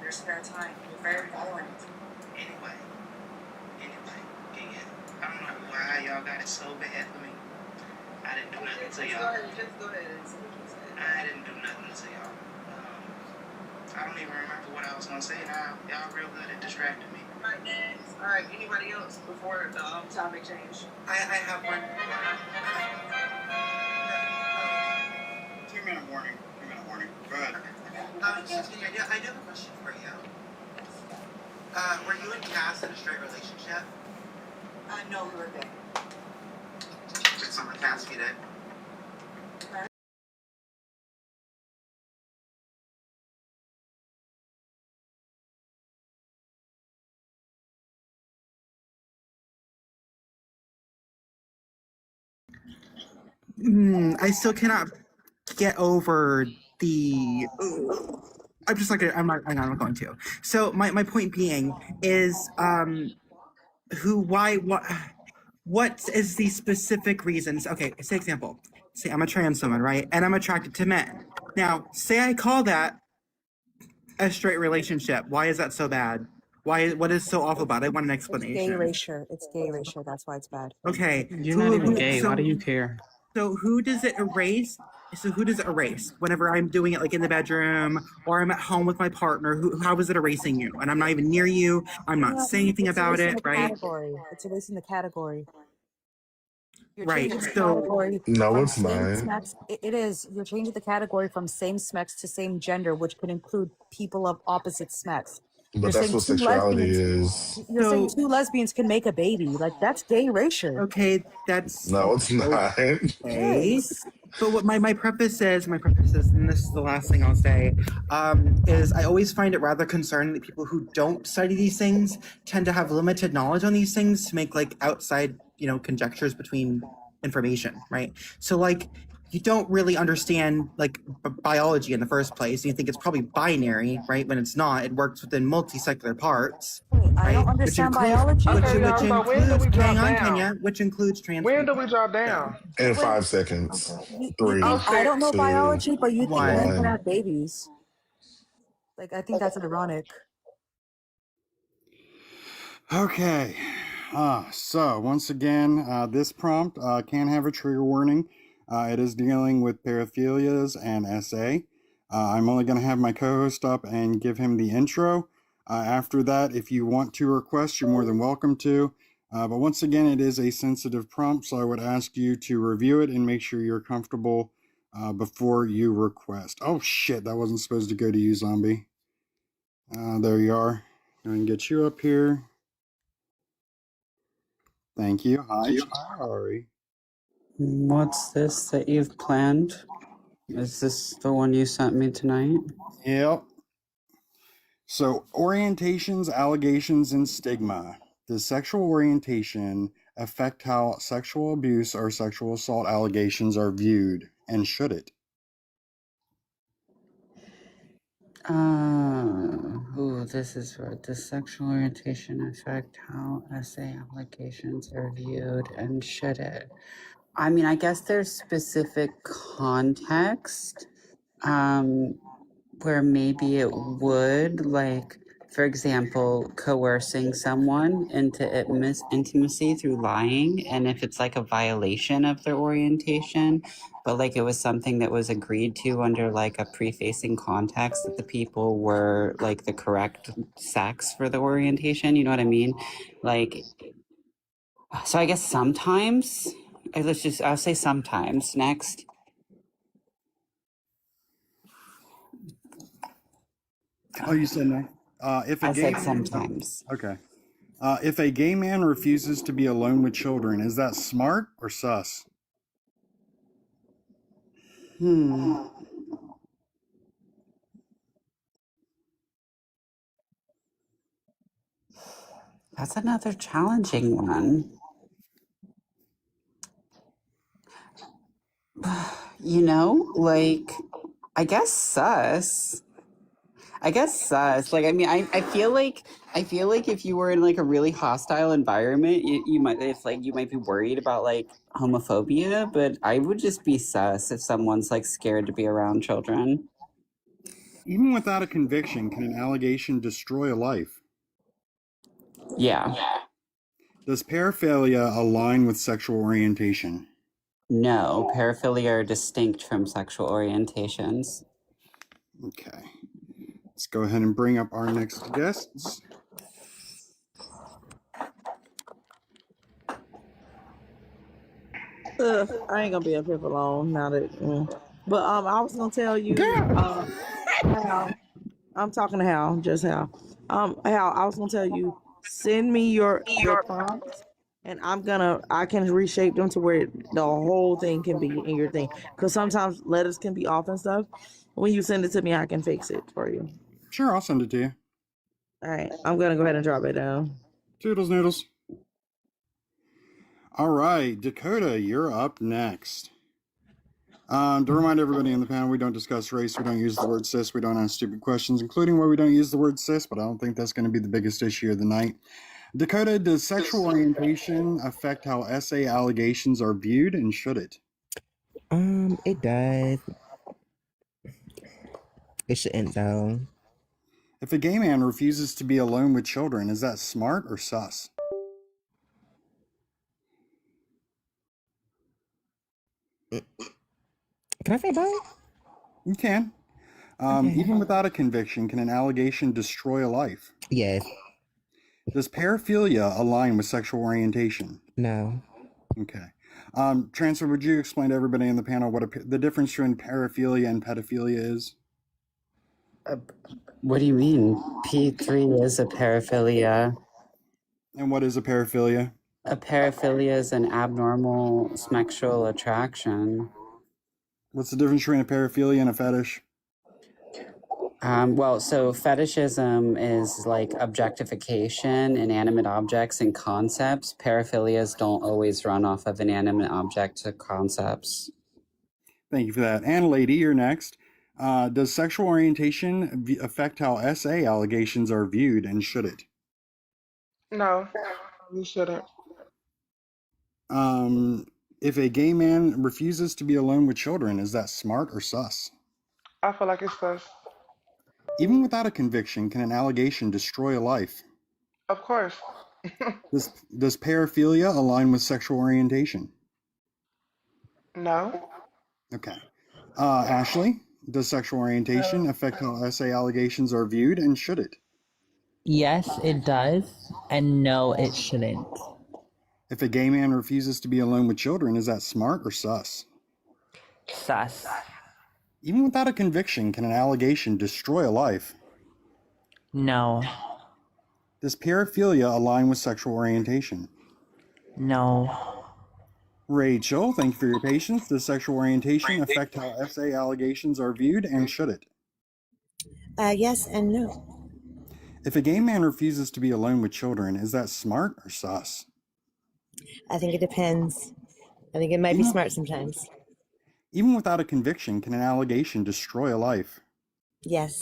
your spare time. You're very violent. Anyway, again, I don't know why y'all got it so bad for me. I didn't do nothing to y'all. Just go ahead and say what you said. I didn't do nothing to y'all. I don't even remember what I was gonna say now. Y'all real good at distracting me. Alright, next. Alright, anybody else before the topic change? I have one. 2-minute warning. Go ahead. Cynthia, I do have a question for you. Were you and Cass in a straight relationship? No, we were gay. Did someone Cass you did? I still cannot get over the. I'm just like I'm not going to. So my point being is what is the specific reasons? Okay, say example. Say I'm a trans woman, right? And I'm attracted to men. Now, say I call that a straight relationship. Why is that so bad? What is so awful about it? I want an explanation. Gay erasure. It's gay erasure. That's why it's bad. Okay. You're not even gay. Why do you care? So who does it erase? Whenever I'm doing it like in the bedroom or I'm at home with my partner? How is it erasing you? And I'm not even near you. I'm not saying anything about it, right? Category. It's erasing the category. You're right. changing the So category No, from it's not. same-sex. It is. You're changing the category from same sex to same gender, which could include people of opposite sex. But that's what sexuality is. You're saying two lesbians can make a baby. Like, that's gay erasure. Okay, that's No, it's not. okay. But what my preface is, and this is the last thing I'll say, is I always find it rather concerning that people who don't study these things tend to have limited knowledge on these things to make like outside, conjectures between information, right? So like you don't really understand like biology in the first place. You think it's probably binary, right? When it's not. It works within multi-secular parts. I don't understand biology. Which includes trans. When do we drop down? In 5 seconds. 3. I don't know 2, biology, but you think men can 1. have babies. Like, I think that's ironic. Okay. So once again, this prompt can have a trigger warning. It is dealing with paraphilias and SA. I'm only going to have my co-host up and give him the intro. After that, if you want to request, you're more than welcome to. But once again, it is a sensitive prompt, so I would ask you to review it and make sure you're comfortable before you request. Oh shit, that wasn't supposed to go to you, zombie. There you are. Go and get you up here. Thank you. Hi, Ari. What's this that you've planned? Is this the one you sent me tonight? Yep. So, orientations, allegations, and stigma. Does sexual orientation affect how sexual abuse or sexual assault allegations are viewed, and should it? This is what does sexual orientation affect how SA applications are viewed, and should it? I mean, I guess there's specific context where maybe it would, like, for example, coercing someone into intimacy through lying, and if it's like a violation of their orientation, but like it was something that was agreed to under like a prefacing context that the people were like the correct sex for the orientation, you know what I mean? Like, so I guess sometimes, I'll say sometimes. Next. Oh, you said no? If a I gay said man, sometimes. okay. If a gay man refuses to be alone with children, is that smart or sus? That's another challenging one. Like, I guess sus. Like, I mean, I feel like if you were in like a really hostile environment, you might be worried about like homophobia, but I would just be sus if someone's like scared to be around children. Even without a conviction, can an allegation destroy a life? Yeah. Does paraphilia align with sexual orientation? No, paraphilia are distinct from sexual orientations. Okay. Let's go ahead and bring up our next guests. I ain't gonna be up here for long now that. But I was gonna tell you, Hal. I'm talking to Hal, just Hal. Hal, I was gonna tell you, send me your prompts, and I can reshape them to where the whole thing can be in your thing. Because sometimes letters can be off and stuff. When you send it to me, I can fix it for you. Sure, I'll send it to you. All right, I'm gonna go ahead and drop it down. Toodles noodles. All right, Dakota, you're up next. To remind everybody in the panel, we don't discuss race, we don't use the word cis, we don't ask stupid questions, including where we don't use the word cis, but I don't think that's going to be the biggest issue of the night. Dakota, does sexual orientation affect how SA allegations are viewed, and should it? It does. It shouldn't though. If a gay man refuses to be alone with children, is that smart or sus? Can I say both? You can. Okay. Even without a conviction, can an allegation destroy a life? Yes. Does paraphilia align with sexual orientation? No. Okay. Transfer, would you explain to everybody in the panel what the difference between paraphilia and pedophilia is? What do you mean? P3 is a paraphilia. And what is a paraphilia? A paraphilia is an abnormal sexual attraction. What's the difference between a paraphilia and a fetish? Well, so fetishism is like objectification, inanimate objects and concepts. Paraphilias don't always run off of inanimate object to concepts. Thank you for that. And lady, you're next. Does sexual orientation affect how SA allegations are viewed, and should it? No, you shouldn't. If a gay man refuses to be alone with children, is that smart or sus? I feel like it's sus. Even without a conviction, can an allegation destroy a life? Of course. Does paraphilia align with sexual orientation? No. Okay. Ashley, does sexual orientation affect how SA allegations are viewed, and should it? Yes, it does, and no, it shouldn't. If a gay man refuses to be alone with children, is that smart or sus? Sus. Even without a conviction, can an allegation destroy a life? No. Does paraphilia align with sexual orientation? No. Rachel, thank you for your patience. Does sexual orientation affect how SA allegations are viewed, and should it? Yes and no. If a gay man refuses to be alone with children, is that smart or sus? I think it depends. I think it might be smart sometimes. Even without a conviction, can an allegation destroy a life? Yes.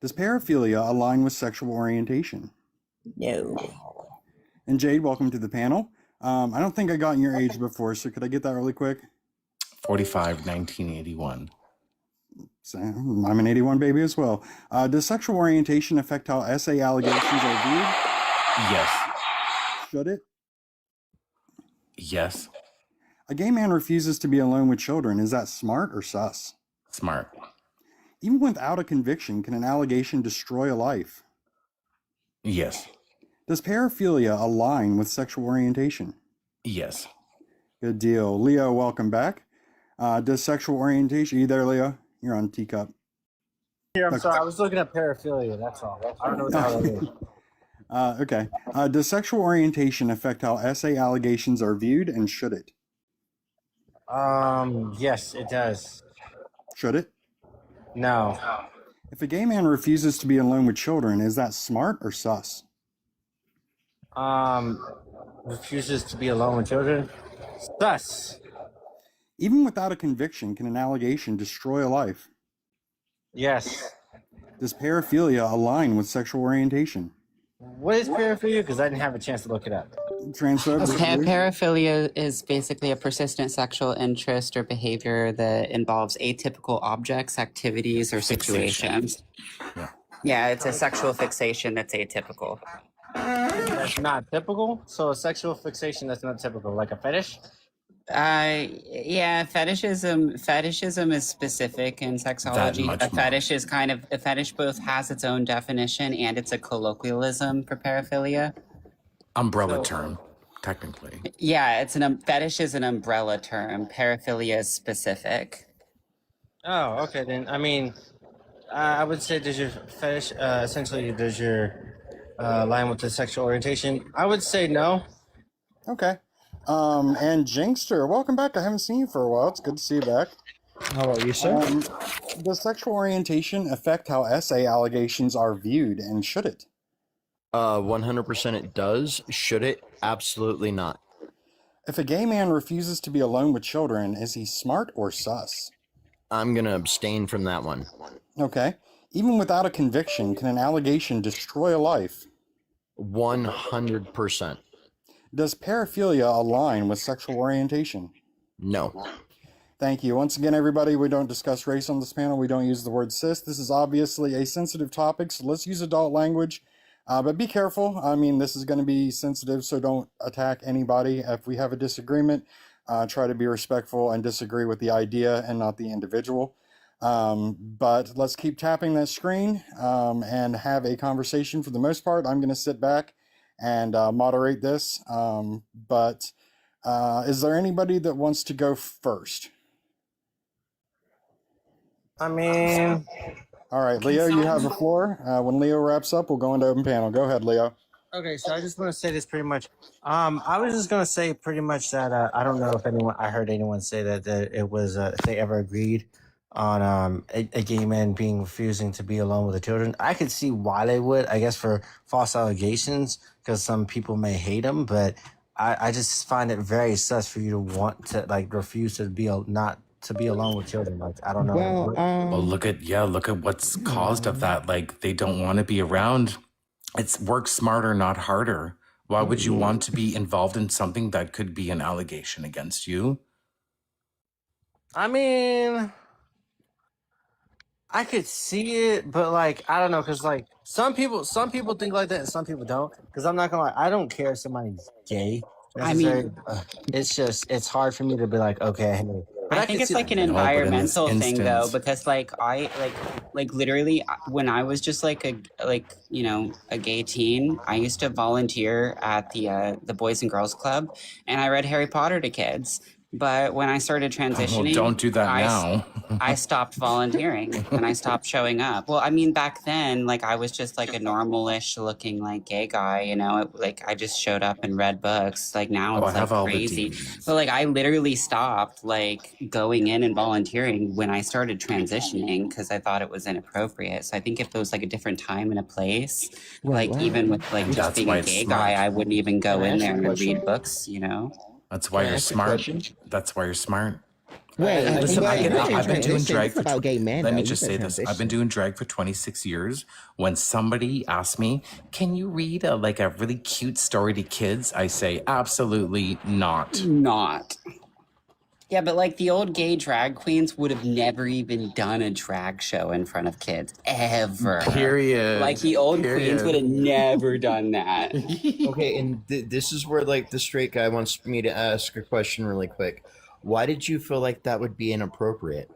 Does paraphilia align with sexual orientation? No. And Jade, welcome to the panel. I don't think I got your age before, so could I get that really quick? 45, 1981. So, I'm an 81 baby as well. Does sexual orientation affect how SA allegations are viewed? Yes. Should it? Yes. A gay man refuses to be alone with children. Is that smart or sus? Smart. Even without a conviction, can an allegation destroy a life? Yes. Does paraphilia align with sexual orientation? Yes. Good deal. Leo, welcome back. Does sexual orientation... Are you there, Leo? You're on teacup. Here, I'm Okay. sorry. I was looking at paraphilia. That's all. I don't know what the hell it is. Okay. Does sexual orientation affect how SA allegations are viewed, and should it? Yes, it does. Should it? No. If a gay man refuses to be alone with children, is that smart or sus? Refuses to be alone with children. Sus. Even without a conviction, can an allegation destroy a life? Yes. Does paraphilia align with sexual orientation? What is paraphilia? Because I didn't have a chance to look it up. Transphobic. Paraphilia is basically a persistent sexual interest or behavior that involves atypical objects, activities, or situations. Yeah. Yeah, it's a sexual fixation that's atypical. That's not typical. So a sexual fixation that's not typical, like a fetish. Yeah, fetishism is specific in sexology. much A fetish is kind of a fetish both has its own definition and it's a colloquialism for paraphilia. Umbrella term, technically. Yeah, fetish is an umbrella term. Paraphilia is specific. Oh, okay then. I mean, I would say does your fetish essentially does your line with the sexual orientation? I would say no. Okay. And Jinkster, welcome back. I haven't seen you for a while. It's good to see you back. How about you, sir? Does sexual orientation affect how essay allegations are viewed, and should it? 100% it does. Should it? Absolutely not. If a gay man refuses to be alone with children, is he smart or sus? I'm going to abstain from that one. Okay. Even without a conviction, can an allegation destroy a life? 100%. Does paraphilia align with sexual orientation? No. Thank you. Once again, everybody, we don't discuss race on this panel. We don't use the word cis. This is obviously a sensitive topic, so let's use adult language. But be careful. I mean, this is going to be sensitive, so don't attack anybody. If we have a disagreement, try to be respectful and disagree with the idea and not the individual. But let's keep tapping that screen and have a conversation. For the most part, I'm going to sit back and moderate this. But is there anybody that wants to go first? I mean... All right, Leo, you have the floor. When Leo wraps up, we'll go into open panel. Go ahead, Leo. Okay, so I just want to say this pretty much. I was just gonna say pretty much that I don't know if I heard anyone say that it was if they ever agreed on a gay man being refusing to be alone with the children. I could see why they would. I guess for false allegations, because some people may hate them, but I just find it very sus for you to want to like refuse to be not to be alone with children. Like, I don't know. Well, look at what's caused of that. Like, they don't want to be around. It's work smarter, not harder. Why would you want to be involved in something that could be an allegation against you? I mean, I could see it, but like, I don't know, because like some people think like that and some people don't. Because I'm not gonna lie, I don't care if somebody's gay. I mean, it's hard for me to be like, okay, hey. But I think it's like an environmental thing though, because like I like literally when I was just like a gay teen, I used to volunteer at the Boys and Girls Club, and I read Harry Potter to kids. But when I started transitioning, don't do that now. I stopped volunteering and I stopped showing up. Well, I mean, back then, like I was just like a normal-ish looking like gay guy, you know. Like I just showed up and read books. Like now it's like crazy. But like I literally stopped like going in and volunteering when I started transitioning because I thought it was inappropriate. So I think if there was like a different time and a place, like even with like just being a gay guy, I wouldn't even go in there and read books, you know. That's why you're smart. That's why you're smart. Wait, listen, I've been doing drag for about gay men. Let me just say this. I've been doing drag for 26 years. When somebody asks me, can you read a really cute story to kids? I say, absolutely not. Not. Yeah, but like the old gay drag queens would have never even done a drag show in front of kids, ever. Period. Like the old queens would have never done that. Okay, and this is where like the straight guy wants me to ask a question really quick. Why did you feel like that would be inappropriate?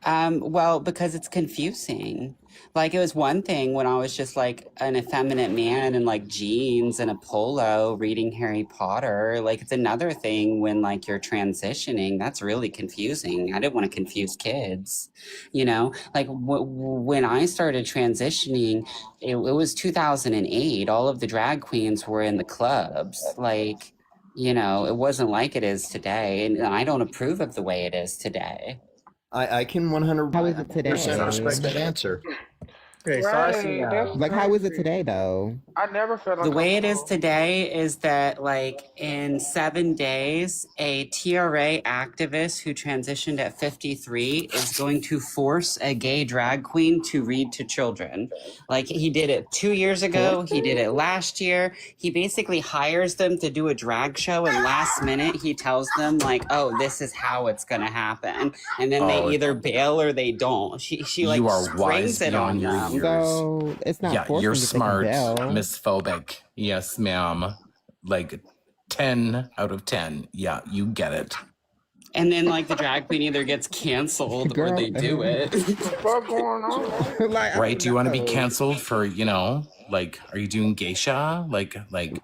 Well, because it's confusing. Like it was one thing when I was just like an effeminate man in like jeans and a polo reading Harry Potter. Like it's another thing when like you're transitioning. That's really confusing. I didn't want to confuse kids, you know? Like when I started transitioning, it was 2008. All of the drag queens were in the clubs. Like, you know, it wasn't like it is today. And I don't approve of the way it is today. I can 100% How is it today? respect that answer. Okay, so I see. Like, how is it today, though? I never felt The way it is today is that, like, in 7 days, a TRA activist who transitioned at 53 is going to force a gay drag queen to read to children. Like, he did it 2 years ago, he did it last year. He basically hires them to do a drag show, and last minute he tells them, like, oh, this is how it's gonna happen. And then they either bail or they don't. She like, You are springs wise it on beyond your them. years. So it's not Yeah, forcing you're that they can smart, bail. Miss Phobic. Yes, ma'am. Like 10 out of 10. Yeah, you get it. And then, like, the drag queen either gets canceled or they do it. What's going on? Like, I Right? Do you want to be don't know. canceled for, like, are you doing geisha? Like,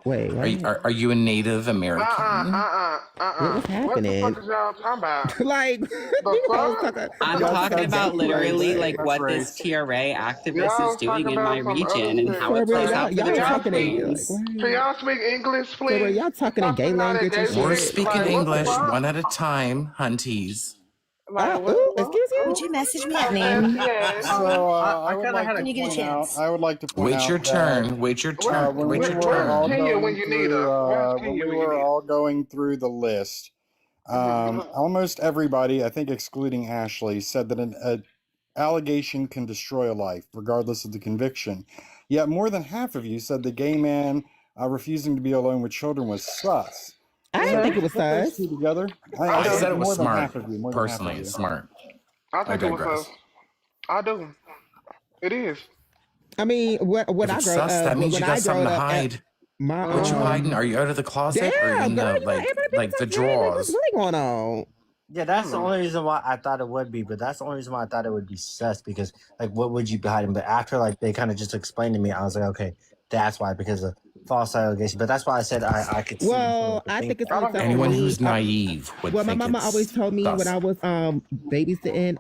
Wait, are you a Native American? What's happening? What the fuck is y'all talking about? Like, I'm talking about literally, like, what this TRA activist is doing in my region and how it plays out for the drag queens. Can y'all speak English, So were please? y'all talking in gay language and We're shit? speaking English one at a time, hunties. Excuse you? Would you message me at name? So I would kinda like had to When you get a point out. chance. I would like to point out. Wait your that, turn. Wait your turn. when Wait we your were all turn. Kenya when going you need through, her. Where's when Kenya we when you were need her? all going through the list, almost everybody, I think excluding Ashley, said that an allegation can destroy a life, regardless of the conviction. Yet more than half of you said the gay man refusing to be alone with children was sus. I didn't think it was Put those sus. two together. I said said it more was than smart. half of you. More than half of Personally, you. it's smart. I I think it was digress. us. I do. It is. I mean, when If I it's grow sus, that means you when got I something growed to up, hide. my What you hiding? Are you out of the closet or damn in girl, the you know everybody the been talking gay. Like, what's drawers? really going on? Yeah, that's the only reason why I thought it would be, but that's the only reason why I thought it would be sus because, like, what would you be hiding? But after, like, they kind of just explained to me, I was like, okay, that's why, because of false allegation. But that's why I said I could see. Well, I think it's only something Anyone me. who's naive would Well, my think mama it's always told me when sus. I was babysitting,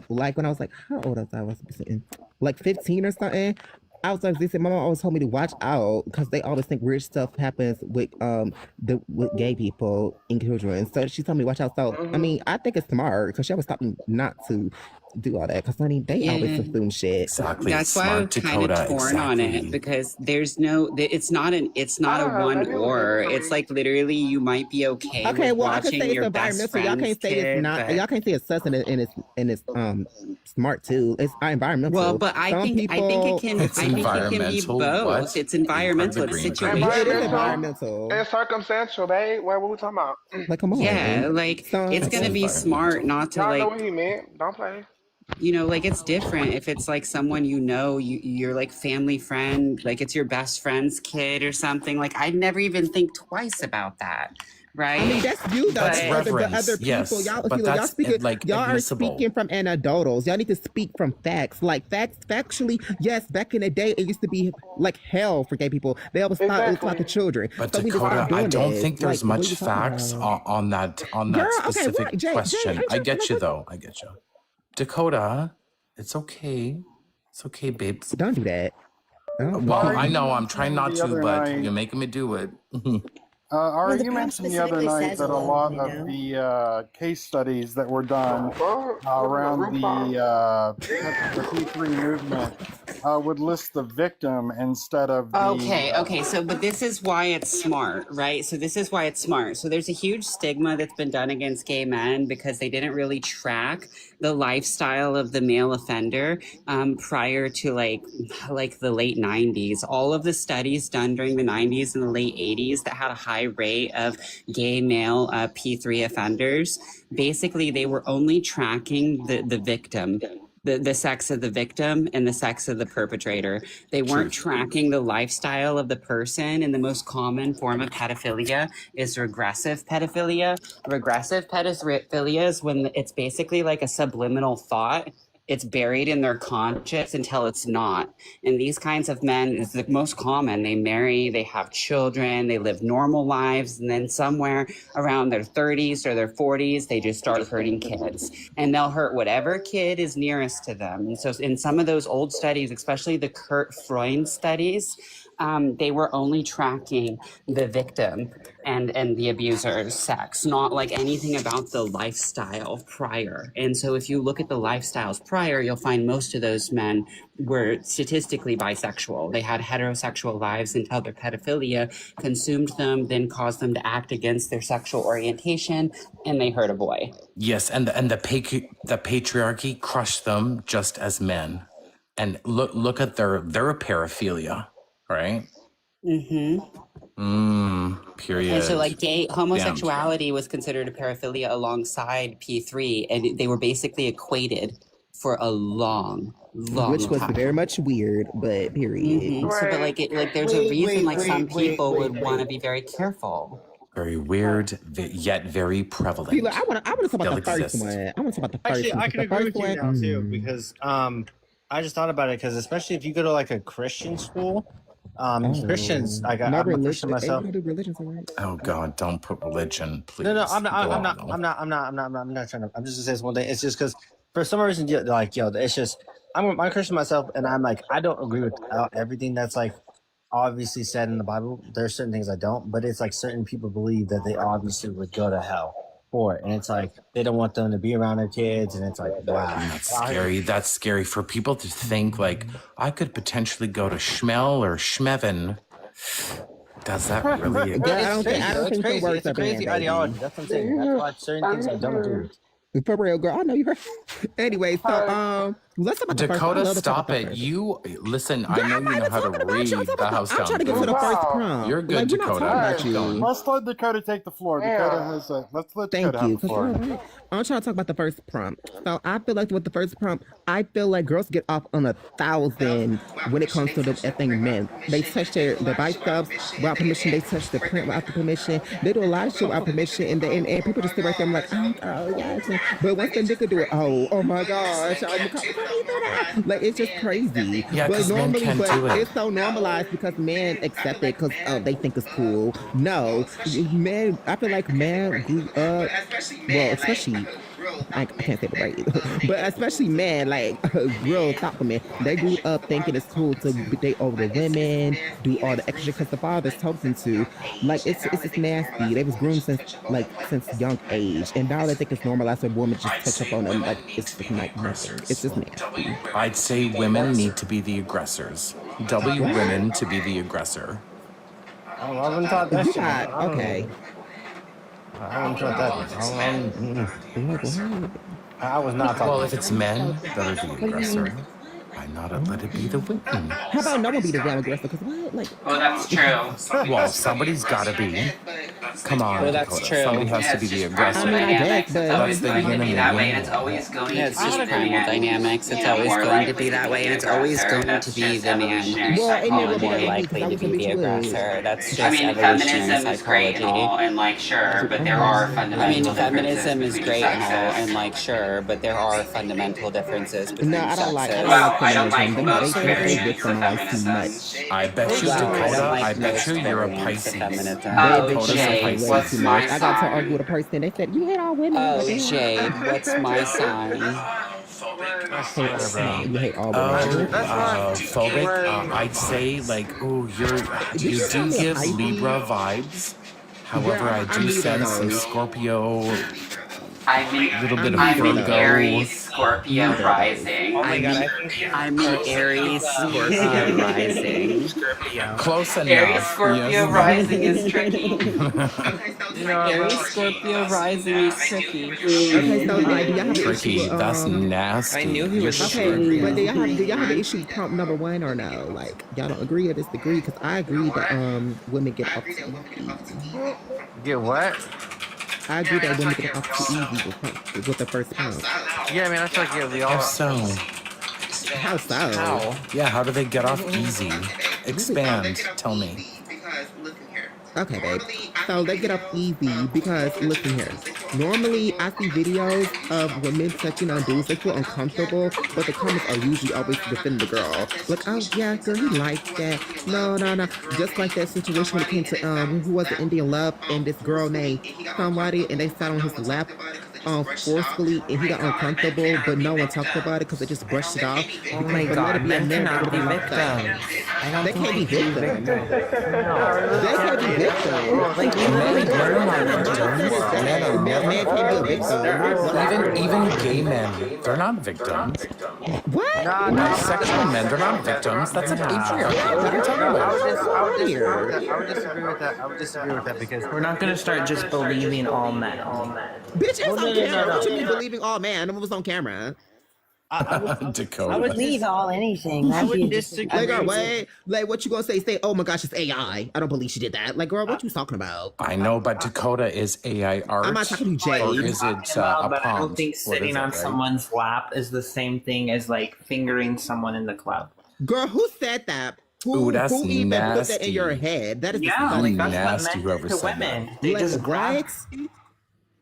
like when I was like, how old was I? Was babysitting? Like 15 or something. I was like, this, and my mom always told me to watch out because they always think weird stuff happens with with gay people and children. So she told me to watch out. So I mean, I think it's smart because she always taught me not to do all that because I mean they always assume shit. Exactly. That's why I'm Smart kind of Dakota. torn on it Exactly. because there's no, it's not a one or. It's like literally you might be okay, Okay, with well I can watching say it's your best environmental. Y'all friend's can't say kid, it's not. but Y'all can't say it's sus and it's smart too. It's environmental. well, but I Some think it people, can. It's I think it can be environmental. both. What? It's environmental. It's Green situational. it is Environmental environmental. and circumstantial, babe. What we talking about? Like, come on. Yeah, like Some it's gonna be smart not to Y'all know like. what he meant. Don't play. You know, like it's different if it's like someone you know, you're like family friend, like it's your best friend's kid or something. Like I'd never even think twice about that, right? I mean, that's you though. That's That's other reverence, people. yes, Y'all, but y'all that's, speaking. like, y'all are admissible. speaking from anecdotals. Y'all need to speak from facts. Like factually, yes. Back in the day, it used to be like hell for gay people. They always thought it was about the children. But So we just Dakota, stopped I doing don't this. think there's Like, what are much you talking facts about? on that Girl, okay, specific what? Jay, question. ain't I you- get you though. I get you. Dakota, it's okay. It's okay, babes. Don't do that. Don't. Well, I know I'm trying not The to, other but night- you're making me do it. Ari, the you prompt mentioned the other specifically night says that a alone, lot you of know? the case studies that were done around the P3 movement would list the victim instead of the. Okay. So, but this is why it's smart, right? So this is why it's smart. So there's a huge stigma that's been done against gay men because they didn't really track the lifestyle of the male offender prior to like the late 90s. All of the studies done during the 90s and the late 80s that had a high rate of gay male P3 offenders, basically they were only tracking the victim. The sex of the victim and the sex of the perpetrator. They weren't tracking the lifestyle of the person. And the most common form of pedophilia is regressive pedophilia. Regressive pedophilia is when it's basically like a subliminal thought. It's buried in their conscious until it's not. And these kinds of men is the most common. They marry, they have children, they live normal lives, and then somewhere around their 30s or their 40s, they just start hurting kids. And they'll hurt whatever kid is nearest to them. And so in some of those old studies, especially the Kurt Freund studies, they were only tracking the victim and the abuser's sex, not like anything about the lifestyle prior. And so if you look at the lifestyles prior, you'll find most of those men were statistically bisexual. They had heterosexual lives until their pedophilia consumed them, then caused them to act against their sexual orientation, and they hurt a boy. Yes, and the patriarchy crushed them just as men. And look at their paraphilia, right? Period. And so like gay Damn. homosexuality was considered a paraphilia alongside P3, and they were basically equated for a long Which was time. very much weird, but period. So, but like, there's a reason like some people would want to be very careful. Very weird, yet very prevalent. See, look, I want to talk about Still the first exist. one. I want to talk about the first Actually, one. I can The agree first with you one, now too, because I just thought about it because especially if you go to like a Christian school, Christians, I'm a Christian myself. Oh God, don't put religion, please. No, I'm Go on, not trying to. I'm just gonna say this one thing. It's just because for some reason, like, it's just I'm a Christian myself, and I'm like, I don't agree with everything that's like obviously said in the Bible. There's certain things I don't, but it's like certain people believe that they obviously would go to hell for it, and it's like they don't want them to be around their kids, and it's like, wow, That's scary. That's scary for people to think like I could potentially go to Schmel or Schmeven. Does that really exist? It's crazy. It's a crazy ideology. That's what I'm saying. That's why certain things I don't agree with. For real, girl. I know you heard. Anyway, so let's talk about the first one. I Dakota, love to talk stop about the it. first. You listen. I Girl, know I'm you not know even how to talking about read you. the house I'm down. trying to get to the first prompt. You're good, Like, we're not Dakota. talking about Keep you. going. Let's let Dakota take the floor. Dakota has let's let Thank Dakota you. have the 'Cause floor. you're right. I'm trying to talk about the first prompt. So I feel like with the first prompt, I feel like girls get off on 1,000 when it comes to the effing men. They touch their biceps without permission. They touch the print without the permission. They do a lot of shit without permission, and people just sit right there and like, oh yes. But once the nigga do it, oh my gosh, like it's just crazy. Yeah, but 'cause men normally, can't do it. it's so normalized because men accept it because they think it's cool. No, men. I feel like men grew up. Well, especially. I can't say the right, but especially men, like real thoughtful men, they grew up thinking it's cool to date older women, do all the extra because the fathers told them to. Like it's just nasty. They was groomed since young age, and now they think it's normalized for a woman to just touch up on them like it's just like nothing. It's just nasty. I'd say women need to be the aggressors. Women to be the aggressor. I haven't taught that shit. Okay. I haven't taught that. I was not talking. Well, if it's men that are the aggressor, why not let it be the women? How about no one be the real aggressor? Because what? Like, Oh, that's true. Well, somebody's got to be. Come on, Well, that's Dakota. true. Somebody has to be the aggressor. I mean, I guess, but That's the yin and the yang. It's always going it's just primal dynamics. It's always going to be that way, and it's always going to be the man Well, and it will be more that way, likely 'cause I to was be gonna the be true. aggressor. That's just I mean, evolutionary feminism is great and all, psychology. and like, sure, but there are fundamental Feminism is differences great between and all, sexes. and like, sure, but there are fundamental differences between No, I don't like. sexes. Well, I don't like feminism. most They variants of victimize too feminism. much. I bet you, Wow, I don't Dakota, like I bet most you you're a variants of Pisces. feminism. Oh, Dakota's a Jade, Pisces. what's Too my much. I got to sign? argue with a person. They said you hate all women. Oh, Jade, what's my sign? You hate all women. Phobic. I'd say like, oh, you do give Libra vibes. However, I do sense some Scorpio, little bit of I'm an Virgo. Aries Scorpio rising. I'm an Aries Scorpio rising. Close enough. Aries Scorpio yes. rising is tricky. Aries Scorpio rising is tricky. Okay, so like, do y'all have an Tricky. issue? That's nasty. I knew he was Okay, but do y'all have an issue with prompt number 1 or no? Like, y'all don't agree or disagree? Because I agree that women get off too easy. Get what? I agree that women get off too easy with the first prompt. Yeah, I mean, I feel like we all. How so? How so? How? Yeah, how do they get off easy? Expand. Tell me. Okay, babe. So they get off easy because, listen here. Normally, I see videos of women touching on dudes. They feel uncomfortable, but the comments are usually always to defend the girl. Like, oh, yeah, girl, he likes that. No. Just like that situation when it came to, who was the Indian Love and this girl named somebody, and they sat on his lap forcefully, and he got uncomfortable, but no one talked about it because they just brushed it off. Oh my God, men cannot be victims. They can't be victims. They can't be victims. Men can't be a victim. Even gay men, they're not victims. What? Sexual men, they're not victims. That's a patriarchy. What are you talking I about? would disagree with that. I would disagree with that because We're not gonna start just believing all men. Bitch, it's Well, on no, camera. no. What you mean believing all man? It was on camera. Dakota. Believe all anything. I would disagree. Like, girl, wait. Like, what you gonna say? Say, oh my gosh, it's AI. I don't believe she did that. Like, girl, what you talking about? I know, but Dakota is AI art. I'm not talking to Jade. Or is it a But I don't prompt? think What sitting is it, on right? someone's lap is the same thing as like fingering someone in the club. Girl, who said that? Ooh, that's who even put that in your nasty. head? That is Yeah, disgusting. like that's nasty, what men whoever do to said women. that. They Like, just grab. what?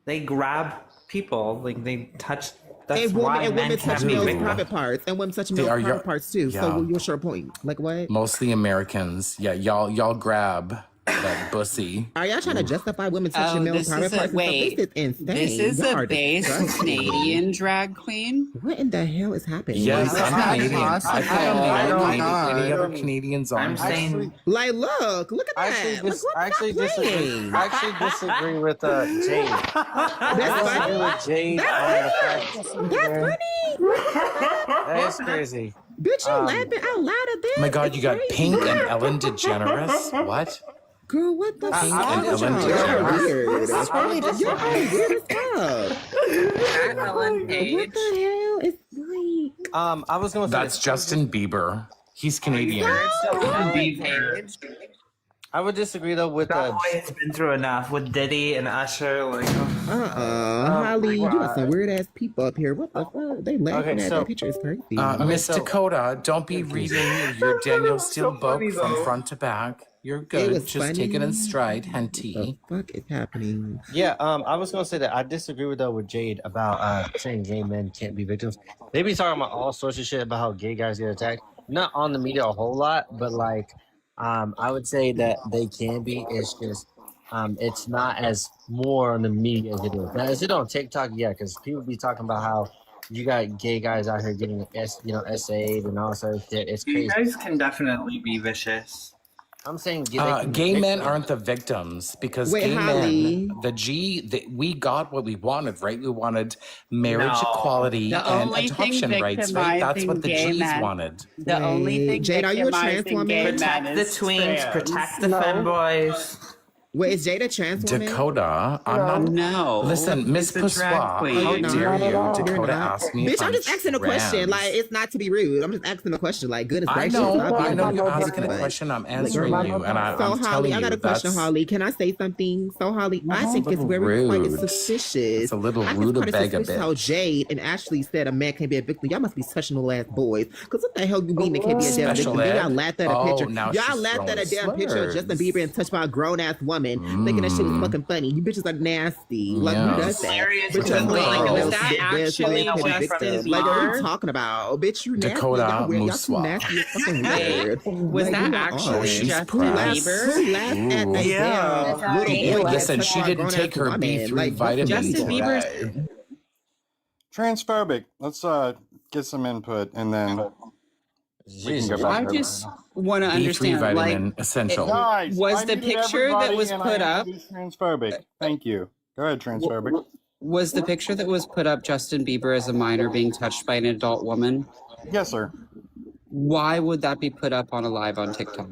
They grab people. Like they touch. That's And why women, men touch can't be males' victims. private parts, and women touch They males' are private your- parts too. yeah. So, what's your point? Like, what? Mostly Americans. Yeah, y'all grab that bussy. Are y'all trying to justify women touching Oh, males' this private is a parts? wait. This is insane. This is Y'all a are base disgusting. Canadian drag queen. What in the hell is happening? Yes, Like, I'm Canadian. I thought any other Canadians I'm on. saying Like, look at I that. actually, Like, what I actually y'all disagree. playing? I actually disagree with Jade. I disagree with Jade on the fact That's funny. that is crazy. Bitch, you laughing out loud at this? Oh my God, It's you got crazy. Pink and Ellen DeGeneres. What? Girl, what the Pink fuck? and Ellen Y'all DeGeneres. weird. This is really Y'all disappointing. weird as fuck. Ellen What Page. the hell is like? I was gonna say That's Justin Bieber. He's Canadian. I would disagree though with that boy has been through enough with Diddy and Usher. Like, Holly, you got some weird ass people up here. What the fuck? They laughing Okay, at so- that picture. It's crazy. Miss so- Dakota, don't be reading your Daniel Steele book from front to back. You're good. was Just take it in funny. stride, the henty. fuck is happening? Yeah, I was gonna say that I disagree with Jade about saying gay men can't be victims. They be talking about all sorts of shit about how gay guys get attacked. Not on the media a whole lot, but like I would say that they can be. It's just it's not as more on the media as it is. Now is it on TikTok? Yeah, because people be talking about how you got gay guys out here getting SA'd and all sorts of shit. It's you crazy. guys can definitely be vicious. I'm saying Gay men aren't the victims because Wait, gay Holly. men, we got what we wanted, right? We wanted marriage No. equality The and only thing adoption rights, right? That's what the victimizing gay G's men- wanted. The only thing Jade, are you a trans victimizing woman? gay men Protect the is tweens. trans. Protect the femboys. Wait, is Jade a trans woman? Dakota, I'm not. No. Listen, Miss It's a drag Poussoir, queen. how No, dare not at you? all. You're Dakota not. asked me Bitch, if I'm just asking a question. trans. Like, it's not to be rude. I'm just asking a question. Like, goodness I gracious. know, stop I being know a you're bitch, asking a but- question. I'm answering you, and I'm So, Holly, telling I you got a question, that's Holly. Can I say something? So, Holly, I think it's very quite rude. suspicious. It's a little I think rude it's to quite beg a suspicious how bitch. Jade and Ashley said a man can't be a victim. Y'all must be such little ass boys. Because what the hell you mean they can't be a damn Special victim? Then y'all ed? laughed at a Oh, picture. now Y'all she's laughed at a throwing damn picture of Justin slurs. Bieber and touched by a grown ass woman, thinking that shit was fucking funny. You bitches are nasty. Like, Yeah. who does that? Serious Bitches with are the like, girls. oh, Was that this actually man can't be away from victim. the Like, what are you bar? talking about? Bitch, you nasty. Dakota Y'all weird. Y'all too Moussoir. nasty. It's fucking Wait, weird. was Like, that who are actually all? she's Justin proud. Bieber? Who laughed at a Yeah. damn little boy? Wait, Listen, touched she by a didn't grown-ass take her woman? B3 Like, vitamin Justin Bieber's today. Transphobic. Let's get some input and then we can go Jesus. back I to just want to B3 understand, vitamin like, essential. Guys, was I the muted picture that everybody was and put I up, introduced transphobic. Thank you. Go ahead, transphobic. was the picture that was put up Justin Bieber as a minor being touched by an adult woman? Yes, sir. Why would that be put up on a live on TikTok?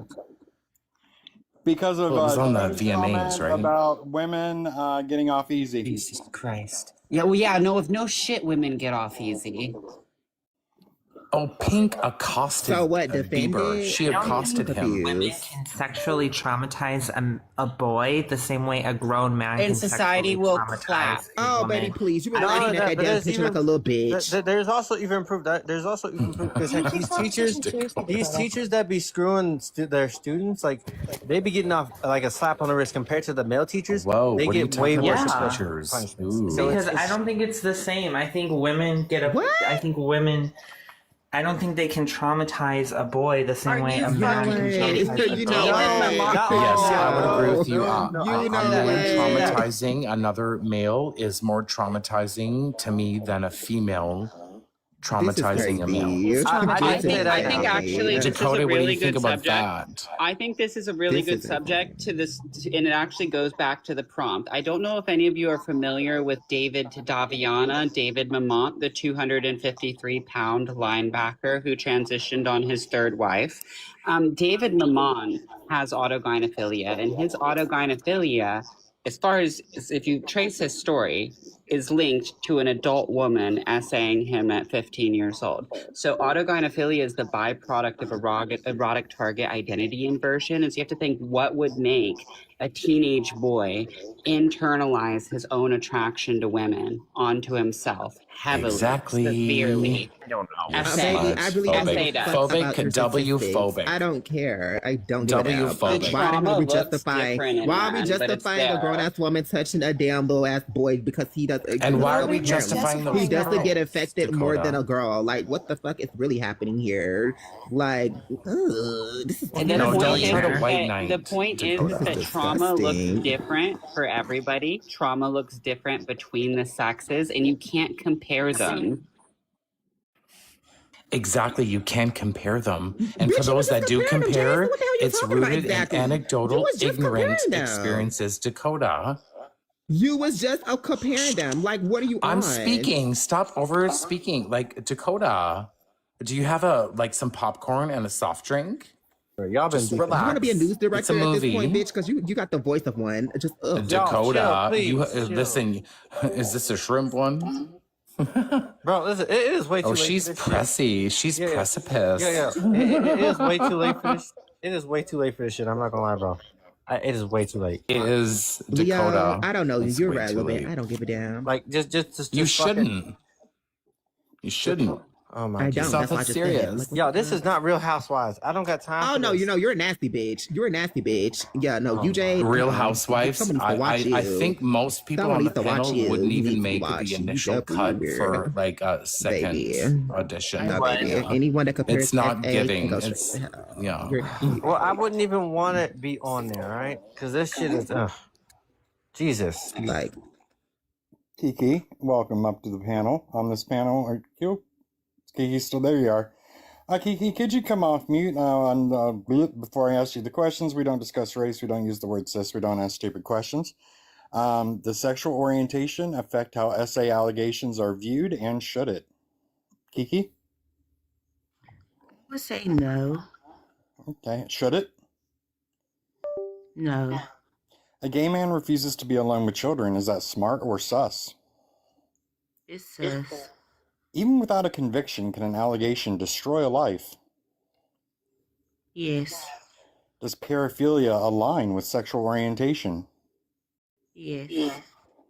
Because of Well, it was on the Jared's VMAs, comment right? about women getting off easy. Jesus Christ. Yeah, well, yeah, no, if no shit, women get off easy. Oh, Pink accosted So what, Bieber. defended? She I'm accosted him. Women can sexually traumatize a boy the same way a grown man And can society sexually will traumatize clap. a Oh, woman. baby, please. You been No, looking at that but damn there's picture even- like a little bitch. There's also even proof that because like, these teachers that be screwing their students, like they be getting off like a slap on the wrist compared to the male teachers. Whoa, they what are you get way talking worse about, Yeah. teachers? punishments. Ooh. So Because it's- I don't think it's the same. I think women get a. What? I think women. I don't think they can traumatize a boy the same way a man can way. traumatize a You girl. know what? Yes, I would agree with you. You A know man what? traumatizing another male is more traumatizing to me than a female traumatizing a male. I think actually this is Dakota, a what do really you think good about subject. that? I think this is a really good subject to this, and it actually goes back to the prompt. I don't know if any of you are familiar with David Daviana, David Mamont, the 253-pound linebacker who transitioned on his third wife. David Mamont has autogynephilia, and his autogynephilia, as far as if you trace his story, is linked to an adult woman essaying him at 15 years old. So autogynephilia is the byproduct of erotic target identity inversion. And so you have to think, what would make a teenage boy internalize his own attraction to women onto himself heavily, severely? I don't know. I really Phobic, W-phobic. I don't care. I don't give a damn. W-phobic. Why are we looks justifying? different in Why are we men, but it's justifying a there. grown ass woman touching a damn little ass boy because he does? And why are we justifying those He doesn't get girls, affected more Dakota? than a girl. Like, what the fuck is really happening here? Like, this is And then No, the don't point is try to that- white knight the point is Dakota. that This is trauma looks disgusting. different for everybody. Trauma looks different between the sexes, and you can't compare them. Exactly, you can compare them. And for Bitch, you those was that do just comparing them, Jazz. compare, What the hell you it's talking about rooted exactly? in You anecdotal, was just ignorant comparing them. experiences, Dakota. You was just comparing them. Like, what are you I'm on? speaking. Stop over speaking. Like, Dakota, do you have some popcorn and a soft drink? Y'all been Just beefing. relax. You want to be a news It's a director at this movie. point, bitch? Because you got the voice of one. Just Dakota, chill, you please, chill. listen. Is this a shrimp one? Bro, listen, it is way too Oh, late. she's for this shit. pressy. She's precipice. Yeah. It is way too late for this. It is way too late for this shit. I'm not gonna lie, bro. It is way too late. It is Leo, Dakota. I don't know. It's You're way too relevant. late. I don't give a damn. Like just You fucking- shouldn't. You shouldn't. Oh my I god. don't. It's not That's why I that just said it. serious. Like, what Yo, the this fuck? is not Real Housewives. I don't got time. Oh for no, this. you're a nasty bitch. You're a nasty bitch. Yeah, no, Oh, UJ. Real Housewives. Someone needs to watch I you. think most people Someone on the needs to watch panel you. wouldn't You even need to make watch. the You initial definitely cut weird. for like a second Baby. audition. No, baby. Anyone that compares It's not SA can giving. go straight It's to hell. yeah. Well, I wouldn't even want to be on there, right? Because this shit is, Jesus. Like, Kiki, welcome up to the panel. On this panel, are you? Kiki, still there? You are. Kiki, could you come off mute before I ask you the questions? We don't discuss race. We don't use the word cis. We don't ask stupid questions. Does sexual orientation affect how SA allegations are viewed, and should it? Kiki? I would say no. Okay. Should it? No. A gay man refuses to be alone with children. Is that smart or sus? It's sus. Even without a conviction, can an allegation destroy a life? Yes. Does paraphilia align with sexual orientation? Yes.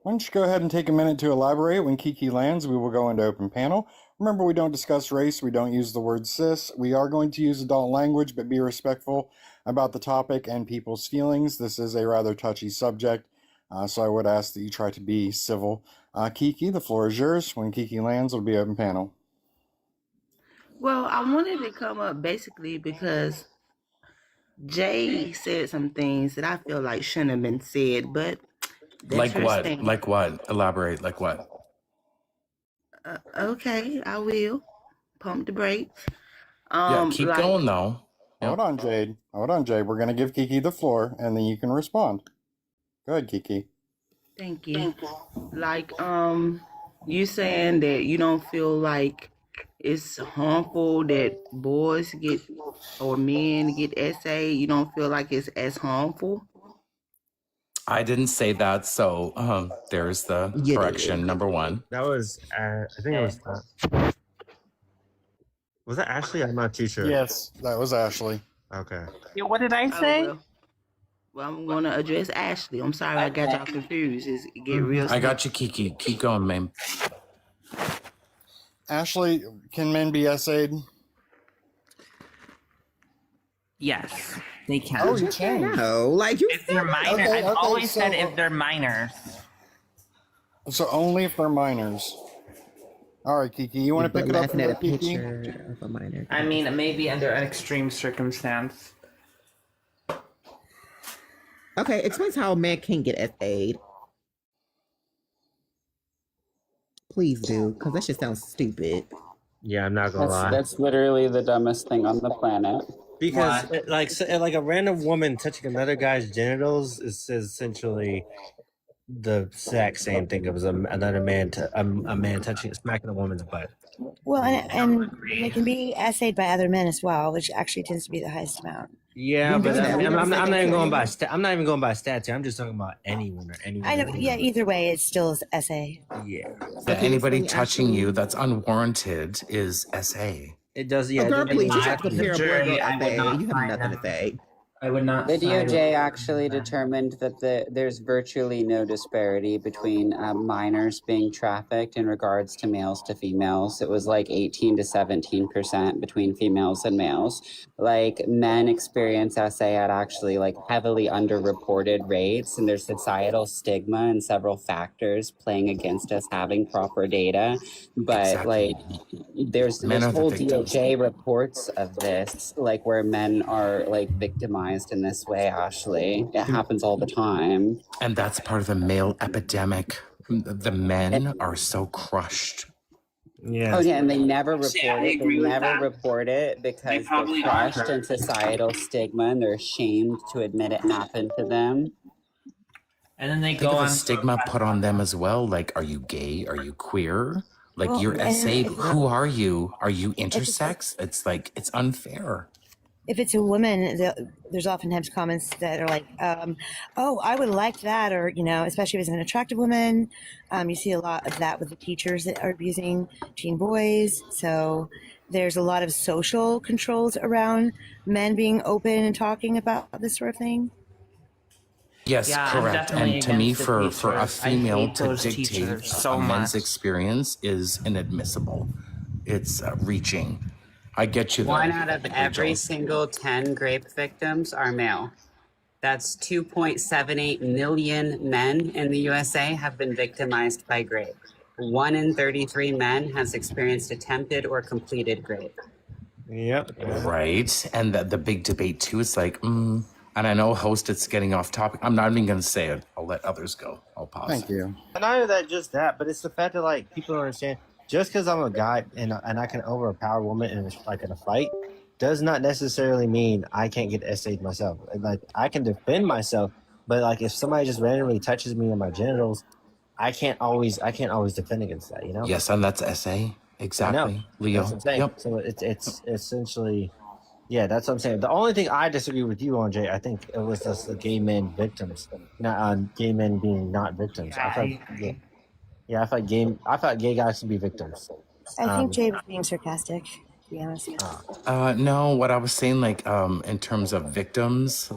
Why don't you go ahead and take a minute to elaborate? When Kiki lands, we will go into open panel. Remember, we don't discuss race. We don't use the word cis. We are going to use adult language, but be respectful about the topic and people's feelings. This is a rather touchy subject, so I would ask that you try to be civil. Kiki, the floor is yours. When Kiki lands, it'll be open panel. Well, I wanted to come up basically because Jay said some things that I feel like shouldn't have been said, but that's Like her what? stance. Like what? Elaborate. Like what? Okay, I will. Pump the brakes. Yeah, keep like, going though. Hold on, Jade. Hold on, Jade. We're going to give Kiki the floor, and then you can respond. Go ahead, Kiki. Thank you. Like, you saying that you don't feel like it's harmful that boys get or men get SA. You don't feel like it's as harmful. I didn't say that, so there's the correction. Number one. That was, I think it was Was that Ashley? I'm not too sure. Yes, that was Ashley. Okay. Yeah, what did I say? Well, I'm going to address Ashley. I'm sorry I got y'all confused. It's get real. I got you, Kiki. Keep going, man. Ashley, can men be SA'd? Yes, they can. Oh, you can. no, like you. If they're minor, Okay, I've okay, always so- said if they're minors. So only if they're minors. All right, Kiki, you want to But pick it up laughing at a from there, Kiki? picture of a minor. I mean, maybe under an extreme circumstance. Okay, explain how a man can get SA'd. Please do, because that shit sounds stupid. Yeah, I'm not gonna That's lie. that's literally the dumbest thing on the planet. Because What? like a random woman touching another guy's genitals is essentially the exact same thing as another man a man smacking a woman's butt. Well, and they can be essayed by other men as well, which actually tends to be the highest amount. Yeah, We but do that. I'm not even going by I'm not even going by stats here. I'm just talking about anyone or anyone. I know. Yeah. Either way, it's still essay. Yeah. That anybody touching you that's unwarranted is SA. It does. Oh, Yeah. girl, it please, you doesn't- have to compare a boy jury, girl I would essay. not You have sign nothing them. to say. I would not. The side with DOJ them. actually determined that there's virtually no disparity between minors being trafficked in regards to males to females. It was like 18 to 17% between females and males. Like men experience SA at actually like heavily underreported rates, and there's societal stigma and several factors playing against us having proper data. But Exactly. like there's Men are the whole victims. DOJ reports of this, like where men are like victimized in this way, Ashley. It happens all the time. And that's part of the male epidemic. The men are so crushed. Yeah. Oh yeah, and they never report See, I it. They agree with never that. report it They because probably they're are. crushed in societal stigma and they're ashamed to admit it happened to them. And then they Think go of on the stigma put on them as well. Like, are you gay? Are you queer? Like, Well, you're and essayed. if- Who are you? Are you intersex? It's like, it's unfair. If it's a woman, there's oftentimes comments that are like, "Oh, I would like that," or especially if it's an attractive woman. You see a lot of that with the teachers that are abusing teen boys. So there's a lot of social controls around men being open and talking about this sort of thing. Yes, Yeah, I'm correct. definitely And to me, against the for a teachers. I female hate to those dictate teachers so a men's much. experience is inadmissible. It's reaching. I get you though. One out of every Rachel. single 10 grape victims are male. That's 2.78 million men in the USA have been victimized by grape. 1 in 33 men has experienced attempted or completed grape. Yep. Right. And the big debate too is like, and I know, host, it's getting off topic. I'm not even going to say it. I'll let others go. I'll pause. Thank you. And not only just that, but it's the fact that like people don't understand. Just because I'm a guy and I can overpower a woman in a fight, does not necessarily mean I can't get essayed myself. Like I can defend myself, but like if somebody just randomly touches me in my genitals, I can't always defend against that. Yes, and that's SA. Exactly. No, Leo. that's what I'm saying. Yep. So it's essentially, yeah, that's what I'm saying. The only thing I disagree with you on, Jay, I think it was just the gay men victims, not gay men being not victims. Yeah, I thought gay guys should be victims. I think Jay was being sarcastic, to be honest. No, what I was saying, like, in terms of victims,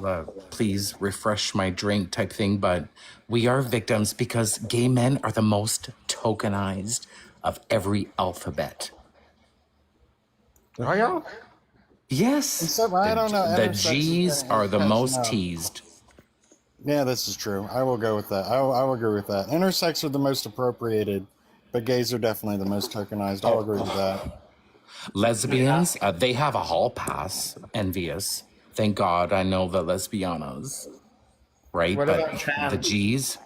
please refresh my drink type thing, but we are victims because gay men are the most tokenized of every alphabet. Are y'all? Yes. Except I don't know. The intersex G's is are the catching most up. teased. Yeah, this is true. I will go with that. I will agree with that. Intersex are the most appropriated, but gays are definitely the most tokenized. I'll agree with that. Lesbians, they have a hall pass. Envious. Thank God I know the lesbianas. Right? What But about trans? the G's,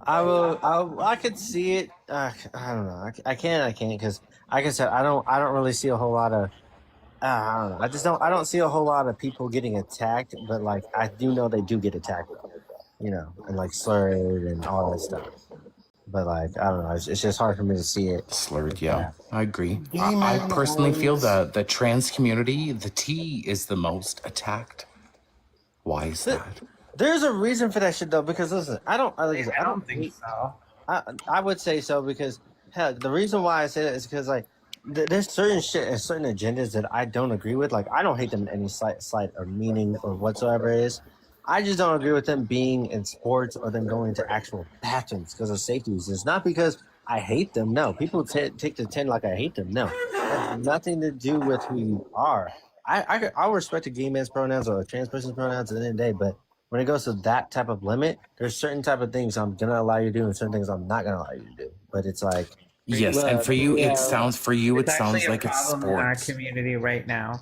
I could see it. I don't know. I can't because, like I said, I don't really see a whole lot of. I don't know. I don't see a whole lot of people getting attacked, but like I do know they do get attacked, and like slurred and all that stuff. But like I don't know. It's just hard for me to see it. slurred, yeah. I agree. Gay I men personally feel always- the trans community, the T is the most attacked. Why is that? There's a reason for that shit though, because listen, I don't think so. I would say so because hell, the reason why I say that is because like there's certain shit and certain agendas that I don't agree with. Like I don't hate them in any slight or meaning or whatsoever it is. I just don't agree with them being in sports or them going to actual bathrooms because of safety reasons. Not because I hate them. No, people take to 10 like I hate them. No, it has nothing to do with who you are. I respect a gay man's pronouns or a trans person's pronouns at the end of the day, but when it goes to that type of limit, there's certain type of things I'm gonna allow you to do and certain things I'm not gonna allow you to do. But it's like Yes, and for you, it sounds It's actually like a it's problem in our sports. community right now.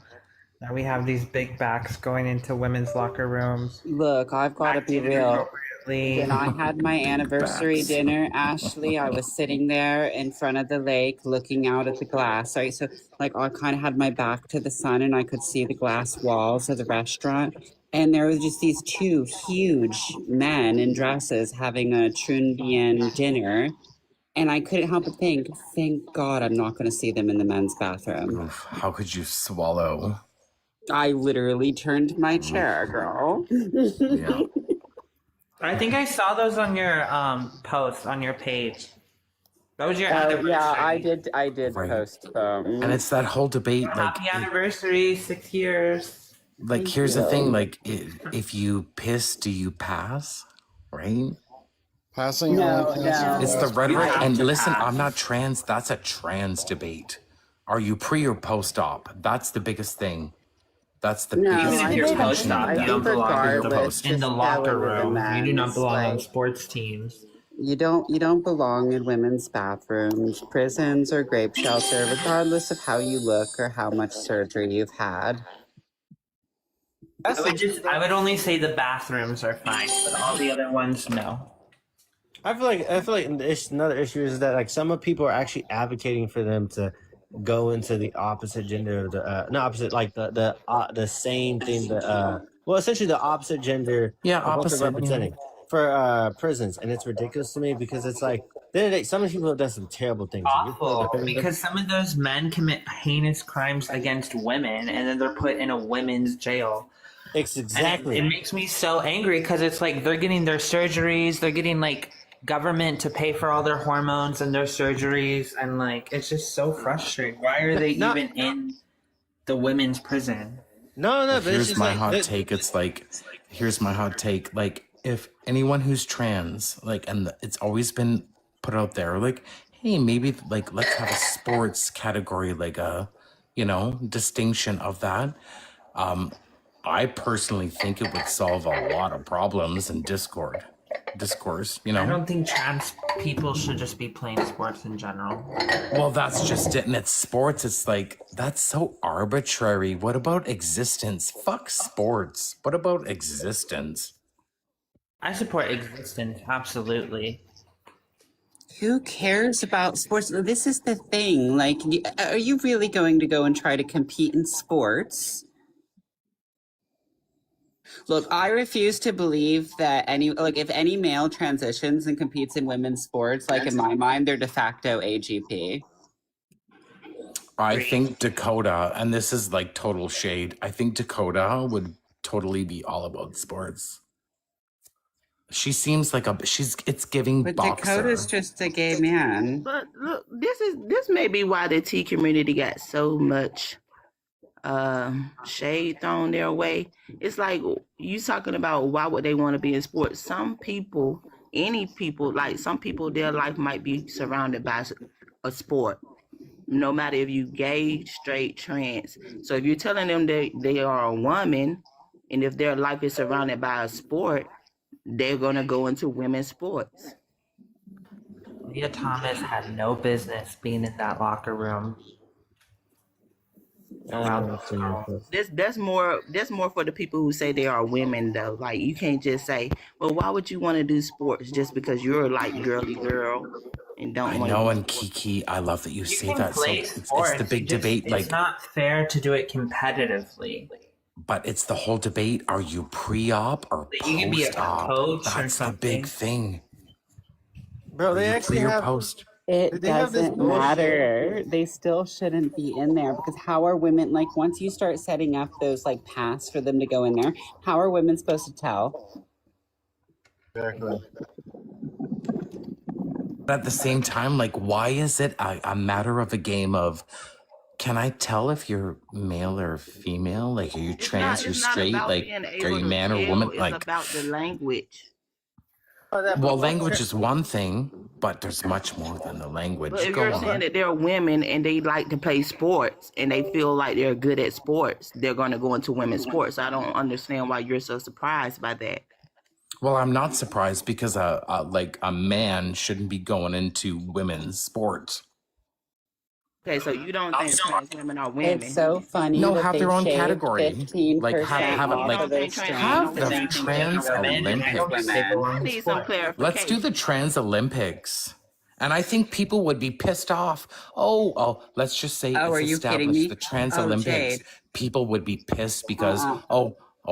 That we have these big backs going into women's locker rooms. Look, I've got to be acting real. Exactly. When I had my anniversary Facts. dinner, Ashley, I was sitting there in front of the lake looking out at the glass. Right. So like I kind of had my back to the sun and I could see the glass walls of the restaurant. And there was just these two huge men in dresses having a Trundian dinner. And I couldn't help but think, thank God I'm not going to see them in the men's bathroom. Oof, how could you swallow? I literally turned my chair, girl. Yeah. I think I saw those on your post on your page. That was your Oh, anniversary. yeah, I did Right. post them. And it's that whole debate, like, Happy anniversary, 6 years. like here's the thing, like, if you piss, do you pass? Right? Passing No, on no. It's the You rhetoric. have And to listen, pass. I'm not trans. That's a trans debate. Are you pre or post op? That's the biggest thing. That's the No, biggest Even I if you're think contention post-op, on you that. don't belong regardless, Post. in the just locker go with the room. You do not men's, belong on like, sports teams. you don't belong in women's bathrooms, prisons, or grape shelter, regardless of how you look or how much surgery you've had. I would only say the bathrooms are fine, but all the other ones, no. I feel like another issue is that like some of people are actually advocating for them to go into the opposite gender, not opposite, like the same thing, well, essentially the opposite gender Yeah, of what opposite. they're Yeah. representing for prisons, and it's ridiculous to me because it's like some of the people have done some terrible things. Awful, because some of those men commit heinous crimes against women, and then they're put in a women's jail. It's exactly. And it makes me so angry because it's like they're getting their surgeries, they're getting like government to pay for all their hormones and their surgeries, and like it's just so frustrating. Why are they even in the women's prison? No, but Here's my hot take. It's like, here's my hot take. Like, if anyone who's trans, like, and it's always been put out there, like, hey, maybe like let's have a sports category, like a, distinction of that. I personally think it would solve a lot of problems and discourse. I don't think trans people should just be playing sports in general. Well, that's just it. And it's sports. It's like, that's so arbitrary. What about existence? Fuck sports. What about existence? I support existence, absolutely. Who cares about sports? This is the thing. Like, are you really going to go and try to compete in sports? Look, I refuse to believe that if any male transitions and competes in women's sports, like in my mind, they're de facto AGP. I think Dakota, and this is like total shade, I think Dakota would totally be all about sports. She seems like it's giving But boxer. Dakota's just a gay man. But look, this may be why the T community got so much shade thrown their way. It's like you talking about why would they want to be in sports? Some people, like some people, their life might be surrounded by a sport. No matter if you gay, straight, trans. So if you're telling them that they are a woman, and if their life is surrounded by a sport, they're gonna go into women's sports. Leah Thomas had no business being in that locker room. That's more for the people who say they are women though. Like you can't just say, well, why would you want to do sports just because you're like girly girl and don't I want know, and Kiki, I love that you say can that. So play it's sports, the big debate. It's Like, not fair to do it competitively. but it's the whole debate. Are you pre-op or You can be a post-op? coach or That's the big thing. Bro, they Are you actually pre or have. post? It They have this doesn't bullshit. matter. They still shouldn't be in there because how are women, like once you start setting up those like paths for them to go in there, how are women supposed to tell? Exactly. But at the same time, like, why is it a matter of a game of, can I tell if you're male or female? Like, are you trans? You're It's not straight? about Like, being are able you to man or tell, woman? it's Like, about the language. well, language is one thing, but there's much more than the language. But if Go you're on. saying that they're women and they like to play sports and they feel like they're good at sports, they're going to go into women's sports. I don't understand why you're so surprised by that. Well, I'm not surprised because like a man shouldn't be going into women's sports. Okay, so you don't think trans women are women? It's so funny No, that have they their own shaved category. 15% Like have it off like of their have the strings trans Olympics. I need some clarification. Let's do the trans Olympics. And I think people would be pissed off. Let's just say Oh, are it's you kidding established me? the trans Oh, Olympics. Jade. People would be pissed because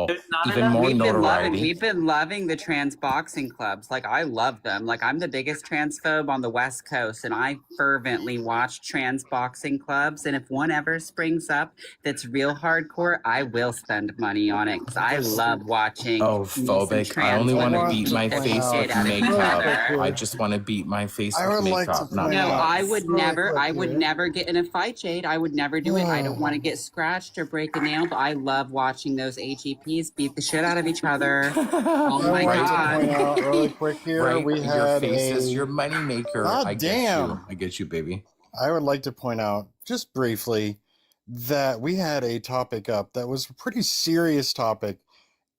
There's not even enough. more We've notoriety. been loving the trans boxing clubs. Like I love them. Like I'm the biggest transphobe on the West Coast, and I fervently watch trans boxing clubs. And if one ever springs up that's real hardcore, I will spend money on it because I love watching. Oh, me some phobic. I trans only want to women beat my beat the face shit with out of each makeup. other. I just want to beat my face I with would like to makeup. Not point No, out I would really never. quick I would here. never get in a fight, Jade. I would never do it. I don't want to get scratched or break a nail. But I love watching those AGPs beat the shit out of each other. Oh my I'd like to point god! out really quick here. Right, We your had face is a. your moneymaker. God I get damn. you. I get you, baby. I would like to point out just briefly that we had a topic up that was a pretty serious topic,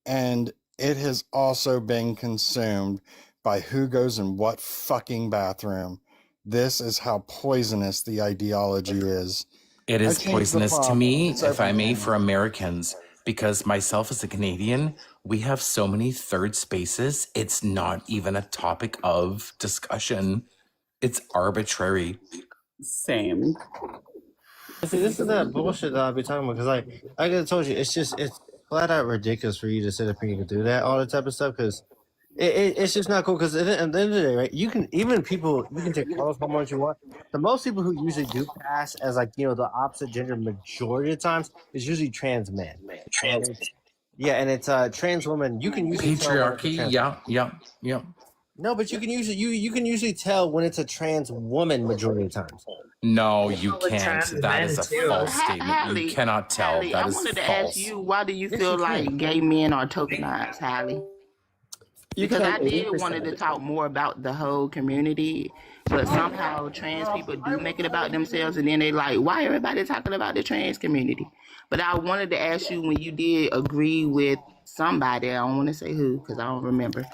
and it has also been consumed by who goes in what fucking bathroom. This is how poisonous the ideology is. It I is changed the poisonous to prompt. me, It's if I may, everything. for Americans, because myself as a Canadian, we have so many third spaces. It's not even a topic of discussion. It's arbitrary. Same. See, this is that bullshit that I'll be talking about because, like I told you, it's flat out ridiculous for you to sit up here and do that all the type of stuff because it's just not cool. Because at the end of the day, right, you can take all how much you want. The most people who usually do pass as like the opposite gender majority of times is usually trans men. And it's trans women. You can usually tell when it's a Patriarchy, trans- yeah. No, but you can usually tell when it's a trans woman majority of the times. No, you With can't. trans That men, is a too. false statement. Hallie, You cannot tell. Hallie, That I is wanted to false. ask you, why do you Yes, feel you like can. gay men are tokenized, Hallie? You Because I can't did 80% wanted of to the talk more about the whole community, but somehow trans people do make it about themselves, and then they like, why everybody talking about the trans community? But I wanted to ask you when you did agree with somebody, I don't want to say who because I don't remember,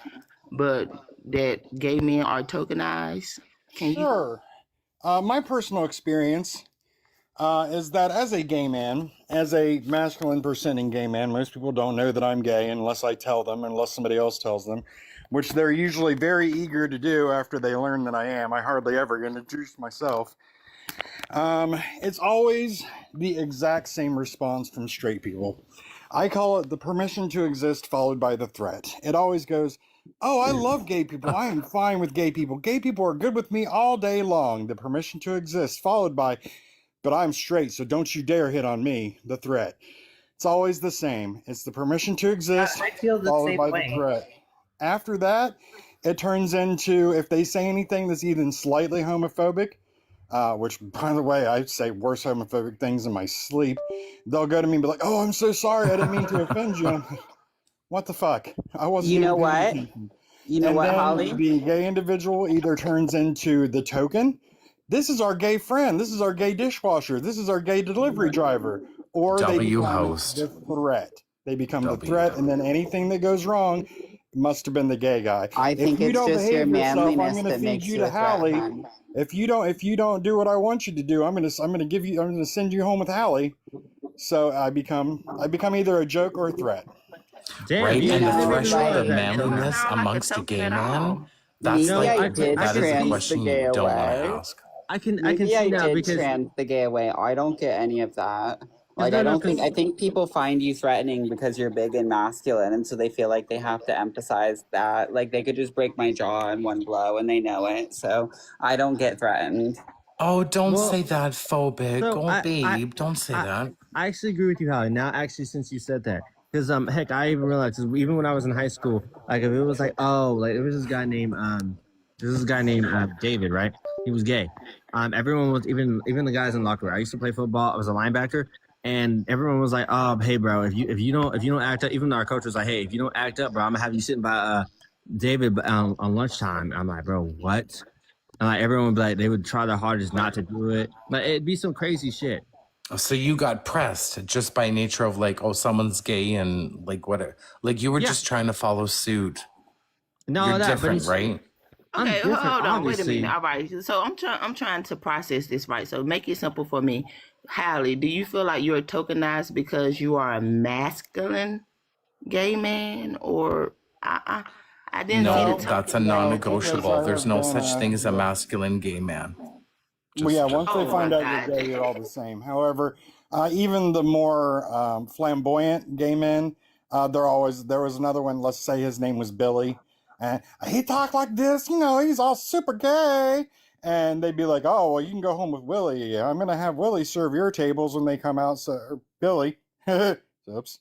but that gay men are tokenized. Can you? Sure. My personal experience is that as a gay man, as a masculine presenting gay man, most people don't know that I'm gay unless I tell them, unless somebody else tells them, which they're usually very eager to do after they learn that I am. I hardly ever introduce myself. It's always the exact same response from straight people. I call it the permission to exist followed by the threat. It always goes, oh, I love gay people. I am fine with gay people. Gay people are good with me all day long. The permission to exist followed by, but I'm straight, so don't you dare hit on me. The threat. It's always the same. It's the permission to exist I feel the followed same by way. the threat. After that, it turns into if they say anything that's even slightly homophobic, which, by the way, I say worse homophobic things in my sleep, they'll go to me and be like, oh, I'm so sorry. I didn't mean to offend you. I'm like, what the fuck? I wasn't You even know paying what? attention. You know And what, then Holly? the gay individual either turns into the token. This is our gay friend. This is our gay dishwasher. This is our gay delivery driver. Or they W become host. the threat. They become the W. threat, and then anything that goes wrong must have been the gay guy. I If think you it's don't just your behave yourself, I'm manliness going to that feed makes you you to a threat, Hallie. hon. If you don't do what I want you to do, I'm going to send you home with Hallie. So I become either a joke or a threat. Damn, Right? you And the didn't even threshold realize of that. manliness Sound like a amongst a token gay at man, all. that's No, like, I can that is a see. question you don't want to ask. I can Maybe see I now did because trans the gay away. I don't get any of that. Like no, I no, don't think I because think people find you threatening because you're big and masculine, and so they feel like they have to emphasize that. Like they could just break my jaw in one blow, and they know it. So I don't get threatened. Oh, don't say well, that, phobic. so Oh, babe, don't say that. I actually agree with you, Holly. Now, actually, since you said that, because heck, I even realized 'cause even when I was in high school, like if it was like, oh, like there was this guy named David, right? He was gay. Everyone was even the guys in the locker room. I used to play football. I was a linebacker, and everyone was like, oh, hey, bro, if you don't act up, even though our coach was like, hey, if you don't act up, bro, I'm gonna have you sitting by David on lunchtime. I'm like, bro, what? And like everyone would be like, they would try their hardest not to do it. But it'd be some crazy shit. So you got pressed just by nature of like, oh, someone's gay and like what? Like you were Yeah. just trying to follow suit. No, You're that, but different, it's, right? Okay, different, hold on. Wait a obviously. minute. All right. So I'm trying to process this right. So make it simple for me. Hallie, do you feel like you're tokenized because you are a masculine gay man, or I didn't see No, the that's a token. non-negotiable. There's no been such thing as a masculine gay man. Well, yeah, once they Oh find my out you're God. gay, you're all the same. However, even the more flamboyant gay men, there was another one, let's say his name was Billy, and he talked like this, you know, he's all super gay. And they'd be like, oh, well, you can go home with Willie. I'm going to have Willie serve your tables when they come out. So, or Billy. Oops.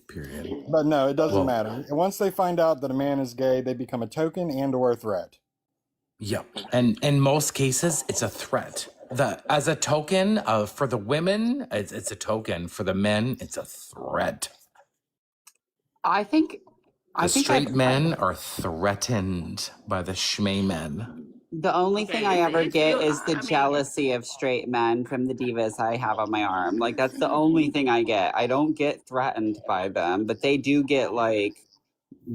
Period. But no, it doesn't Well, matter. Once they find out that a man is gay, they become a token and or a threat. yeah. And in most cases, it's a threat. As a token, for the women, it's a token. For the men, it's a threat. I think The straight I've men are threatened by the schmay men. the only thing I ever get is the jealousy of straight men from the divas I have on my arm. Like that's the only thing I get. I don't get threatened by them, but they do get like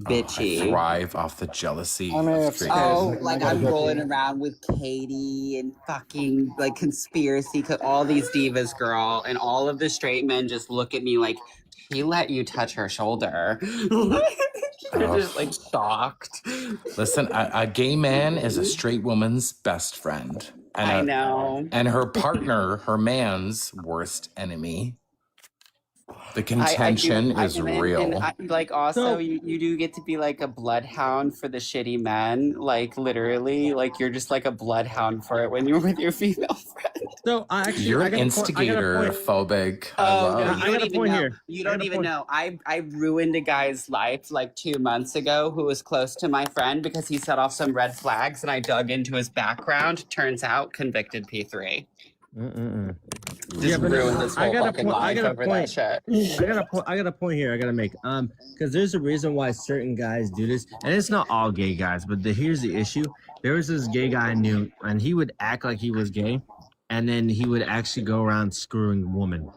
I bitchy. thrive off the jealousy I mean, of if straight Oh, men. like I'm rolling around with Katie and fucking like conspiracy, all these divas, girl, and all of the straight men just look at me like, she let you touch her shoulder. They're just like shocked. Listen, a gay man is a straight woman's best friend. And I know. And her partner, her man's worst enemy. The I contention do, is and real. like also So- you do get to be like a bloodhound for the shitty men, like literally, like you're just like a bloodhound for it when you're with your female friend. So I actually, You're I an got a point- instigator phobic. I Oh love. no, I you got don't a even point know. here. You I got don't a even point. know. I ruined a guy's life like 2 months ago who was close to my friend because he set off some red flags, and I dug into his background. Turns out convicted P3. Just Yeah, but ruined this I whole got a fucking point. I life got a over that point. shit. I got a point here. I gotta make. Because there's a reason why certain guys do this, and it's not all gay guys. But here's the issue: there was this gay guy I knew, and he would act like he was gay, and then he would actually go around screwing women,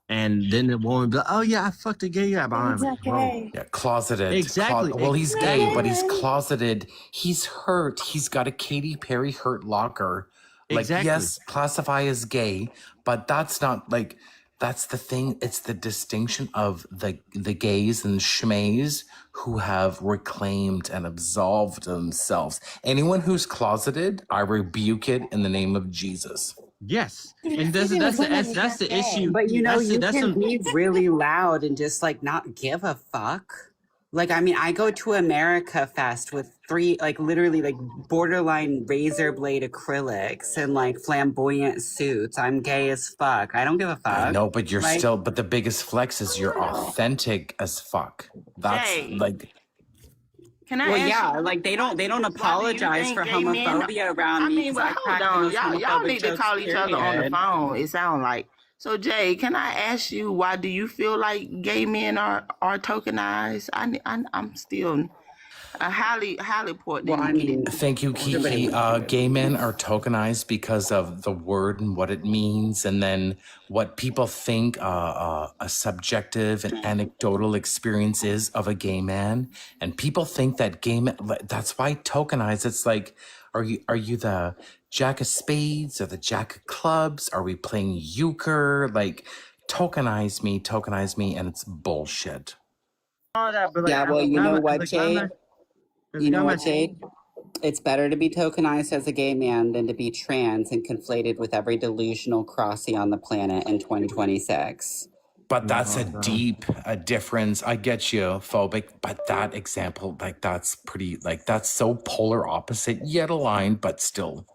and then the woman would be like, "Oh yeah, I fucked a gay guy." But I'm like, "Bro." Yeah, closeted. Exactly. Well, he's gay, but he's closeted. He's hurt. He's got a Katy Perry hurt locker. Like, Exactly. yes, classify as gay, but that's not like, that's the thing. It's the distinction of the gays and schmays who have reclaimed and absolved themselves. Anyone who's closeted, I rebuke it in the name of Jesus. Yes, and that's the issue. But you know, you that's can be really loud and just like not give a fuck. Like, I mean, I go to America Fest with 3, like literally like borderline razor blade acrylics and like flamboyant suits. I'm gay as fuck. I don't give a fuck. I know, but you're Like, still, but the biggest flex is you're authentic as fuck. That's Jay. like, Can I well, ask yeah, you, like they don't why do you apologize think for gay men- homophobia around I me. mean, 'cause but I crack hold on, those y'all homophobic need to jokes, call each other on the period. phone. It sounds like. So Jay, can I ask you, why do you feel like gay men are tokenized? I'm still highly important. Well, I mean, thank you, Kiki. Gay men are tokenized because of the word and what it means, and then what people think a subjective and anecdotal experience is of a gay man. And people think that gay men, that's why tokenized. It's like, are you the Jack of Spades or the Jack of Clubs? Are we playing euchre? Like, tokenize me, and it's bullshit. Yeah, well, you know what, Jade? You know what, Jade? It's better to be tokenized as a gay man than to be trans and conflated with every delusional crossy on the planet in 2026. But that's a deep difference. I get you, phobic, but that example, like, that's pretty, like, that's so polar opposite, yet aligned, but still.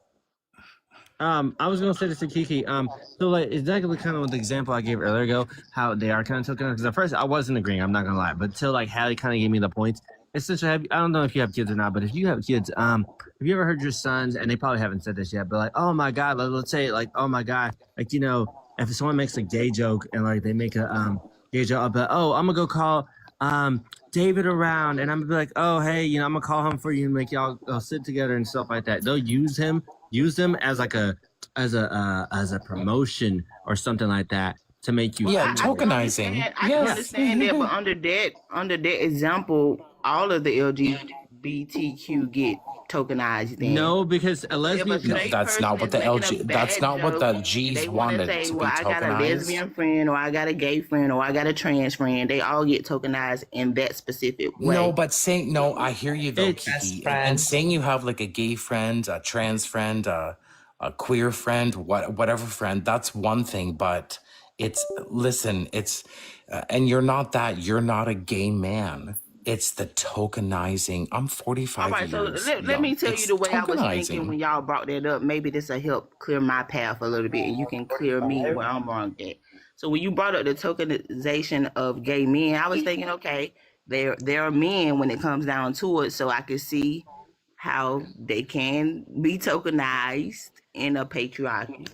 I was gonna say this to Kiki. So like exactly kind of with the example I gave earlier ago, how they are kind of tokenized. Because at first I wasn't agreeing. I'm not gonna lie, but till like Hallie kind of gave me the points. Essentially, I don't know if you have kids or not, but if you have kids, have you ever heard your sons? And they probably haven't said this yet, but like, oh my god, let's say like, oh my god, like, you know, if someone makes a gay joke and like they make a gay joke, I'll be like, oh, I'm gonna go call David around, and I'm gonna be like, oh hey, you know, I'm gonna call him for you and make y'all sit together and stuff like that. They'll use them as like as a promotion or something like that to make you tokenizing. I can understand that, but under that example, all of the LGBTQ get tokenized then? No, because a If a lesbian. No, straight that's person not what is the making a LG. That's bad not what the joke, G's they want to wanted say, to be well, I got a tokenized. lesbian friend, or I got a gay friend, or I got a trans friend. They all get tokenized in that specific way. No, but saying no, I hear you though, It's Kiki, and saying you have like a gay friend, a trans friend, a queer friend, whatever friend. That's one thing, but it's listen, it's and you're not that. You're not a gay man. It's the tokenizing. I'm 45 All right, so years let young. me tell It's you the way I was thinking tokenizing. when y'all brought that up. Maybe this will help clear my path a little bit, and you can clear me where I'm wrong at. So when you brought up the tokenization of gay men, I was thinking, okay, there are men when it comes down to it, so I could see how they can be tokenized in a patriarchy.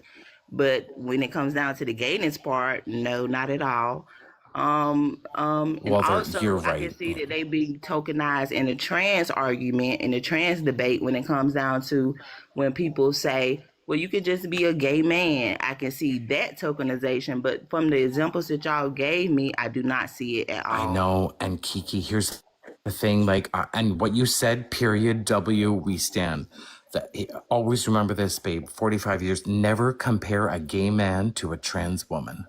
But when it comes down to the gayness part, no, not at all. And Well, you're also I right. can see that they be tokenized in the trans argument, in the trans debate, when it comes down to when people say, well, you could just be a gay man. I can see that tokenization, but from the examples that y'all gave me, I do not see it at I all. know. And Kiki, here's the thing, like, and what you said, period, W, we stand. Always remember this, babe, 45 years, never compare a gay man to a trans woman.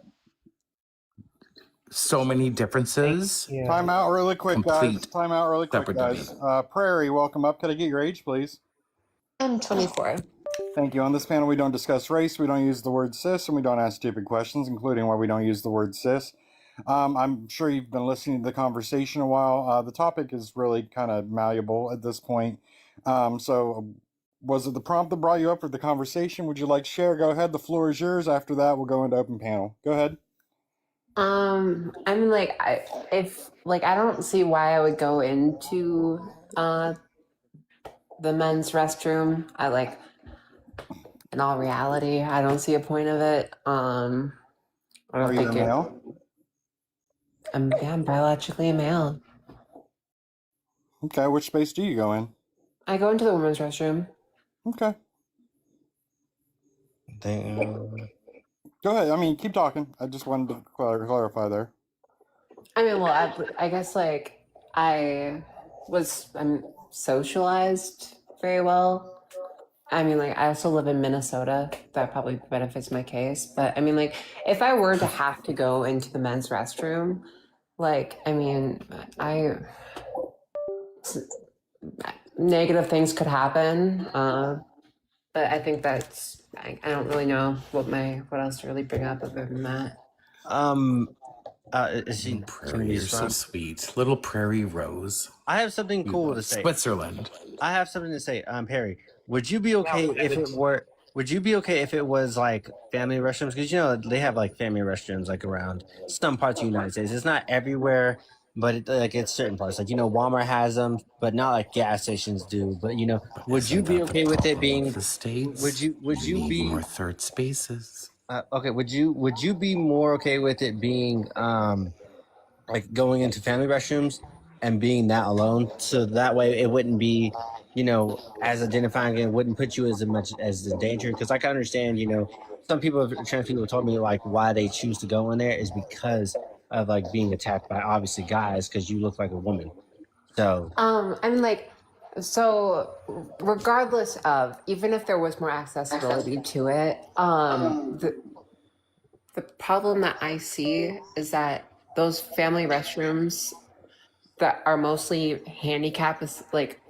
So many differences. Time out really quick, guys. Complete Time out really quick, separate guys. debate. Prairie, welcome up. Could I get your age, please? I'm 24. Thank you. On this panel, we don't discuss race, we don't use the word cis, and we don't ask stupid questions, including why we don't use the word cis. I'm sure you've been listening to the conversation a while. The topic is really kind of malleable at this point. So was it the prompt that brought you up for the conversation? Would you like to share? Go ahead. The floor is yours. After that, we'll go into open panel. Go ahead. I mean, like, I don't see why I would go into the men's restroom. In all reality, I don't see a point of it. I don't Are you a think male? I'm biologically a male. Okay. Which space do you go in? I go into the women's restroom. Okay. Go ahead. I mean, keep talking. I just wanted to clarify there. I mean, well, I guess like I'm socialized very well. I mean, like, I also live in Minnesota. That probably benefits my case. But I mean, like, if I were to have to go into the men's restroom, like, I mean, negative things could happen. But I think that's, I don't really know what else to really bring up other than that. Is she Prairie, you're so sweet. Little Prairie Rose. I have something cool to say. Switzerland. I have something to say. Perry, would you be okay if it were? Would you be okay if it was like family restrooms? Because they have like family restrooms like around some parts of the United States. It's not everywhere, but it's certain parts. Like Walmart has them, but not like gas stations do. But would you be okay with it being the States? Would you be more third spaces? Okay. Would you be more okay with it being like going into family restrooms and being that alone? So that way it wouldn't be, as identifying, it wouldn't put you as much as the danger. Because I can understand, some trans people told me like why they choose to go in there is because of like being attacked by obviously guys because you look like a woman. So I mean, like, so regardless of, even if there was more accessibility to it, the problem that I see is that those family restrooms that are mostly handicap is like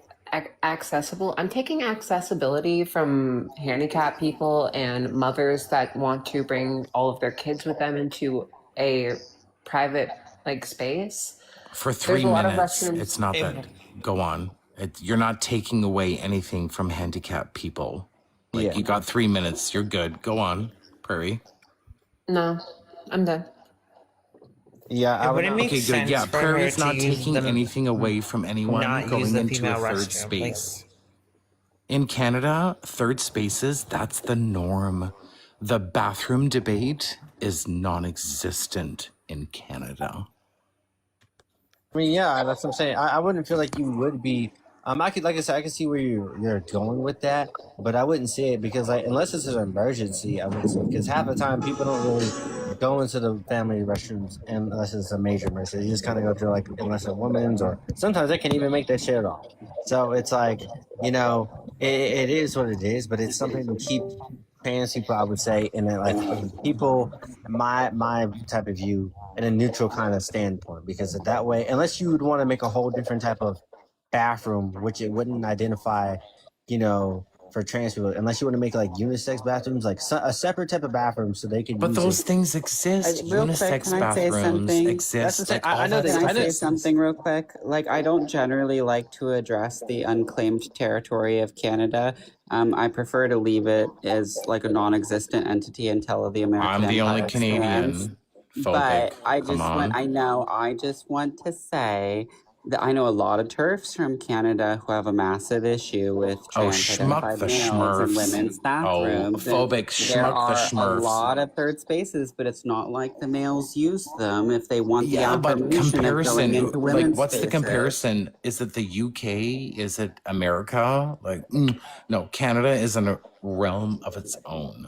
accessible. I'm taking accessibility from handicapped people and mothers that want to bring all of their kids with them into a private like space. For 3 minutes. It's not that. Go on. You're not taking away anything from handicapped people. Like you got 3 minutes. You're good. Go on, Prairie. No, I'm done. Yeah, I would. Okay, good. Yeah, Prairie's not taking anything away from anyone not going use the into a female third restroom, space. In Canada, third spaces, that's the norm. The bathroom debate is non-existent in Canada. I mean, yeah, that's what I'm saying. I wouldn't feel like you would be I could, like I said, I can see where you're going with that, but I wouldn't say it because, like, unless it's an emergency, I would say, because half the time people don't really go into the family restrooms unless it's a major emergency. You just kind of go through, like, unless it's women's, or sometimes they can't even make that shit at all. So it's like, you know, it is what it is, but it's something to keep trans people, I would say, in a, like, people, my type of view, in a neutral kind of standpoint, because that way, unless you would want to make a whole different type of bathroom, which it wouldn't identify, you know, for trans people, unless you want to make like unisex bathrooms, like a separate type of bathroom, so they can. But use those it. things exist. Real quick, Unisex can I say bathrooms something? exist. Like, I know all that Can I stuff say exists. something real quick? Like, I don't generally like to address the unclaimed territory of Canada. I prefer to leave it as like a non-existent entity until the American I'm the only Empire stands. Canadian But phobic. I Come just want to say that I know a lot of TERFs from Canada who have a massive issue with Oh, trans-identified schmuck the males in Schmurfs. women's Oh, bathrooms. And phobic there schmuck the are a Schmurfs. lot of third spaces, but it's not like the males use them if they want the Yeah, but affirmation of going comparison, into like, women's what's the spaces. comparison? Is it the UK? Is it America? Like, no, Canada is in a realm of its own.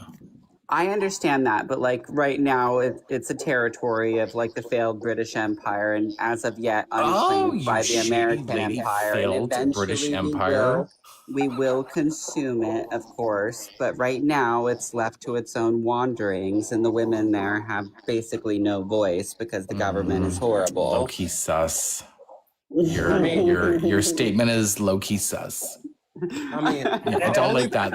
I understand that, but like right now, it's a territory of like the failed British Empire, and as of yet unclaimed you by the shady American lady, Empire. And failed British eventually Empire. we will consume it, of course. But right now, it's left to its own wanderings, and the women there have basically no voice because the government is horrible. Low key sus. Your statement is low key sus. I mean, I don't like that.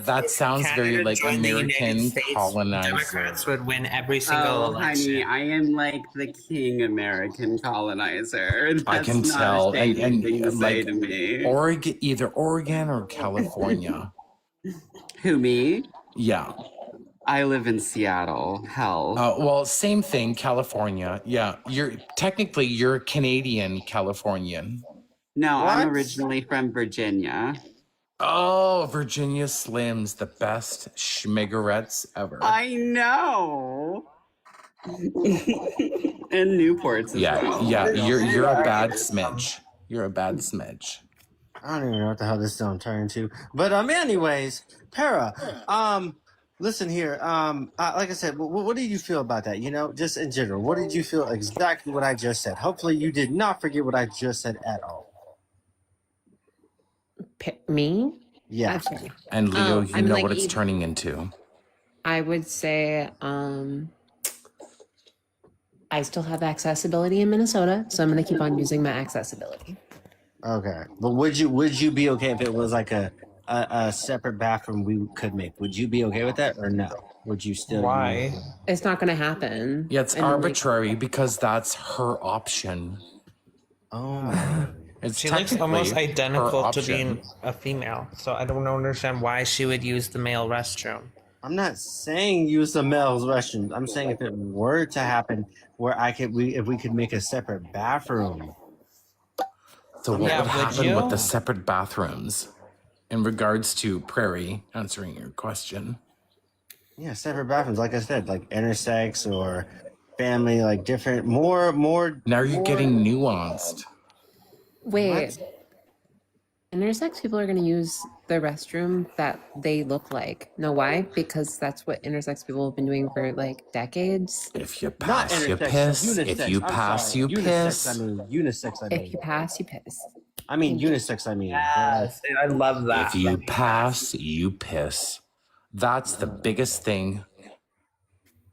That sounds very like joined the United American States, colonizer. Democrats would win every single Oh, election. honey, I am like the king American colonizer. I can That's not tell, a shady thing to say like to me. Oregon, either Oregon or California. Who, me? Yeah. I live in Seattle. Hell. Well, same thing, California. Yeah, you're Canadian Californian. No, What? I'm originally from Virginia. Oh, Virginia Slims, the best schmigarettes ever. I know. And Newport's as well. Yeah, you're a bad smidge. You're a bad smidge. I don't even know what the hell this is gonna turn into. But anyways, Para, listen here. Like I said, what did you feel about that? You know, just in general, what did you feel exactly what I just said? Hopefully, you did not forget what I just said at all. Me? Yeah. Okay. And Leo, you I'm know like what it's either- turning into. I would say I still have accessibility in Minnesota, so I'm going to keep on using my accessibility. Okay, but would you be okay if it was like a separate bathroom we could make? Would you be okay with that or no? Would you still? Why? It's not going to happen. Yeah, it's And, like, arbitrary because that's her option. Oh, it's She looks technically almost her identical to option. being a female, so I don't understand why she would use the male restroom. I'm not saying use the male's restroom. I'm saying if it were to happen, where if we could make a separate bathroom. So what Yeah, would would happen you? with the separate bathrooms in regards to Prairie answering your question? Yeah, separate bathrooms. Like I said, like intersex or family, like different, more. Now you're getting nuanced. Wait. Intersex people are going to use the restroom that they look like. Know why? Because that's what intersex people have been doing for like decades. If you Not pass, you intersex, piss. If unisex. you I'm pass, sorry. you Unisex, piss. I mean unisex. I mean. If you pass, you piss. I mean unisex. I mean. Yes, I love that. If you pass, you piss. That's the biggest thing.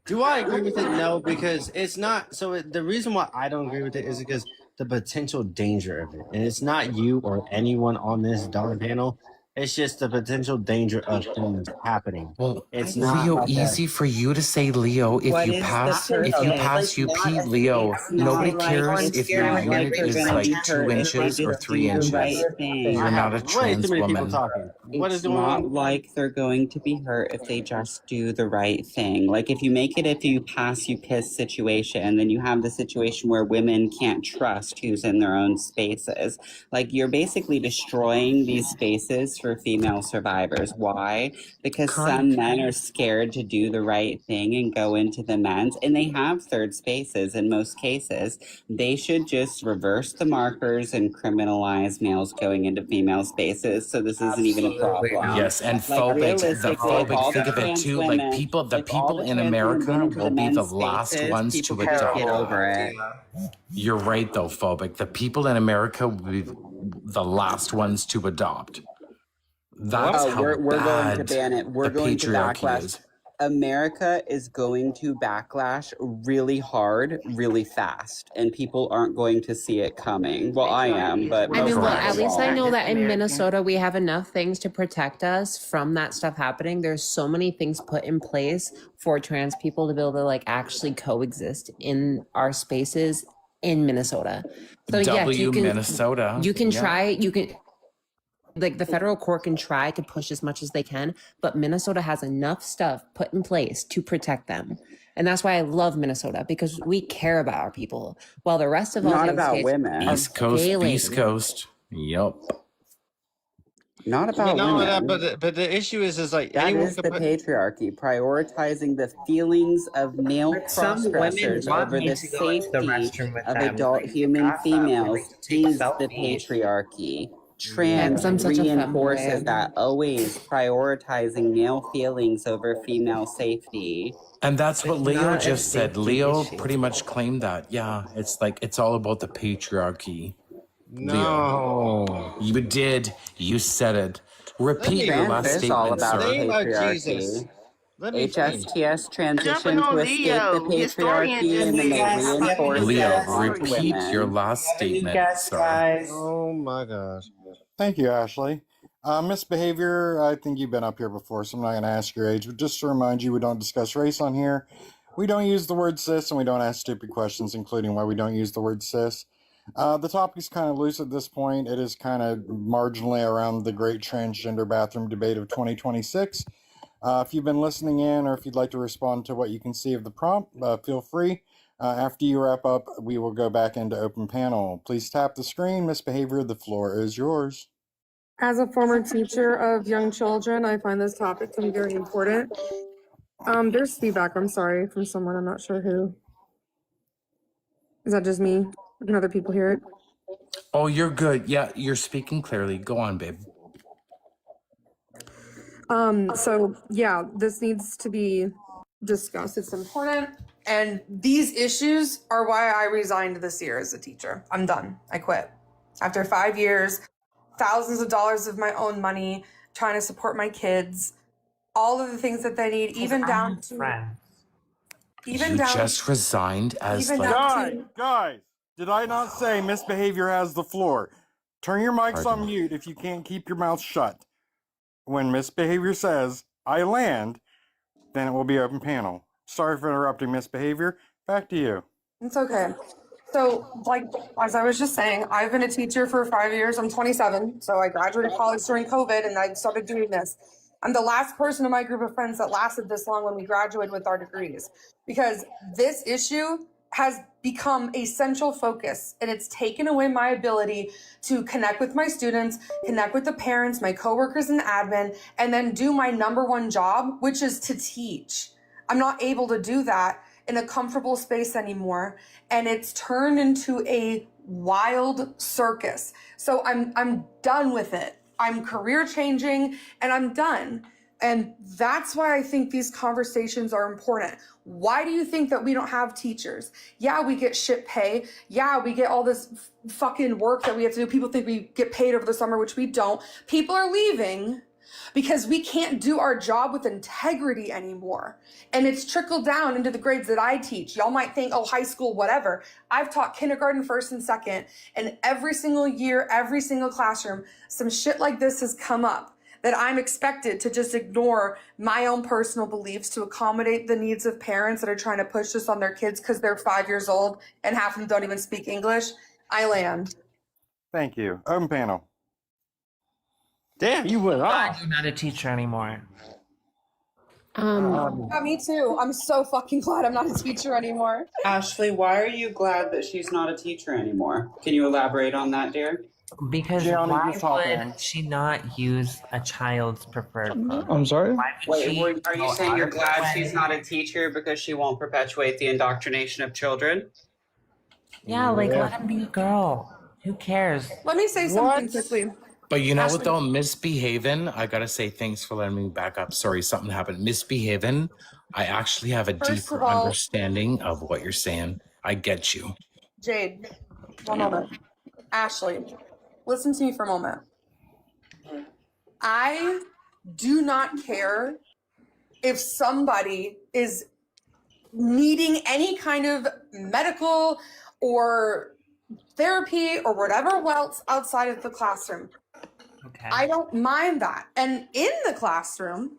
Do I agree with it? No, because it's not. So the reason why I don't agree with it is because the potential danger of it, and it's not you or anyone on this darn panel. It's just the potential danger of things happening. Well, It's not Leo, about that. easy for you to say, Leo. If What you is the pass, purpose? if you pass, you pee, Leo. It's not Nobody like cares it's if your not like unit you're is gonna like be 2 hurt if inches they or just 3 do the inches. right thing. You're not a Way trans too many people woman. talking. What is It's going not on? like they're going to be hurt if they just do the right thing. Like if you make it if you pass, you piss situation, then you have the situation where women can't trust who's in their own spaces. Like you're basically destroying these spaces for female survivors. Why? Because some men are scared to do the right thing and go into the men's, and they have third spaces in most cases. They should just reverse the markers and criminalize males going into female spaces, so this isn't even a problem. Yes, and Like, phobic, the realistically, all phobic, the think of it trans too, women, like people, the if all people the in trans women America went into will be men's the last spaces, ones people to could adopt. get over it. You're right though, phobic. The people in America will be the last ones to adopt. That's how we're going to bad ban it. We're the going to patriarchy backlash. is. America is going to backlash really hard, really fast, and people aren't going to see it coming. Well, I am, but I mean, most well, people at least I won't. know that in Minnesota we have enough things to protect us from that stuff happening. There's so many things put in place for trans people to be able to like actually coexist in our spaces in Minnesota. So yes, you can Minnesota. you can Yeah. try, you can like the federal court can try to push as much as they can, but Minnesota has enough stuff put in place to protect them. And that's why I love Minnesota, because we care about our people while the rest of all Not the other about states women. are East Coast, failing. East Coast. Yup. Not But about no, women. but the issue is like That anyone is could the put. patriarchy, prioritizing the feelings of male But some women cross-dressers want over me the to go into the safety restroom with of them. adult Like, human got that, females like, to take is the selfies. patriarchy. Yeah, Trans 'cause I'm such a reinforces femboy. that, always prioritizing male feelings over female safety. And that's what It's Leo not a just said. safety Leo issue. pretty much claimed that. Yeah, it's like it's all about the patriarchy. No. Leo, you did. You said it. Repeat your Trans last is all statement, about sir. Name of Jesus. patriarchy. Let me finish. HSTS transition Jumping to on escape the Leo. Historian patriarchy, just and then they said- reinforce Leo, it onto repeat women. your last statement, Yes, sir. guys. Oh my gosh. Thank you, Ashley. Misbehavior, I think you've been up here before, so I'm not going to ask your age, but just to remind you, we don't discuss race on here. We don't use the word cis, and we don't ask stupid questions, including why we don't use the word cis. The topic's kind of loose at this point. It is kind of marginally around the great transgender bathroom debate of 2026. If you've been listening in, or if you'd like to respond to what you can see of the prompt, feel free. After you wrap up, we will go back into open panel. Please tap the screen. Misbehavior, the floor is yours. As a former teacher of young children, I find this topic to be very important. There's feedback, I'm sorry, from someone, I'm not sure who. Is that just me? Or can other people hear it? Oh, you're good. Yeah, you're speaking clearly. Go on, babe. So yeah, this needs to be discussed. It's important. And these issues are why I resigned this year as a teacher. I'm done. I quit. After 5 years, thousands of dollars of my own money, trying to support my kids, all of the things that they need, even down to even You down just resigned as even like. down Guys, did I not say misbehavior has the floor? Turn your mics Pardon. on mute if you can't keep your mouth shut. When misbehavior says, I land, then it will be open panel. Sorry for interrupting misbehavior. Back to you. It's okay. So, like, as I was just saying, I've been a teacher for 5 years. I'm 27, so I graduated college during COVID, and I started doing this. I'm the last person in my group of friends that lasted this long when we graduated with our degrees, because this issue has become a central focus, and it's taken away my ability to connect with my students, connect with the parents, my coworkers and admin, and then do my number one job, which is to teach. I'm not able to do that in a comfortable space anymore, and it's turned into a wild circus. So I'm done with it. I'm career changing, and I'm done. And that's why I think these conversations are important. Why do you think that we don't have teachers? Yeah, we get shit pay. Yeah, we get all this fucking work that we have to do. People think we get paid over the summer, which we don't. People are leaving because we can't do our job with integrity anymore. And it's trickled down into the grades that I teach. Y'all might think, oh, high school, whatever. I've taught kindergarten, first and second, and every single year, every single classroom, some shit like this has come up that I'm expected to just ignore my own personal beliefs to accommodate the needs of parents that are trying to push this on their kids because they're 5 years old and half of them don't even speak English. I land. Thank you. Open panel. Damn, you went Glad off. you're not a teacher anymore. Yeah, me too. I'm so fucking glad I'm not a teacher anymore. Ashley, why are you glad that she's not a teacher anymore? Can you elaborate on that, dear? Because Gianni, why just hop in. would she not use a child's preferred pronoun? I'm sorry? Why would Wait, she are you go saying out you're of her glad way? she's not a teacher because she won't perpetuate the indoctrination of children? Yeah, like let him be a girl. Who cares? Let me say something quickly. But you know what Ashley. though, misbehaving. I gotta say thanks for letting me back up. Sorry, something happened. Misbehaving. I actually have a First deeper of all- understanding of what you're saying. I get you. Jade, one moment. Ashley, listen to me for a moment. I do not care if somebody is needing any kind of medical or therapy or whatever else outside of the classroom. Okay. I don't mind that. And in the classroom,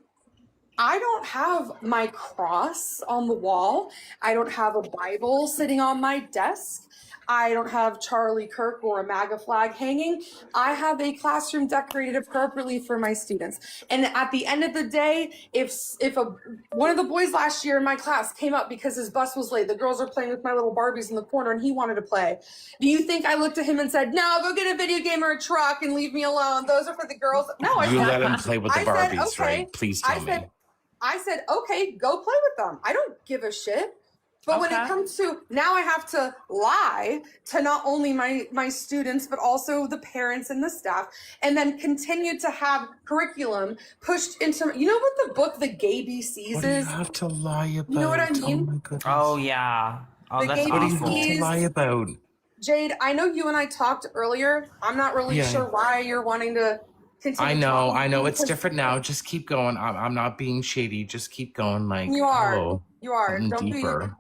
I don't have my cross on the wall. I don't have a Bible sitting on my desk. I don't have Charlie Kirk or a MAGA flag hanging. I have a classroom decorated appropriately for my students. And at the end of the day, if one of the boys last year in my class came up because his bus was late, the girls are playing with my little Barbies in the corner and he wanted to play. Do you think I looked at him and said, "No, go get a video game or a truck and leave me alone. Those are for the girls"? No, I You said, let him play with the I said, Barbies, okay. right? Please tell me. I said, okay, go play with them. I don't give a shit. But when it Okay. comes to now, I have to lie to not only my students, but also the parents and the staff, and then continue to have curriculum pushed into. You know what the book The Gay BCs What do you is? have to lie about? You know what I mean? Oh my goodness. Oh yeah. Oh, The that's gay What do you awful. have to BCs. lie about? Jade, I know you and I talked earlier. I'm not really Yeah. sure why you're wanting to continue. I know. It's because different now. Just keep going. I'm not being shady. Just keep going. Like, You are. hello. You are. I'm Don't deeper. be.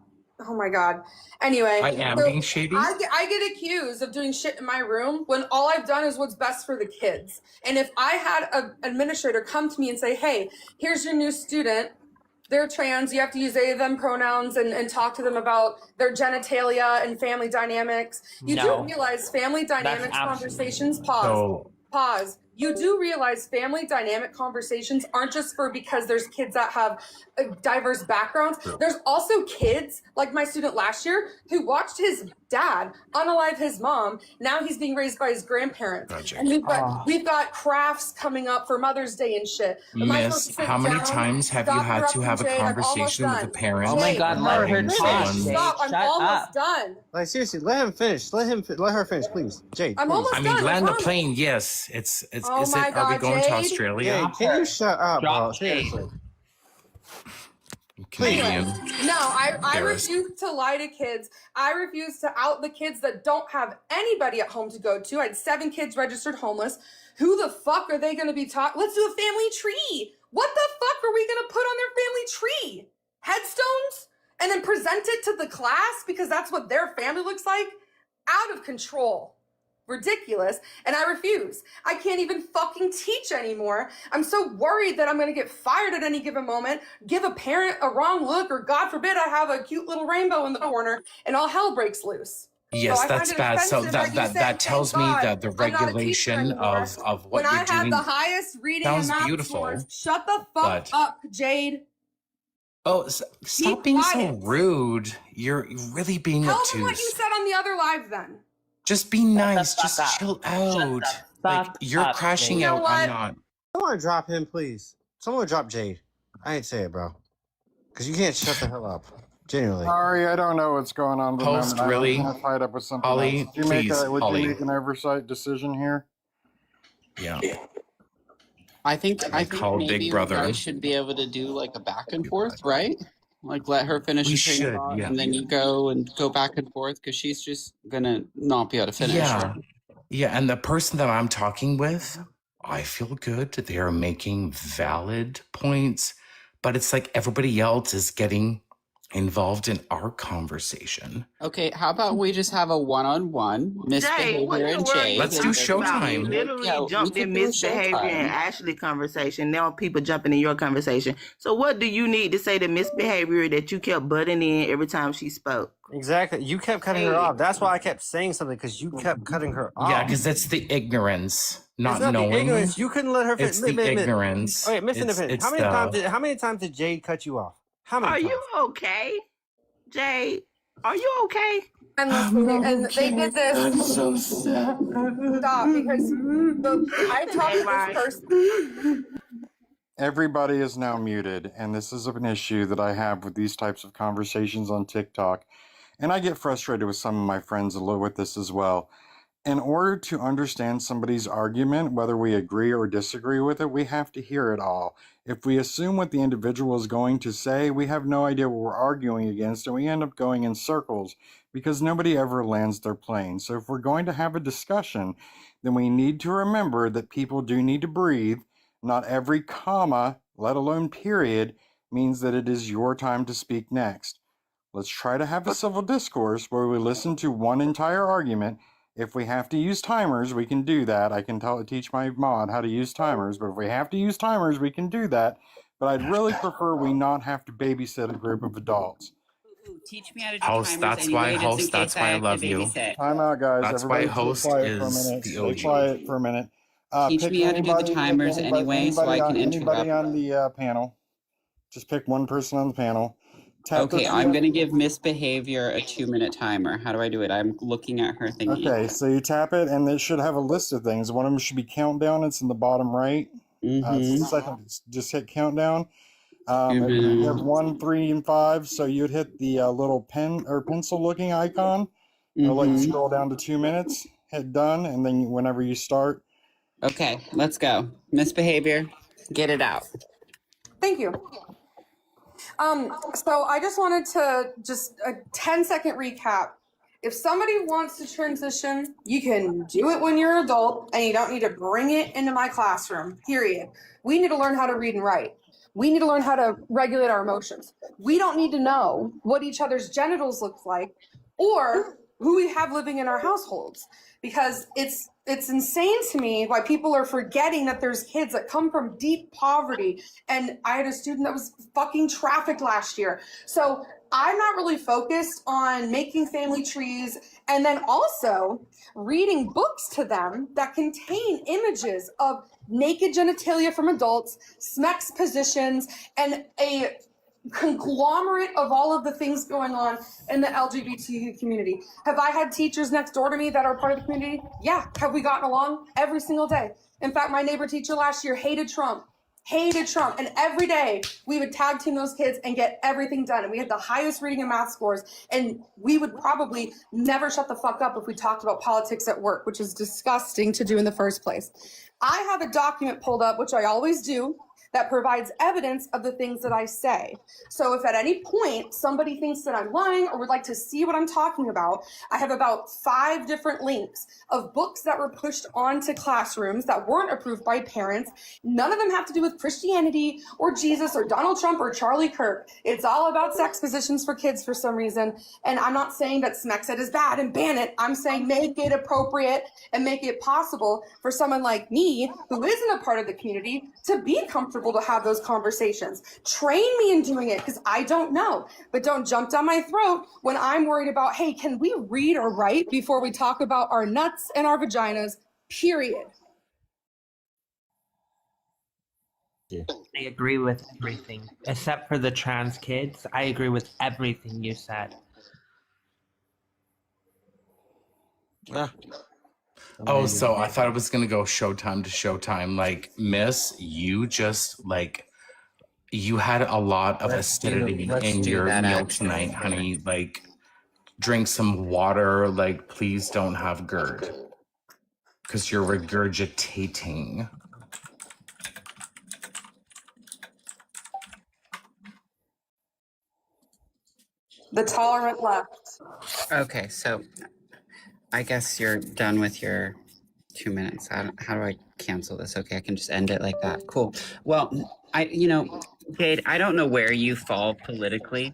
Oh my God. Anyway, I am so being shady? I get accused of doing shit in my room when all I've done is what's best for the kids. And if I had an administrator come to me and say, "Hey, here's your new student. They're trans. You have to use they, them pronouns and talk to them about their genitalia and family dynamics." You No. do realize family dynamics absolutely- conversations, So, pause. You do realize family dynamic conversations aren't just for because there's kids that have diverse backgrounds. True. There's also kids, like my student last year, who watched his dad unalive his mom. Now he's being raised by his grandparents. Gotcha. And we've got crafts coming up for Mother's Day and shit. Am I supposed to Miss, sit how many down? times have you Stop had to have a interrupting, Jade. I'm almost conversation with a done. parent? Oh my Jade, God, let her letting finish. someone- Stop, I'm Shut almost up. done. Like seriously, let him finish. Let her finish, please. Jade, I'm please. almost I mean, done. land the promise. plane. Yes, it's. Oh Is my it? Are we God, going to Jade. Australia? Jade, can you shut up, bro? Drop Jade. Seriously. Canadian. No, I Embarrassed. refuse to lie to kids. I refuse to out the kids that don't have anybody at home to go to. I had 7 kids registered homeless. Who the fuck are they going to be taught? Let's do a family tree. What the fuck are we going to put on their family tree? Headstones? And then present it to the class because that's what their family looks like? Out of control. Ridiculous. And I refuse. I can't even fucking teach anymore. I'm so worried that I'm going to get fired at any given moment, give a parent a wrong look, or God forbid I have a cute little rainbow in the corner and all hell breaks loose. Yes, So I find that's it bad. So offensive that you say, that tells me "Thank that the God I'm not a teacher regulation anymore." of what When I you're had doing. the highest reading and sounds math beautiful, scores, shut the fuck but- up, Jade. Oh, stop being so quiet. rude. You're really being Tell them what you obtuse. said on the other live then. Just be nice. Just chill out. Like you're up, crashing You know out. what? I'm not. Someone drop him, please. Someone drop Jade. I ain't say it, bro. Because you can't shut the hell up. Genuinely. Sorry, I don't know what's going on. at the Post, moment. really? I'm gonna fight up with something Holly, else. Did you make please, would Holly. you make an oversight decision here? Yeah. I think call maybe Big you Brother. guys should be able to do like a back and forth, right? Like let her finish We the train should, of thought, yeah. and then you go back and forth because she's just gonna not be able to finish. Yeah. Yeah. And the person that I'm talking with, I feel good that they are making valid points, but it's like everybody else is getting involved in our conversation. Okay, how about we just have a one-on-one misbehavior what the and world Jade? Let's and do then- Showtime. You literally Yeah, we jumped could in do misbehavior Showtime. and Ashley conversation. Now people jumping in your conversation. So what do you need to say to misbehavior that you kept butting in every time she spoke? Exactly. You kept cutting her off. That's why I kept saying something, because you kept cutting her off. Yeah, because it's the ignorance, not It's not knowing. the ignorance. You couldn't let her It's the ignorance. Okay, Miss It's- Independent. it's How many times did Jade cut you off? How many Are times? you okay? Jade, are you okay? endlessly, and they did this. I'm so sad. Stop, because I talked to this person. Everybody is now muted, and this is an issue that I have with these types of conversations on TikTok. And I get frustrated with some of my friends with this as well. In order to understand somebody's argument, whether we agree or disagree with it, we have to hear it all. If we assume what the individual is going to say, we have no idea what we're arguing against, and we end up going in circles because nobody ever lands their plane. So if we're going to have a discussion, then we need to remember that people do need to breathe. Not every comma, let alone period, means that it is your time to speak next. Let's try to have a civil discourse where we listen to one entire argument. If we have to use timers, we can do that. I can teach my mod how to use timers, but if we have to use timers, we can do that. But I'd really prefer we not have to babysit a group of adults. Teach me how to do Host, timers that's anyway, why just in host, case that's why I have to love you. babysit. Time out, guys. That's why Everybody host stay quiet for a is minute. the Stay OG. quiet for a minute. Teach Pick me how to do the anybody, timers anyway, so I can anybody interrupt. on the panel. Just pick one person on the panel. Tap Okay, the I'm gonna give Misbehavior a 2-minute timer. How do I do it? I'm looking at her thingy. Okay, so you tap it, and it should have a list of things. One of them should be countdown. It's in the bottom right. It's the second, just hit countdown. You have 1, 3, and 5. So you'd hit the little pen or pencil-looking icon. It'll let you scroll down to 2 minutes. Hit done, and then whenever you start. Okay, let's go. Misbehavior, get it out. Thank you. So I just wanted to just a 10-second recap. If somebody wants to transition, you can do it when you're an adult, and you don't need to bring it into my classroom, period. We need to learn how to read and write. We need to learn how to regulate our emotions. We don't need to know what each other's genitals look like or who we have living in our households, because it's insane to me why people are forgetting that there's kids that come from deep poverty. And I had a student that was fucking trafficked last year. So I'm not really focused on making family trees and then also reading books to them that contain images of naked genitalia from adults, SMEX positions, and a conglomerate of all of the things going on in the LGBTQ community. Have I had teachers next door to me that are part of the community? Yeah. Have we gotten along? Every single day. In fact, my neighbor teacher last year hated Trump. And every day we would tag team those kids and get everything done. And we had the highest reading and math scores. And we would probably never shut the fuck up if we talked about politics at work, which is disgusting to do in the first place. I have a document pulled up, which I always do, that provides evidence of the things that I say. So if at any point somebody thinks that I'm lying or would like to see what I'm talking about, I have about 5 different links of books that were pushed onto classrooms that weren't approved by parents. None of them have to do with Christianity or Jesus or Donald Trump or Charlie Kirk. It's all about sex positions for kids for some reason. And I'm not saying that SMEX is bad and ban it. I'm saying make it appropriate and make it possible for someone like me, who isn't a part of the community, to be comfortable to have those conversations. Train me in doing it, because I don't know. But don't jump down my throat when I'm worried about, hey, can we read or write before we talk about our nuts and our vaginas, period. I agree with everything except for the trans kids. I agree with everything you said. Oh, so I thought it was gonna go Showtime to Showtime. Like, Miss, you just like you had a lot of acidity in your meal tonight, honey. Like, drink some water. Like, please don't have GERD because you're regurgitating. The tolerant left. Okay, so I guess you're done with your 2 minutes. How do I cancel this? Okay, I can just end it like that. Cool. Well, Jade, I don't know where you fall politically,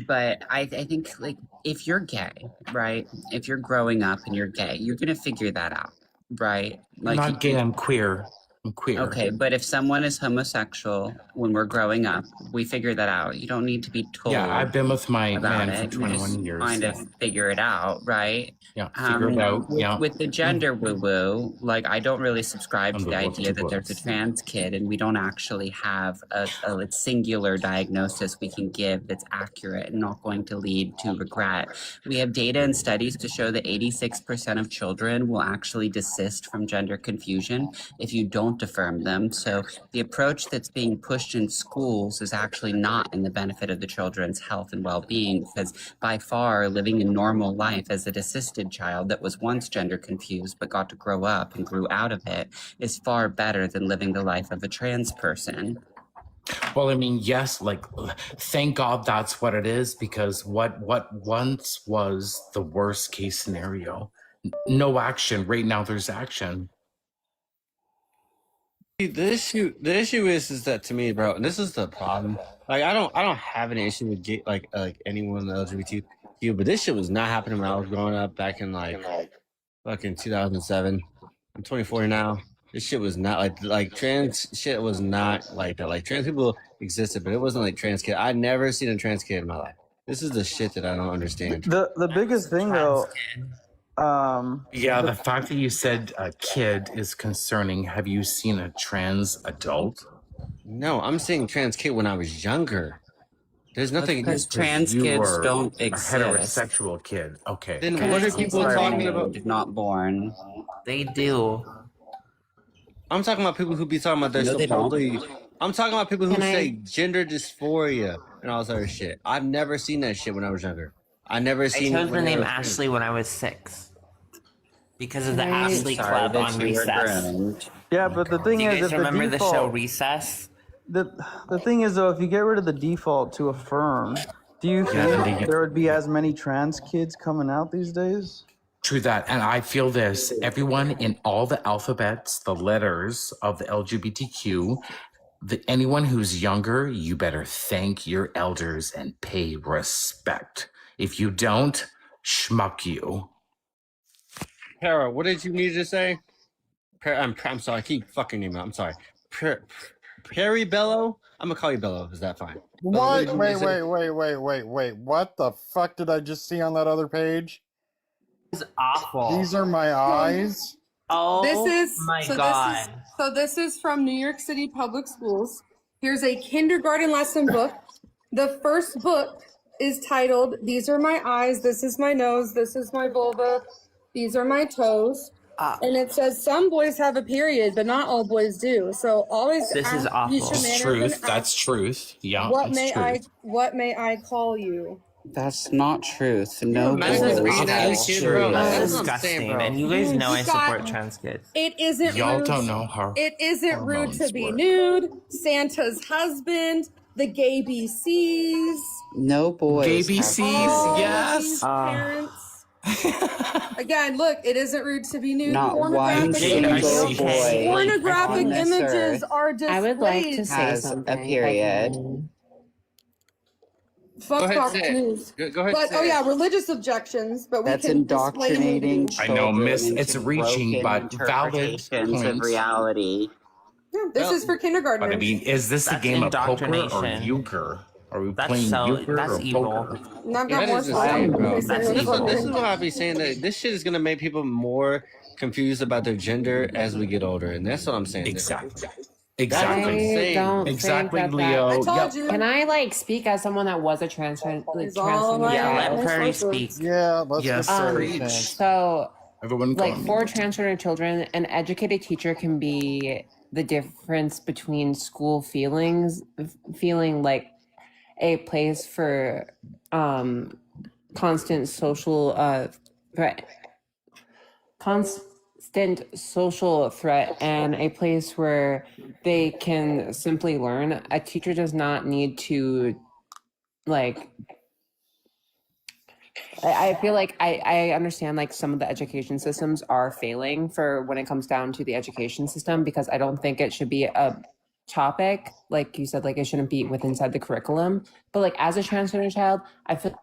but I think, like, if you're gay, right? If you're growing up and you're gay, you're gonna figure that out, right? I'm not gay, I'm queer. I'm queer. Okay, but if someone is homosexual when we're growing up, we figure that out. You don't need to be told. Yeah, I've been with my about man for it. You 21 just years. kind of figure it out, right? Yeah, figure it out. With, Yeah. with the gender woo-woo, like I don't really subscribe to the the book idea to that there's a books. trans kid and we don't actually have a singular diagnosis we can give that's accurate and not going to lead to regret. We have data and studies to show that 86% of children will actually desist from gender confusion if you don't affirm them. So the approach that's being pushed in schools is actually not in the benefit of the children's health and well-being, because by far living a normal life as a desisted child that was once gender confused but got to grow up and grew out of it is far better than living the life of a trans person. Well, I mean, yes, like, thank God that's what it is, because what once was the worst case scenario, no action. Right now, there's action. The issue is that to me, bro, and this is the problem. Like, I don't have an issue with like anyone in the LGBTQ, but this shit was not happening when I was growing up back in like fucking 2007. I'm 24 now. This shit was not like trans shit was not like that. Like, trans people existed, but it wasn't like trans kid. I'd never seen a trans kid in my life. This is the shit that I don't understand. The biggest thing though, Yeah, the fact that you said a kid is concerning. Have you seen a trans adult? No, I'm saying trans kid when I was younger. There's nothing because trans You kids were don't a exist. heterosexual kid. Okay. Then what are people talking about? Not born. They do. I'm talking about people who be talking about their No, they don't. supposedly. I'm talking about people who Can I- say gender dysphoria and all this other shit. I've never seen that shit when I was younger. I never I seen. chose the when they name were- Ashley when I was 6 because of the I'm Ashley sorry Club that on you were Recess. groomed. yeah, but the thing Do you is, guys if remember the the show default, Recess? the thing is though, if you get rid of the default to affirm, do you Yeah, think they- there would be as many trans kids coming out these days? True that. And I feel this. Everyone in all the alphabets, the letters of the LGBTQ, anyone who's younger, you better thank your elders and pay respect. If you don't, schmuck you. Para, what did you need to say? I'm sorry. I keep fucking name out. I'm sorry. Perry Bello. I'm gonna call you Bello. Is that fine? What? did you Wait, say? wait. What the fuck did I just see on that other page? It's awful. These are my eyes. Oh This is my so god. this is from New York City Public Schools. Here's a kindergarten lesson book. The first book is titled "These are my eyes, this is my nose, this is my vulva, these are my toes." And it says some boys have a period, but not all boys do. So always This is ask awful. Keisha That's Manor truth. and That's ask, truth. Yeah, what that's may truth. what may I call you? That's not truth. No This boy is has awful. truth. That's disgusting. And you guys know I support trans kids. It isn't Y'all rude. don't know how It isn't rude hormones to be work. nude. Santa's husband, the gay BCs. No boys. Gay have BCs, truth. yes. Parents. Again, look, it isn't rude to be nude. Not one Pornographic single images, boy pornographic on this images earth are displayed. I would like to say has something. a period. Fuck Go ahead, Fox say it. News. Go ahead. But say oh it. yeah, religious objections. But we That's can display indoctrinating nudity. I know, children miss. into It's reaching, broken but valid interpretations of points. reality. Yeah, this is for kindergartners. But I mean, is this a That's game of poker or indoctrination. euchre? Are we That's playing so- euchre that's or evil. poker? And I've got That more is stuff. insane, bro. They say That's it's evil. This is fucking- what I be saying, that this shit is gonna make people more confused about their gender as we get older, and that's what I'm saying. Exactly. I Exactly. don't Exactly, think that Leo. I told Yep. you. Can I like speak as someone that was a transgender It's all right. Yeah, let That's Prairie right. speak. Yeah, let's Yes. get Prairie Preach. chance. So Everyone like come. for transgender children, an educated teacher can be the difference between school feeling like a place for constant social threat and a place where they can simply learn. A teacher does not need to like I feel like I understand like some of the education systems are failing for when it comes down to the education system, because I don't think it should be a topic, like you said, like it shouldn't be inside the curriculum. But like as a transgender child, I feel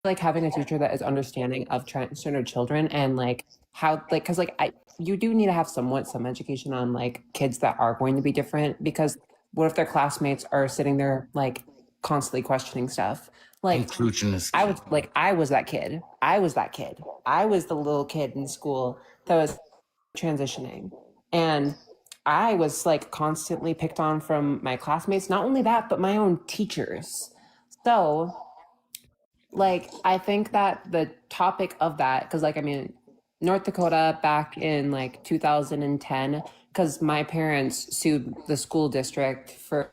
like having a teacher that is understanding of transgender children and like how like because like you do need to have some education on like kids that are going to be different, because what if their classmates are sitting there like constantly questioning stuff? Like Inclusion is I was that kid. I was the little kid in school that was transitioning, and I was like constantly picked on from my classmates. Not only that, but my own teachers. So like I think that the topic of that, because like I mean North Dakota back in like 2010, because my parents sued the school district for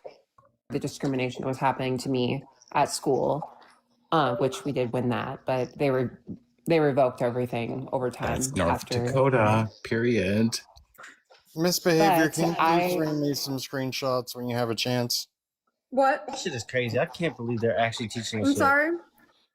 the discrimination that was happening to me at school, which we did win that, but they revoked everything over time. That's North after Dakota, period. Misbehavior. But Can you I- please bring me some screenshots when you have a chance? What? That shit is crazy. I can't believe they're actually teaching us I'm shit. sorry.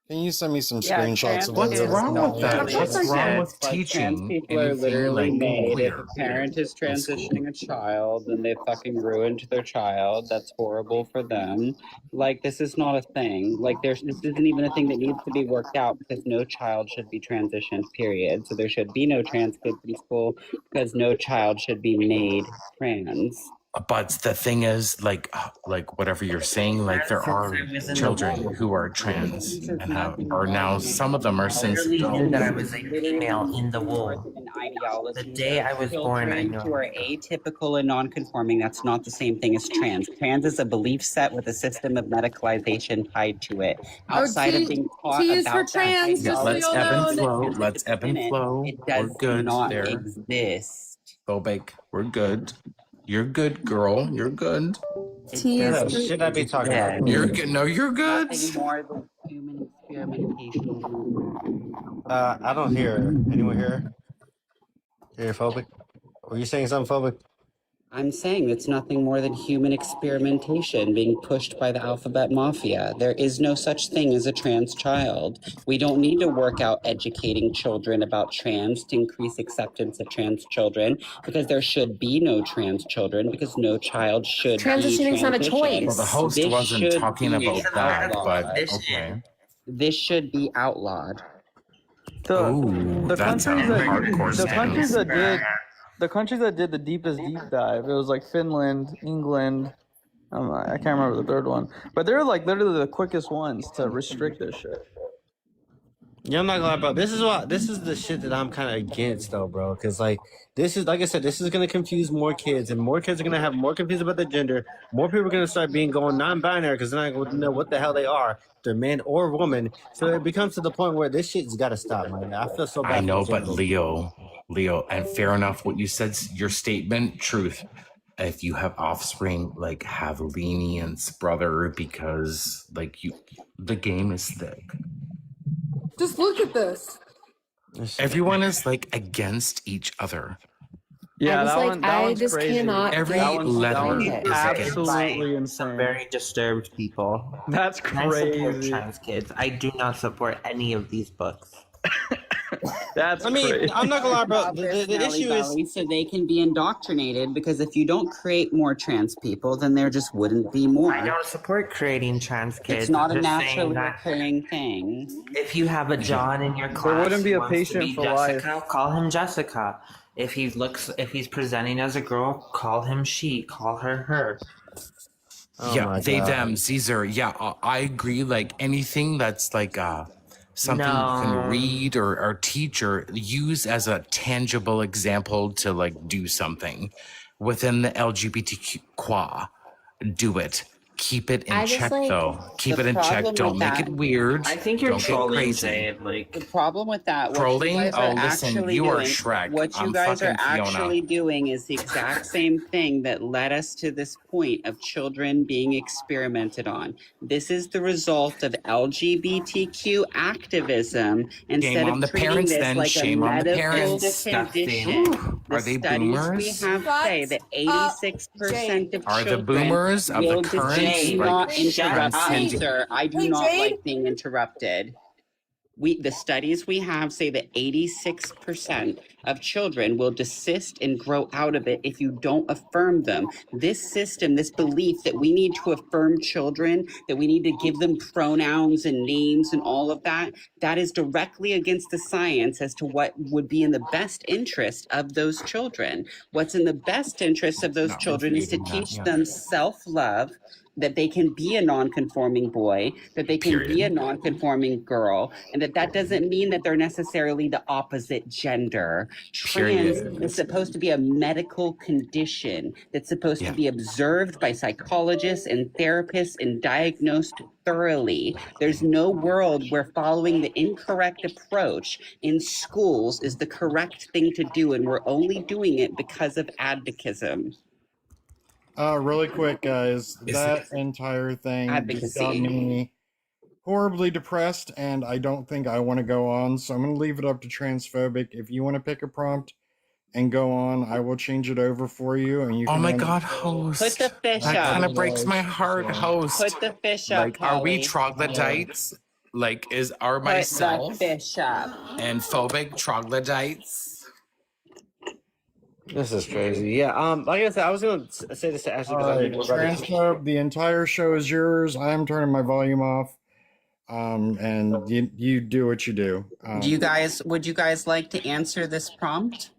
Can you send me some Yeah, screenshots of What's videos? wrong No, with that? yeah. What's wrong with Like, teaching trans people are anything literally like made. If queer a parent is in school? transitioning a child, then they fucking ruined their child. That's horrible for them. Like, this is not a thing. Like, this isn't even a thing that needs to be worked out, because no child should be transitioned, period. So there should be no trans kids in school, because no child should be made trans. But the thing is, like whatever you're saying, like there are children who are trans and are now, some of them are since Literally knew that I was a female in the womb. The day I was born, I Children knew. who are atypical and non-conforming, that's not the same thing as trans. Trans is a belief set with a system of medicalization tied to it. Outside of being taught T is for about trans, Yeah, just so let's you'll ebb and know. flow. Let's ebb and flow. It We're does good not there. exist. Phobic. We're good. You're good, girl. You're good. T What is the for shit I be talking about? You're good. No, you're good. Nothing more than human experimentation. I don't hear anyone here. You're phobic. Were you saying something phobic? I'm saying it's nothing more than human experimentation being pushed by the alphabet mafia. There is no such thing as a trans child. We don't need to work out educating children about trans to increase acceptance of trans children, because there should be no trans children, because no child should Transitioning is not a be choice. Well, the host This wasn't should talking be about that, but outlawed. okay. This should be outlawed. Ooh, The that's a countries that hardcore the countries stance. that did the countries that did the deepest deep dive, it was like Finland, England. I can't remember the third one, but they're like literally the quickest ones to restrict this shit. Yeah, I'm not gonna lie, bro. This is the shit that I'm kind of against, though, bro. Because like this is, like I said, this is gonna confuse more kids, and more kids are gonna have more confused about their gender. More people are gonna start going non-binary because they're not gonna know what the hell they are, if they're man or woman. So it becomes to the point where this shit's got to stop, man. I feel so bad. I know, for but those Leo, and fair enough what you said, your statement, truth. If you have offspring, like have lenience, brother, because like the game is thick. Just look at this. Everyone is like against each other. Yeah, I was that like, one. That I one's just crazy. cannot Every that one's, that letter one's is absolutely Some insane. very disturbed people. That's I support crazy. trans kids. I do not support any of these books. That's I mean, crazy. I'm not gonna lie, bro. The Personality issue is, belly, so they can be indoctrinated, because if you don't create more trans people, then there just wouldn't be more. I don't support creating trans kids. It's not I'm a just naturally saying that occurring thing. if you have a John in your class, wouldn't be who a wants to patient be for Jessica, life. call him Jessica. If he's presenting as a girl, call him she. Call her her. oh Yeah, my they, God. them, Caesar. Yeah, I agree. Like anything that's like something you No. can read or teach or use as a tangible example to like do something within the LGBTQ qua. Do it. Keep it in I just, check, like, though. Keep the it in check. problem Don't with make that- it weird. I think you're Don't get trolling, crazy. Jade. Like The problem with that, what Trolling? you guys Oh, are listen, actually you are doing, Shrek. what you I'm guys are fucking Fiona. actually doing is the exact same thing that led us to this point of children being experimented on. This is the result of LGBTQ activism instead Shame on of the treating parents this then. like Shame a on the medical parents. condition. Are The they studies boomers? we have say that 86% of Are the children boomers of the will current do like not interrupt me, transcending- sir. I do Hey, not Jade? like being interrupted. The studies we have say that 86% of children will desist and grow out of it if you don't affirm them. This system, this belief that we need to affirm children, that we need to give them pronouns and names and all of that, that is directly against the science as to what would be in the best interest of those children. What's in the best interest of those children is to teach them self-love, that they can be a non-conforming boy, that they can be a non-conforming girl, and that doesn't mean that they're necessarily the opposite gender. Trans is supposed to be a medical condition that's supposed to be observed by psychologists and therapists and diagnosed thoroughly. There's no world where following the incorrect approach in schools is the correct thing to do, and we're only doing it because of advocism. Really quick, guys. That entire thing just got Advocacy. me horribly depressed, and I don't think I want to go on. So I'm going to leave it up to Transphobic. If you want to pick a prompt and go on, I will change it over for you. And you. Oh can my then- God, host. Put the fish That up. kind of breaks my heart, host. Put the fish up, Like, are we Holly. troglodytes? Like, are Put myself the fish up. and phobic troglodytes? This is crazy. Yeah. Like I said, I was gonna say this to Ashley because I Alright, think we're ready. Transphobe, the entire show is yours. I am turning my volume off. And you do what you do. Would you guys like to answer this prompt?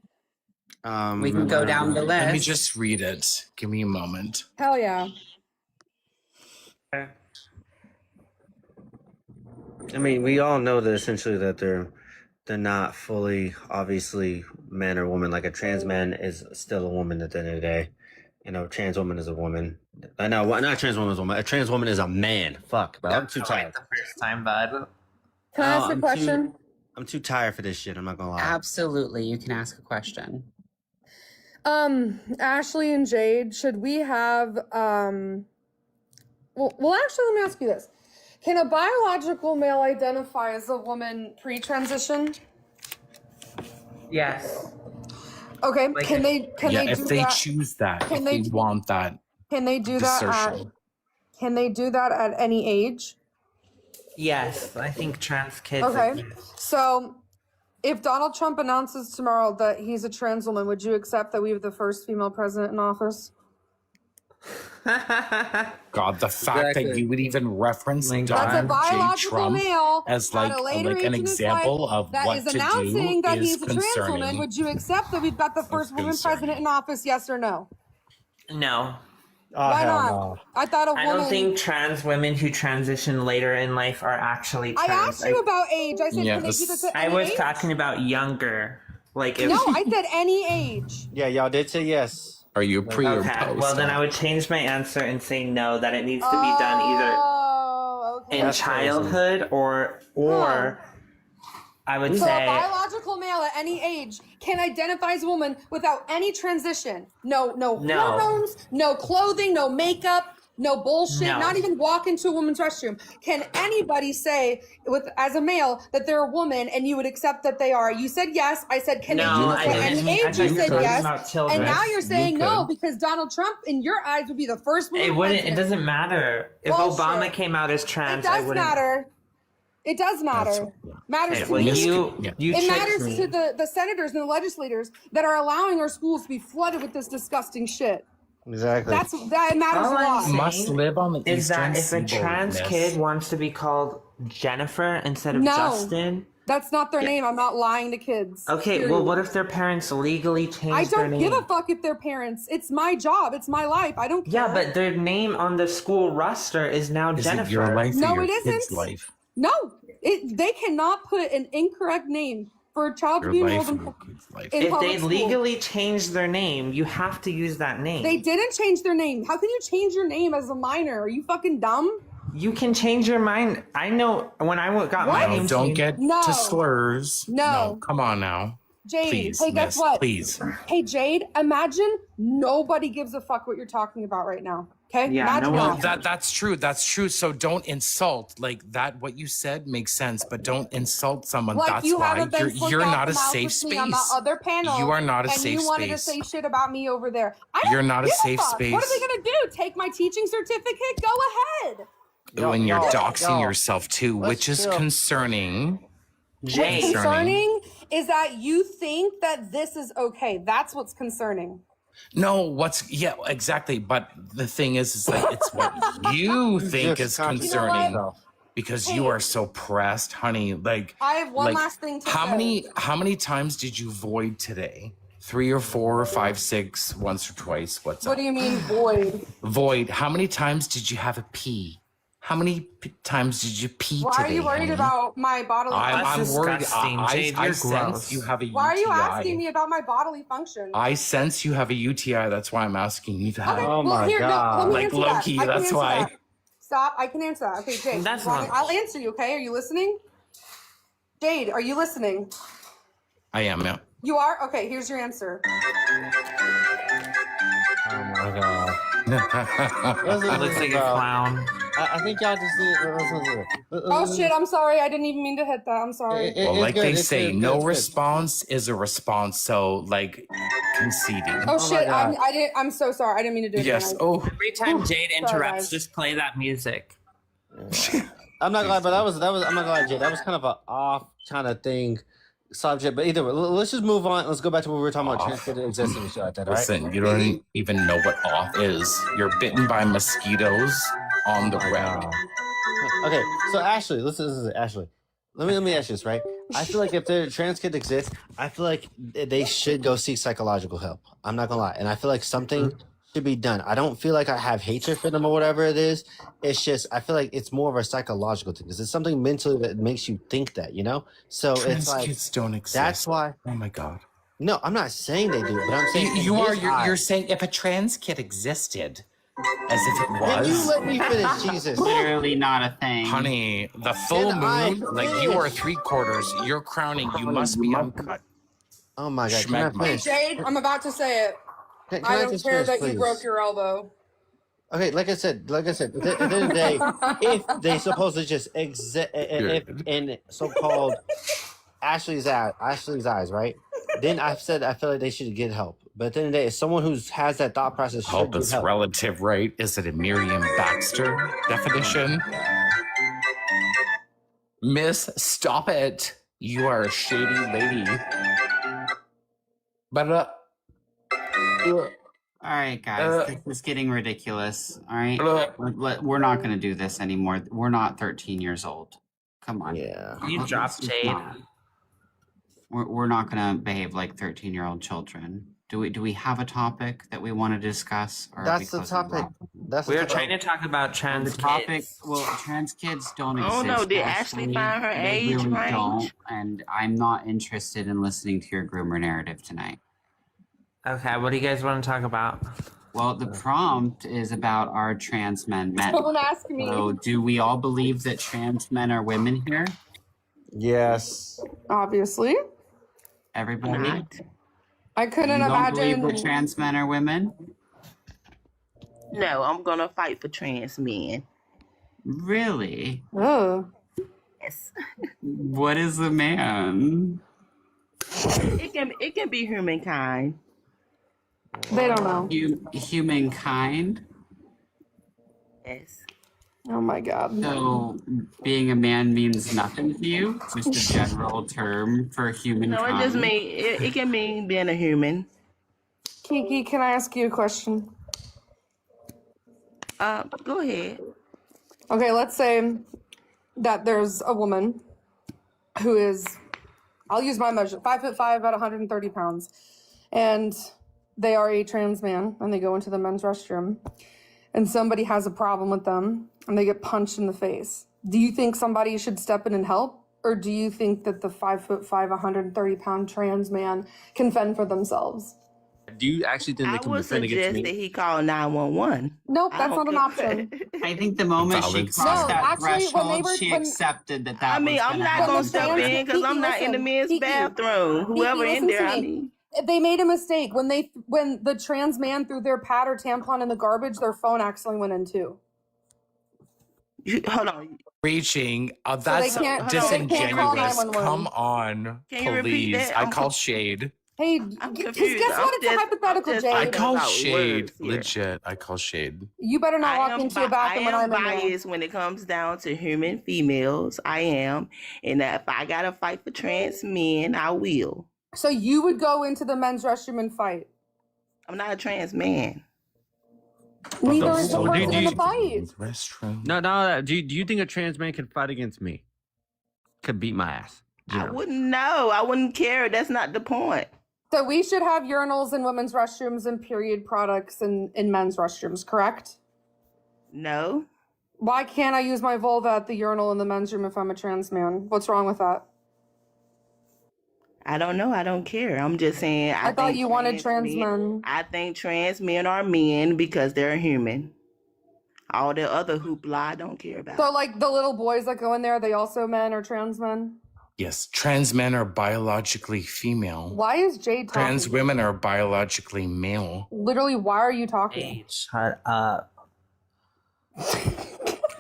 We can go down the Let me list. just read it. Give me a moment. Hell yeah. I mean, we all know that essentially that they're not fully, obviously, man or woman. Like a trans man is still a woman at the end of the day. You know, a trans woman is a woman. No, not a trans woman is a woman. A trans woman is a man. Fuck, bro. I'm too tired. The first time, bud. Can I ask a question? I'm too tired for this shit. I'm not gonna lie. Absolutely, you can ask a question. Ashley and Jade, should we have well actually let me ask you this. Can a biological male identify as a woman pre-transition? Yes. Okay, Like can they if do they that? choose that, Can if they they want that Can they do that assertion. can they do that at any age? Yes, I think trans kids. Okay. So if Donald Trump announces tomorrow that he's a trans woman, would you accept that we have the first female president in office? God, the fact that you would even reference That's a Donald J. biological Trump male as at like a later an age in his example life of that what is to announcing do that is he's a trans woman. concerning. Would you accept that we've got the first woman president in office? Yes or no? No. Why not? I thought a woman. I don't think trans women who transition later in life are actually I trans. asked you about age. I said, can they do this at I any was age? talking about younger. Like if No, I said any age. Yeah, y'all did say yes. Are you pre or okay, post? well then I would change my answer and say no, that it needs to be done either in That's childhood or I would So a say biological male at any age can identify as a woman without any transition. No hormones, no clothing, no makeup, no bullshit, No. not even walk into a woman's restroom. Can anybody say as a male that they're a woman and you would accept that they are? You said yes. I said, can No, they do I this at didn't. any I age? thought You you were said talking yes. about children. And now you're saying You no could. because Donald Trump, in your eyes, would be the first woman it wouldn't. It president. doesn't matter if Bullshit. Obama came out as trans. It I does wouldn't. matter. It does matter. Matters Okay, to well, me. you It tricked matters me. to the senators and the legislators that are allowing our schools to be flooded with this disgusting shit. Exactly. That matters All a lot. I'm Must saying live on the is that eastern if a seaboard, trans miss. kid wants to be called Jennifer instead of No. Justin. That's not their name. I'm not lying to kids. Okay, Period. well, what if their parents legally change I their don't name? give a fuck if they're parents. It's my job. It's my life. I don't care. Yeah, but their name on the school roster is now Is Jennifer. it your life or No, your it kid's isn't. life? No, they cannot put an incorrect name for a child to Your be life enrolled or in, your kid's life? in If public they school. legally change their name, you have to use that name. They didn't change their name. How can you change your name as a minor? Are you fucking dumb? You can change your mind. I know when I got my What? name Don't changed- get No. to slurs. No. Come on now. Jade, Please, hey, guess miss, what? please. Hey, Jade, imagine nobody gives a fuck what you're talking about right now. Okay? Imagine Well, that. that's true. That's true. So don't insult. Like that. What you said makes sense, but don't insult someone. Like That's you why haven't been you're out not a the mouth safe with space. me on the other panel. You are not a and safe you wanted space. to say shit about me over there. I don't You're not a give safe fuck. What are space. they gonna do? Take my teaching certificate? Go ahead. When you're Yo, doxing yo. yourself too, Let's which is chill. concerning. What's Jade. concerning is that you think that this is okay. That's what's concerning. No, yeah, exactly. But the thing is like it's what you think is concerning because you are so pressed, honey. Like I have one last thing to say. How many times did you void today? 3 or 4 or 5, 6, once or twice? What's What up? do you mean void? Void. How many times did you have a pee? How many times did you pee Why today? are you worried honey? about my bodily I'm worried. disgusting. Jade, I you're sense gross. you have a UTI. Why are you asking me about my bodily function? I sense you have a UTI. That's why I'm asking you that. Okay, well, here, no, let me Like answer low that. key, I can that's answer why. that. Stop. I can answer that. Okay, Jade. That's Ronnie, not- I'll answer you, okay? Are you listening? Jade, are you listening? I am, yeah. You are? Okay, here's your answer. Oh my god. Looks like a clown. I think y'all just need. Oh, shit, I'm sorry. I didn't even mean to hit that. I'm sorry. Well, like they say, no response is a response. So, like, conceding. Oh, shit, I'm so sorry. I didn't mean to do it. Yes. again. Oh. Every time Jade Sorry, interrupts, guys. just play that music. I'm not gonna lie, but that was I'm not gonna lie, Jay. That was kind of an off kind of thing subject. But either way, let's just move on. Let's go back to what we were talking about transgender existence and shit like that. All right? Listen, you don't even know what off is. You're bitten by mosquitoes on the ground. Okay, so Ashley, listen, Ashley. Let me ask you this, right? I feel like if the trans kid exists, I feel like they should go seek psychological help. I'm not gonna lie, and I feel like something should be done. I don't feel like I have hatred for them or whatever it is. It's just I feel like it's more of a psychological thing because it's something mentally that makes you think that, you know. So Trans it's like kids don't exist. that's why. Oh my god. No, I'm not saying they do, but I'm saying You're saying if a trans kid existed, as if it was. Can you let me finish, Jesus? Literally not a thing. Honey, the full Can I moon, like you are finish? 3/4. You're crowning. You must be uncut. Oh my god! Can I Schmegma. Hey, finish? Jade, I'm about to say it. Can I don't just care finish, that please? you broke your elbow. Okay, like I said, at the end of the day, if they supposedly just exist, if in so-called Ashley's eyes, right? Then I said I feel like they should get help. But at the end of the day, if someone who has that thought process should Help get is help. relative, right? Is it a Merriam-Baxter definition? Miss, stop it. You are a shady lady. But All right, guys, this is getting ridiculous. All right, we're not going to do this anymore. We're not 13 years old. Come on. Yeah. You dropped Jade. We're not going to behave like 13-year-old children. Do we have a topic that we want to discuss? Or are we That's the closing topic. off? That's We the were topic. trying to talk about trans topic. kids. Well, trans kids don't I exist. don't know. Did Ashley find her They age really range? don't, and I'm not interested in listening to your groomer narrative tonight. Okay, what do you guys want to talk about? Well, the prompt is about our trans men. Don't ask me. So, do we all believe that trans men are women here? Yes. Obviously. Everybody? I couldn't You don't imagine. believe that trans men are women? No, I'm gonna fight for trans men. Really? Oh. Yes. What is a man? It can be humankind. They don't know. Humankind? Yes. Oh my god. So, being a man means nothing to you? Just a general term for humankind? No, it just mean it can mean being a human. Kiki, can I ask you a question? Go ahead. Okay, let's say that there's a woman who is, I'll use my measure, 5'5", about 130 pounds, and they are a trans man, and they go into the men's restroom, and somebody has a problem with them, and they get punched in the face. Do you think somebody should step in and help, or do you think that the 5'5", 130-pound trans man can fend for themselves? Do you actually think they I can would defend against suggest me? that he call 911. Nope, that's not an option. I think the moment she Valid. crossed No, that actually, when they threshold, were- she when- accepted that I mean, was I'm gonna not happen. gonna the step trans- in because I'm Kiki, not in the listen, men's Kiki, bathroom. Kiki, Whoever in listen there, to I me. mean. They made a mistake when the trans man threw their pad or tampon in the garbage. Their phone accidentally went in too. Hold on. reaching, they that's can't- so they can't call disingenuous. 911. Come on, Can you repeat please. that? I call shade. Hey, I'm because confused. guess what? It's a hypothetical, just Jade. I call about shade. words here. Legit, I call shade. You better not walk into a bathroom when I'm in there. biased when it comes down to human females. I am. And if I got to fight for trans men, I will. So you would go into the men's restroom and fight? I'm not a trans man. Neither is the So person in the fight. Restroom. No. Do you think a trans man could fight against me? Could beat my ass. I wouldn't know. I wouldn't care. That's not the point. So we should have urinals in women's restrooms and period products in men's restrooms, correct? No. Why can't I use my vulva at the urinal in the men's room if I'm a trans man? What's wrong with that? I don't know. I don't care. I'm just saying. I thought think you wanted trans men. I think trans men are men because they're human. All the other hoopla, I don't care about. So like the little boys that go in there, are they also men or trans men? Yes, trans men are biologically female. Why is Jade talking? Trans women are biologically male. Literally, why are you talking? Shut up.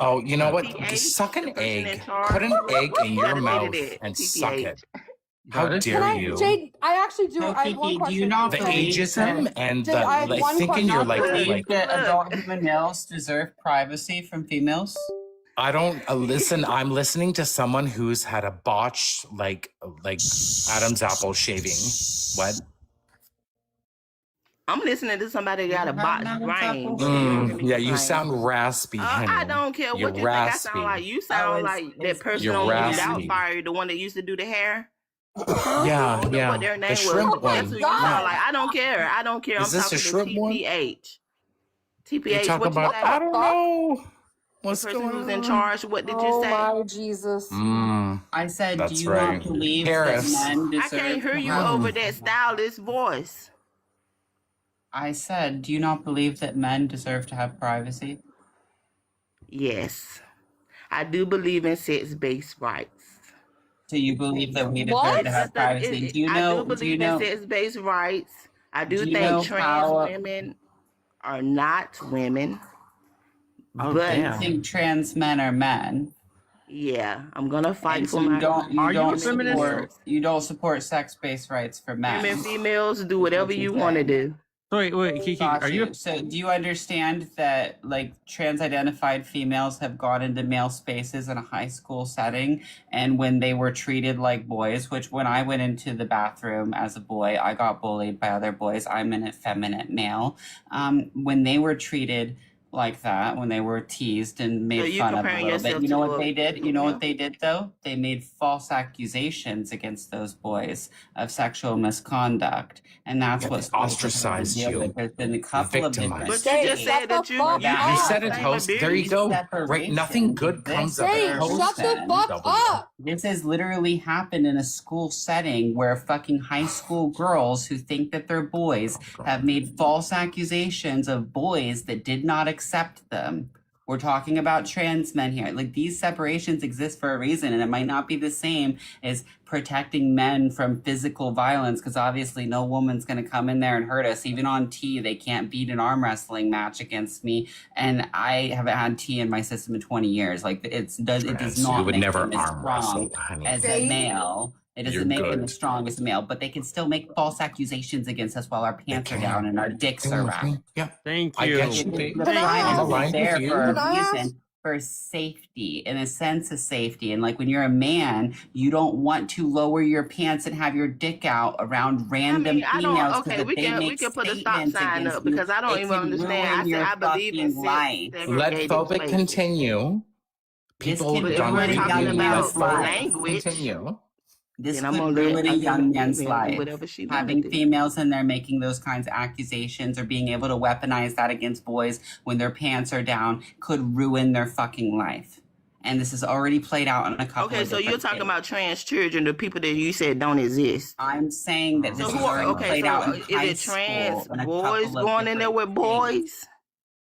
Oh, you know what? Just suck an egg. Put an egg in your mouth and suck it. How dare you? Jade, I actually do. I have one question. The ageism and Jade, the I have like one thinking you're question. like Believe that adult human males deserve privacy from females? I don't listen. I'm listening to someone who's had a botched like Adam's apple shaving. What? I'm listening to somebody that got a botched brain. Yeah, you sound raspy, honey. I don't care You're what you raspy. think I sound like. You sound like that person You're on raspy. Doubtfire, the one that used to do the hair. Yeah, yeah. What their name The shrimp was. one. That's who you sound like. I don't care. I don't care. Is I'm this a talking shrimp to one? TPH. You TPH, talk what about, you say? I don't know. What's the person going who's in on? charge, what did you Oh say? my Jesus. I said, do That's you right. not believe Paris. that men I deserve can't hear you privacy? over that stylist voice. I said, do you not believe that men deserve to have privacy? Yes. I do believe in sex-based rights. Do you believe that we deserve to have privacy? Do you know? I do believe in sex-based rights. I do Do you think know trans how- women are not women. Oh, but You think trans men are men? yeah, I'm gonna fight And for so you my don't Are you a don't feminist? support you don't support sex-based rights for men. women, females, do whatever you want to do. Wait, Kiki, Got are you? So do you understand that like trans-identified females have gone into male spaces in a high school setting, and when they were treated like boys, which when I went into the bathroom as a boy, I got bullied by other boys. I'm an effeminate male. When they were treated like that, when they were teased and made you fun of a comparing little bit, yourself you know to what a they did? You know female? what they did though? They made false accusations against those boys of sexual misconduct, and that's Yeah, what they schools ostracized have to deal you. with. There's been a couple of different. Victimized. But you just said that you You said it, host. There you go. Right, nothing good comes of it. Jade, shut the fuck up. This has literally happened in a school setting where fucking high school girls who think that they're boys have made false accusations of boys that did not accept them. We're talking about trans men here. Like, these separations exist for a reason, and it might not be the same as protecting men from physical violence, because obviously no woman's going to come in there and hurt us. Even on T, they can't beat an arm wrestling match against me, and I haven't had T in my system in 20 years. Like, it does Trans, not you would make never them as arm wrestle, strong honey. as a male. It doesn't You're make them good. as strong as a male, but they can still make false accusations against us while our pants are down and our dicks are out. Yeah. Thank I you. get you. The I'm privacy aligned is there with you. for Can I a ask? reason, for safety, in a sense of safety. And like when you're a man, you don't want to lower your pants and have your dick out around random I don't. females Okay, because we if they can make put a stop statements sign against up you, because I don't it even can understand. ruin I your said I believe in fucking life. Let segregated phobic places. continue. People can But if don't we're ruin a think talking young you man's about life. language, continue. This then I'm could gonna ruin a let young man's female do life. whatever she wanna Having do. females in there making those kinds of accusations or being able to weaponize that against boys when their pants are down could ruin their fucking life. And this has already played out in a couple Okay, of so you're different talking states. about trans children, the people that you said don't exist. I'm saying that this So has who are, already okay, played out so in is high it trans school in a boys couple of going in there different with states. boys?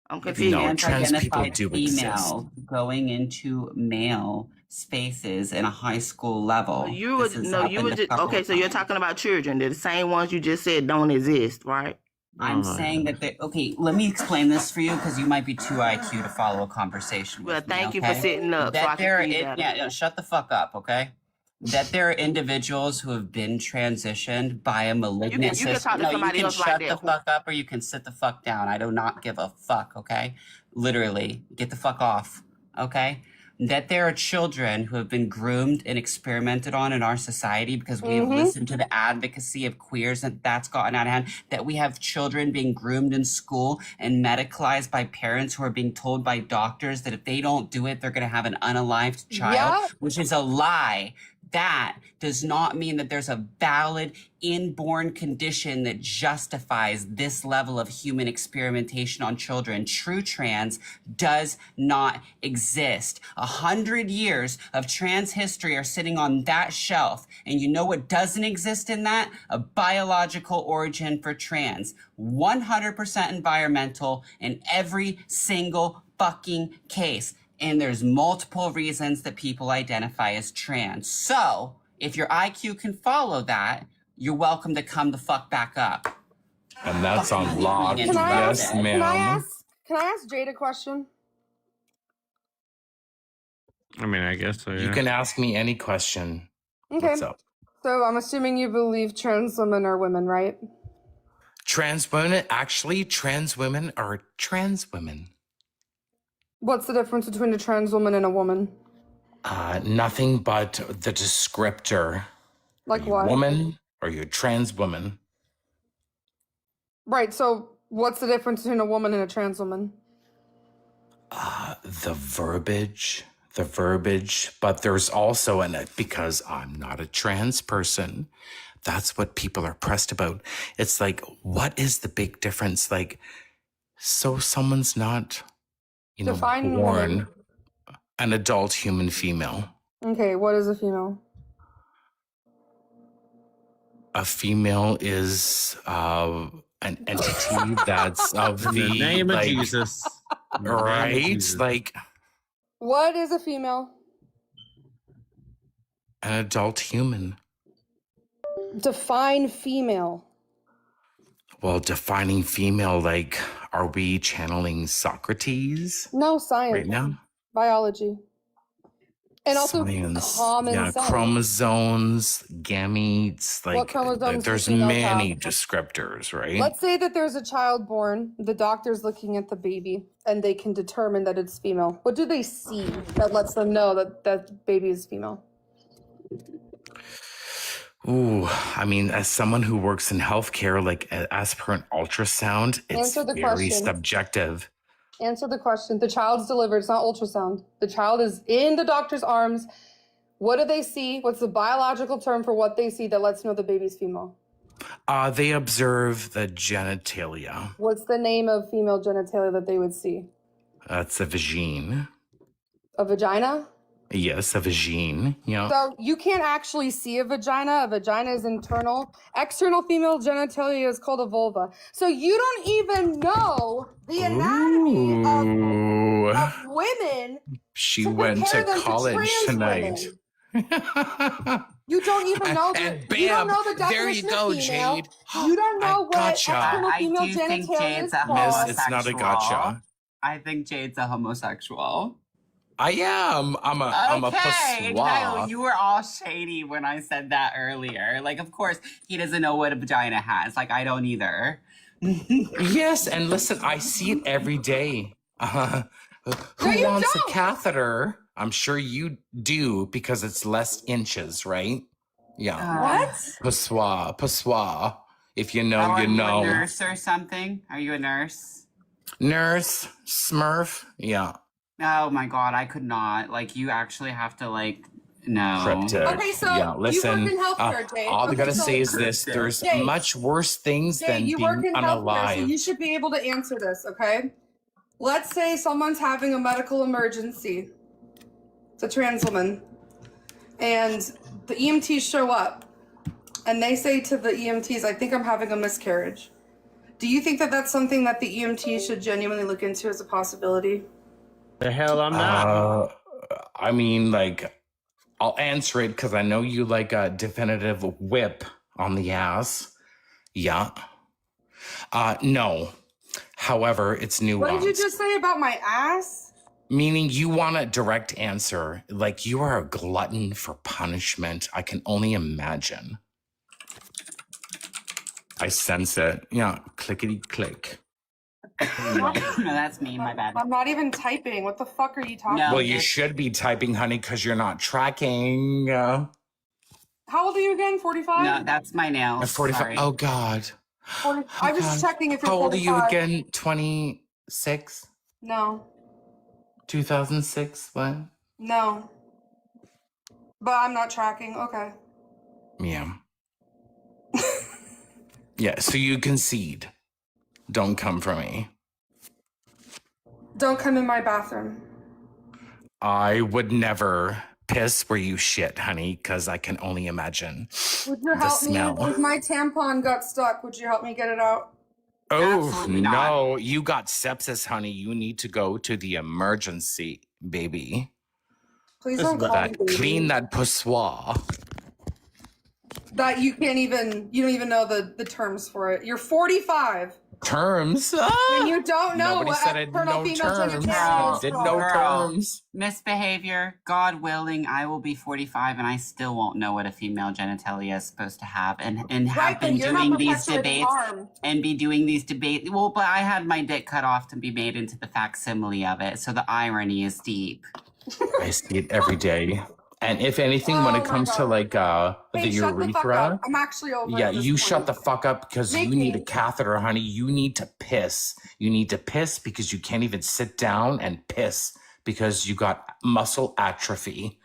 I'm It's confused. No, trans people trans-identified do exist. females going into male spaces in a high school level. You This would has no, you happened would a just couple okay. of So you're times. talking about children. They're the same ones you just said don't exist, right? I'm saying that they, okay, let me explain this for you because you might be too IQ to follow a conversation with Well, me, thank you for okay? sitting up so I That can there see is, better. yeah, shut the fuck up, okay? that there are individuals who have been transitioned by a malignant you can system. talk to No, you somebody can else like shut the that. fuck up or you can sit the fuck down. I do not give a fuck, okay? Literally, get the fuck off, okay? That there are children who have been groomed and experimented on in our society because we have listened to the advocacy of queers and that's gotten out of hand. That we have children being groomed in school and medicalized by parents who are being told by doctors that if they don't do it, they're going to have an unalived child, Yep. which is a lie. That does not mean that there's a valid inborn condition that justifies this level of human experimentation on children. True trans does not exist. 100 years of trans history are sitting on that shelf. And you know what doesn't exist in that? A biological origin for trans. 100% environmental in every single fucking case. And there's multiple reasons that people identify as trans. So, if your IQ can follow that, you're welcome to come the fuck back up. And that's on lock. Can I Yes, ask- ma'am. Can I ask Jade a question? I mean, I guess so. Yeah. You can ask me any question. Okay. What's up? So I'm assuming you believe trans women are women, right? Trans women, actually, trans women are trans women. What's the difference between a trans woman and a woman? Nothing but the descriptor. Like what? Woman or you trans woman. Right. So what's the difference between a woman and a trans woman? The verbiage, but there's also because I'm not a trans person, that's what people are pressed about. It's like, what is the big difference? Like, so someone's not, Define born woman. an adult human female. Okay. What is a female? A female is an entity that's of the In the name of like, Jesus. In the name of right? Jesus. Like What is a female? an adult human. Define female. Well, defining female, like, are we channeling Socrates No, science. right now? Biology. And also Science. common Yeah, sense. chromosomes, gametes, What like chromosomes there's do females many have? descriptors, right? Let's say that there's a child born, the doctor's looking at the baby, and they can determine that it's female. What do they see that lets them know that that baby is female? Ooh, I mean, as someone who works in healthcare, like as per an ultrasound, it's Answer the very question. subjective. Answer the question. The child's delivered. It's not ultrasound. The child is in the doctor's arms. What do they see? What's the biological term for what they see that lets them know the baby's female? They observe the genitalia. What's the name of female genitalia that they would see? That's a vagine. A vagina? Yes, a vagine. Yeah. So you can't actually see a vagina. A vagina is internal. External female genitalia is called a vulva. So you don't even know the anatomy of women. She to went compare to them to college trans tonight. You don't even know And you don't bam, know the there you definition go, of female. Jade. You don't know what gotcha. external I female do think genitalia Jade's is a called. Miss, it's not a gotcha. I think Jade's a homosexual. I am. I'm a Okay, passoir. Kyle, you were all shady when I said that earlier. Like, of course, he doesn't know what a vagina has. Like, I don't either. Yes, and listen, I see it every day. Who you wants don't. a catheter? I'm sure you do because it's less inches, right? Yeah. What? Passoir. If you know, Are you you know. a nurse or something? Are you a nurse? Nurse, Smurf. Yeah. Oh my god, I could not. Like, you actually have to, like, no. Cryptic. Okay, so yeah, listen. you work in healthcare, Jade. All I Okay, gotta so- say is this: there's Jade, much worse things Jade, than you being work in healthcare, so unalive. you should be able to answer this, okay? Let's say someone's having a medical emergency. It's a trans woman. And the EMTs show up. And they say to the EMTs, I think I'm having a miscarriage. Do you think that that's something that the EMT should genuinely look into as a possibility? The hell I'm not. I mean, like, I'll answer it because I know you like a definitive whip on the ass. Yeah. No. However, it's nuanced. What did you just say about my ass? Meaning you want a direct answer. Like you are a glutton for punishment. I can only imagine. I sense it. Yeah, clickety click. No, that's me. My bad. I'm not even typing. What the fuck are you talking No. about? Well, you should be typing, honey, because you're not tracking. How old are you again? 45? No, that's my nails. 45. Sorry. Oh, God. 40, I was just checking if you're How old are 45. you again? 26? No. 2006? What? No. But I'm not tracking. Okay. Yeah. Yeah, so you concede. Don't come for me. Don't come in my bathroom. I would never piss where you shit, honey, because I can only imagine Would you the help me? smell. If my tampon got stuck, would you help me get it out? Oh, Absolutely not. no. You got sepsis, honey. You need to go to the emergency, baby. Please don't call me baby. Clean that poussoir. That you don't even know the terms for it. You're 45. Terms? And you don't know Nobody what said it, external no female terms. genitalia is Did called. no Girl. terms. Misbehavior. God willing, I will be 45 and I still won't know what a female genitalia is supposed to have, and have Right, but been you're not doing these perpetuating debates harm. and be doing these debates. Well, but I had my dick cut off to be made into the facsimile of it, so the irony is deep. I see it every day. And if anything, when Oh it my comes to God. like Hey, the shut the fuck urethra, up. I'm actually over yeah, at this you point. shut the fuck up because you need a Nikki. catheter, honey. You need to piss. You need to piss because you can't even sit down and piss because you got muscle atrophy.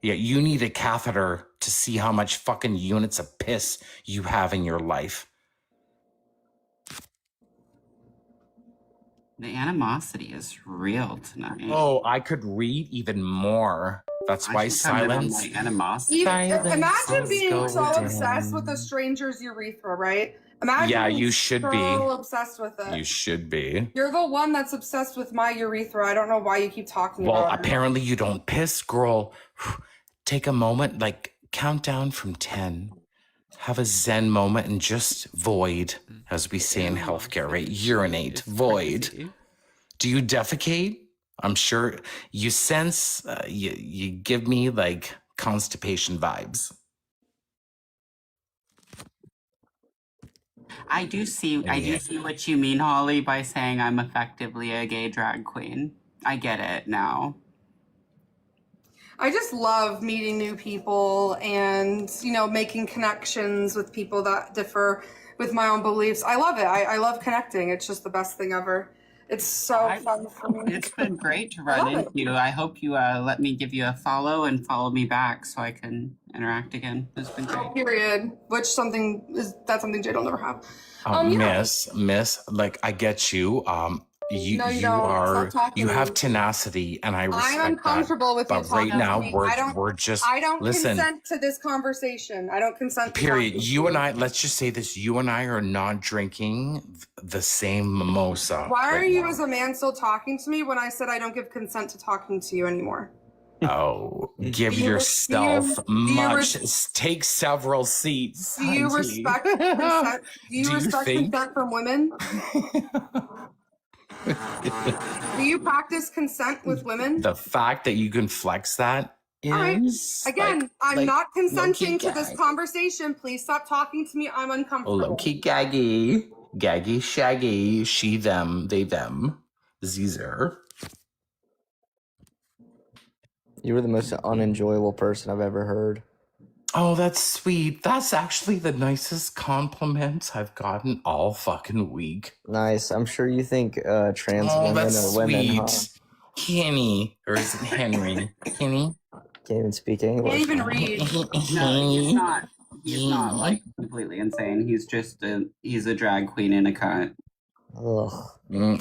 Yeah, you need a catheter to see how much fucking units of piss you have in your life. The animosity is real tonight. Oh, I could read even more. That's I why should come in on silence. my animosity. Imagine being so golden. obsessed with a stranger's urethra, right? Imagine Yeah, being you should so be. obsessed with it. You should be. You're the one that's obsessed with my urethra. I don't know why you keep talking Well, about it. apparently you don't piss, girl. Take a moment, like count down from 10. Have a zen moment and just void, as we say in healthcare, right? Urinate, void. Do you defecate? I'm sure you sense, you give me like constipation vibes. I do see what you mean, Holly, by saying I'm effectively a gay drag queen. I get it now. I just love meeting new people and, making connections with people that differ with my own beliefs. I love it. I love connecting. It's just the best thing ever. It's so fun for me. It's been great to run into you. I hope you let me give you a follow and follow me back so I can interact again. It's been great. Period. That's something Jade will never have. Miss, like I get you. You No, you you don't. are Stop talking you to have me. tenacity, and I respect I'm uncomfortable with you But right talking now, to me. we're just I don't listen. consent to this conversation. I don't consent to Period. talking to You and I, let's just say this: you and I are not drinking the same mimosa. Why are right you now. as a man still talking to me when I said I don't give consent to talking to you anymore? Oh, give Do you- yourself do you much. Take several seats. Do you hunty. respect consent? Do you Do you respect think- consent from women? Do you practice consent with women? The fact that you can flex that is All right. Again, I'm not consenting to this gag. conversation. Please stop talking to me. I'm uncomfortable. Low-key gaggy. Gaggy, shaggy. She, them, they, them. Zeezer. You were the most unenjoyable person I've ever heard. Oh, that's sweet. That's actually the nicest compliment I've gotten all fucking week. Nice. I'm sure you think trans Oh, women that's are women, sweet. huh? Kenny. Or is it Henry? Kenny? Can't even speak English. Can't even read. No, he's not. He's not like completely insane. He's just he's a drag queen in a cut. Ugh.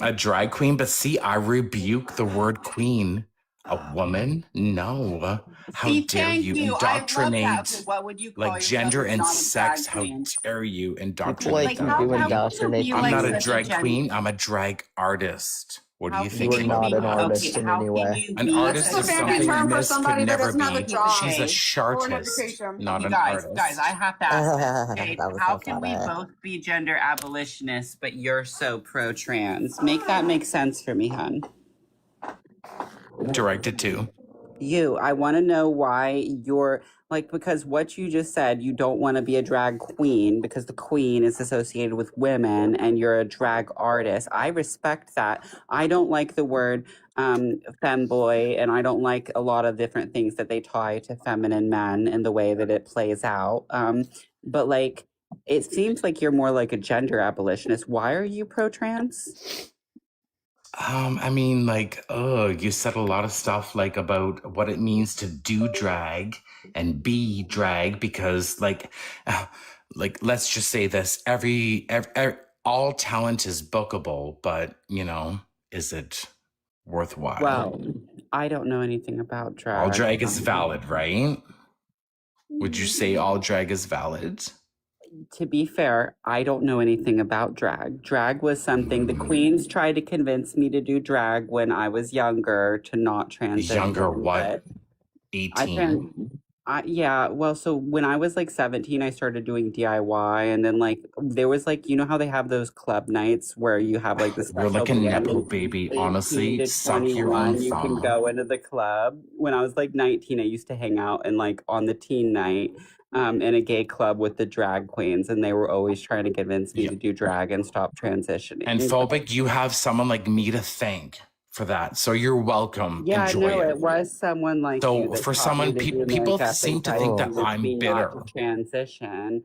A drag queen? But see, I rebuke the word queen. A woman? No. How See, dare thank you you. I love that. indoctrinate What would you call like yourself gender if and not a sex? drag How queen? dare you indoctrinate Like, them? you how indoctrinate you I'm like not such a a drag gen- queen. I'm a drag artist. What do you think? You are not an artist in any way. An be artist That's is a fancy something term for Miss somebody could that never doesn't have a be. job She's a or an chartist, education. not You an guys, artist. I have to ask this. Jade, That was how so can we funny. both be gender abolitionists, but you're so pro-trans? Make that make sense for me, hun. directed to? You. I want to know why you're like, because what you just said, you don't want to be a drag queen because the queen is associated with women and you're a drag artist. I respect that. I don't like the word femboy, and I don't like a lot of different things that they tie to feminine men and the way that it plays out. But like, it seems like you're more like a gender abolitionist. Why are you pro-trans? I mean, like, you said a lot of stuff like about what it means to do drag and be drag because, like, let's just say this: all talent is bookable, but you know, is it worthwhile? Well, I don't know anything about drag. All drag is valid, right? Would you say all drag is valid? To be fair, I don't know anything about drag. Drag was something the queens tried to convince me to do drag when I was younger to not transition. Younger what? 18? Yeah, well, so when I was like 17, I started doing DIY, and then like there was like, you know how they have those club nights where you have like this. You're like a nepo baby, honestly. Suck your own You can thumb. go into the club. When I was like 19, I used to hang out and like on the teen night in a gay club with the drag queens, and they were always trying to convince me to do drag and stop transitioning. And phobic, you have someone like me to thank for that. So you're welcome. Yeah, Enjoy no, it. it was someone like you So that for taught someone, me to do people makeup seem and to think that convinced I'm me not bitter. to transition.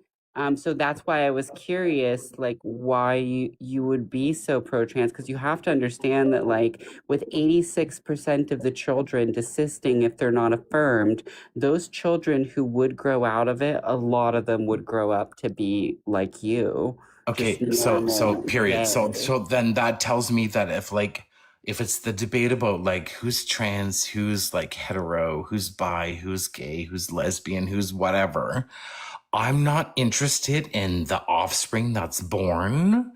So that's why I was curious, like, why you would be so pro-trans, because you have to understand that, like, with 86% of the children desisting if they're not affirmed, those children who would grow out of it, a lot of them would grow up to be like you. Okay, just so normal, period. So gay. then that tells me that if it's the debate about like who's trans, who's like hetero, who's bi, who's gay, who's lesbian, who's whatever, I'm not interested in the offspring that's born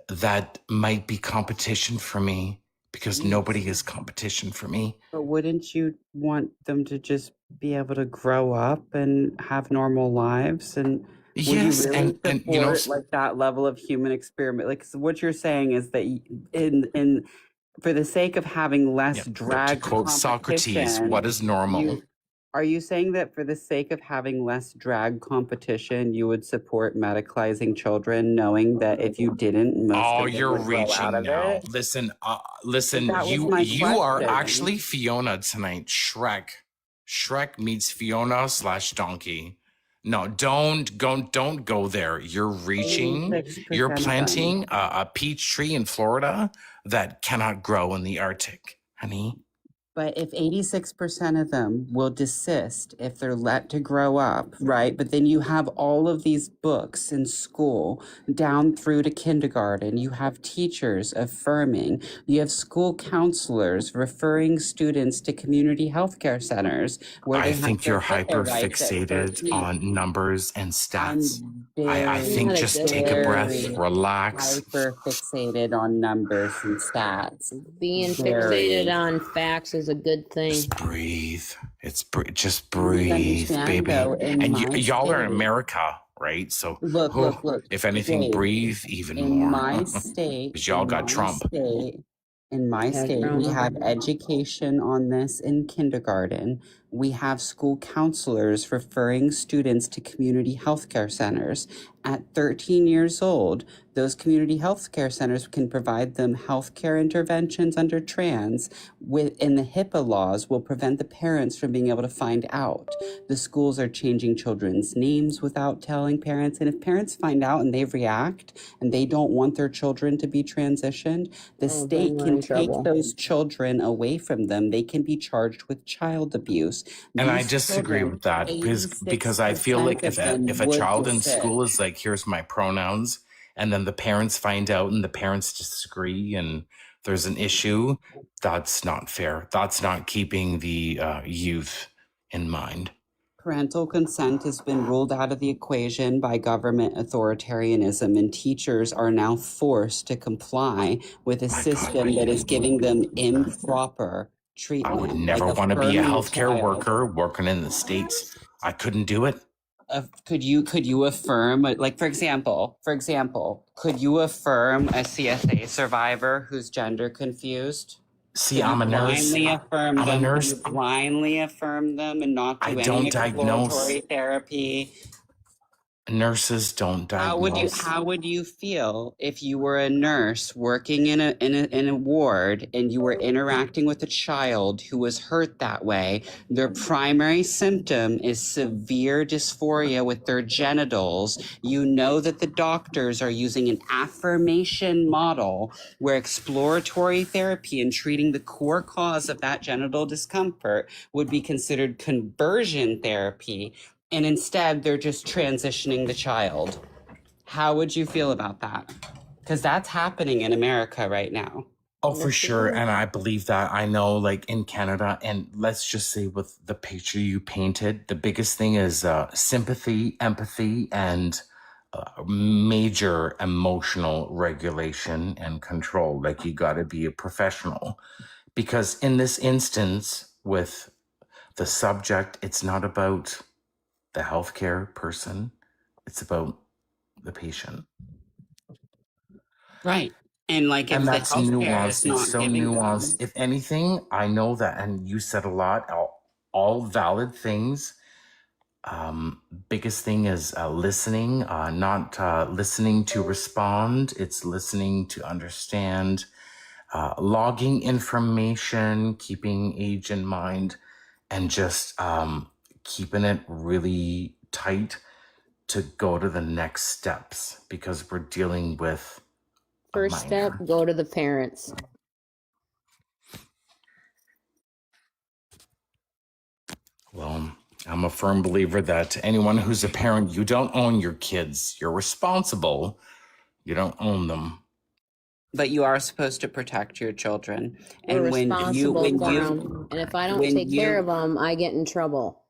that might be competition for me because nobody is competition for me. But wouldn't you want them to just be able to grow up and have normal lives? And would Yes, you really and you know, support like that level of human experiment? Like, so what you're saying is that in for the sake of having less to drag quote Socrates, competition, what is normal? are you saying that for the sake of having less drag competition, you would support medicalizing children, knowing that if you didn't, most Oh, of them you're would grow out reaching of now. it? Listen, That was you my are question. actually Fiona tonight. Shrek meets Fiona / Donkey. No, don't go there. You're reaching. 86% You're of them. planting a peach tree in Florida that cannot grow in the Arctic, honey. But if 86% of them will desist if they're let to grow up, right? But then you have all of these books in school down through to kindergarten. You have teachers affirming. You have school counselors referring students to community healthcare centers where they I have think their you're HIPAA hyper rights at fixated 13. on numbers and stats. I Very, think just take a breath, very relax. hyper fixated on numbers and stats. Being Very. fixated on facts is a good thing. Just breathe. Just You breathe, understand, baby. though, in And my y'all are in state, America, right? So look, if anything, Dave, breathe even in more. my state, Because y'all got Trump. in my Yeah, state, Trump. we have education on this in kindergarten. We have school counselors referring students to community healthcare centers. At 13 years old, those community healthcare centers can provide them healthcare interventions under trans within the HIPAA laws will prevent the parents from being able to find out. The schools are changing children's names without telling parents. And if parents find out and they react and they don't want their children to be transitioned, the Oh, then state we're can in take trouble. those children away from them. They can be charged with child abuse. And I These disagree children, with that because I feel 86% like of them if a would child in desist. school is like, here's my pronouns, and then the parents find out and the parents disagree and there's an issue, that's not fair. That's not keeping the youth in mind. Parental consent has been ruled out of the equation by government authoritarianism, and teachers are now forced to comply with a system that is giving them improper I treatment. would never like want to be a affirming healthcare child. worker working in the States. I couldn't do it. Could you affirm, like, for example, could you affirm a CSA survivor who's gender confused? See, I'm a nurse. Blindly affirm I'm a them. nurse. You blindly affirm them and not do I any don't diagnose. exploratory therapy. Nurses don't How diagnose. would you feel if you were a nurse working in a ward and you were interacting with a child who was hurt that way? Their primary symptom is severe dysphoria with their genitals. You know that the doctors are using an affirmation model where exploratory therapy and treating the core cause of that genital discomfort would be considered conversion therapy. And instead, they're just transitioning the child. How would you feel about that? Because that's happening in America right now. Oh, for sure. And I believe that. I know, like in Canada, and let's just say with the picture you painted, the biggest thing is sympathy, empathy, and major emotional regulation and control. Like you got to be a professional. Because in this instance, with the subject, it's not about the healthcare person, it's about the patient. Right. And like if And the that's healthcare is nuanced. not It's so giving nuanced. If anything, I know that, and you said a lot, all valid things. Biggest thing is listening, not listening to respond. It's listening to understand, logging information, keeping age in mind, and just keeping it really tight to go to the next steps because we're dealing with First step, go to the parents. Well, I'm a firm believer that anyone who's a parent, you don't own your kids. You're responsible. You don't own them. But you are supposed to protect your children. We're And responsible for them. And if I don't take care of them, I get in trouble.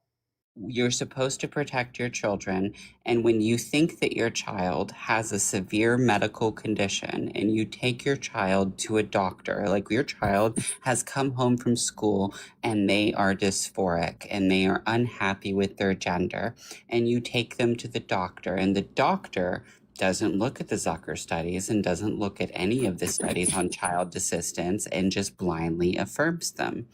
You're supposed to protect your children. And when you think that your child has a severe medical condition and you take your child to a doctor, like your child has come home from school and they are dysphoric and they are unhappy with their gender, and you take them to the doctor and the doctor doesn't look at the Zucker studies and doesn't look at any of the studies on child desistance and just blindly affirms them,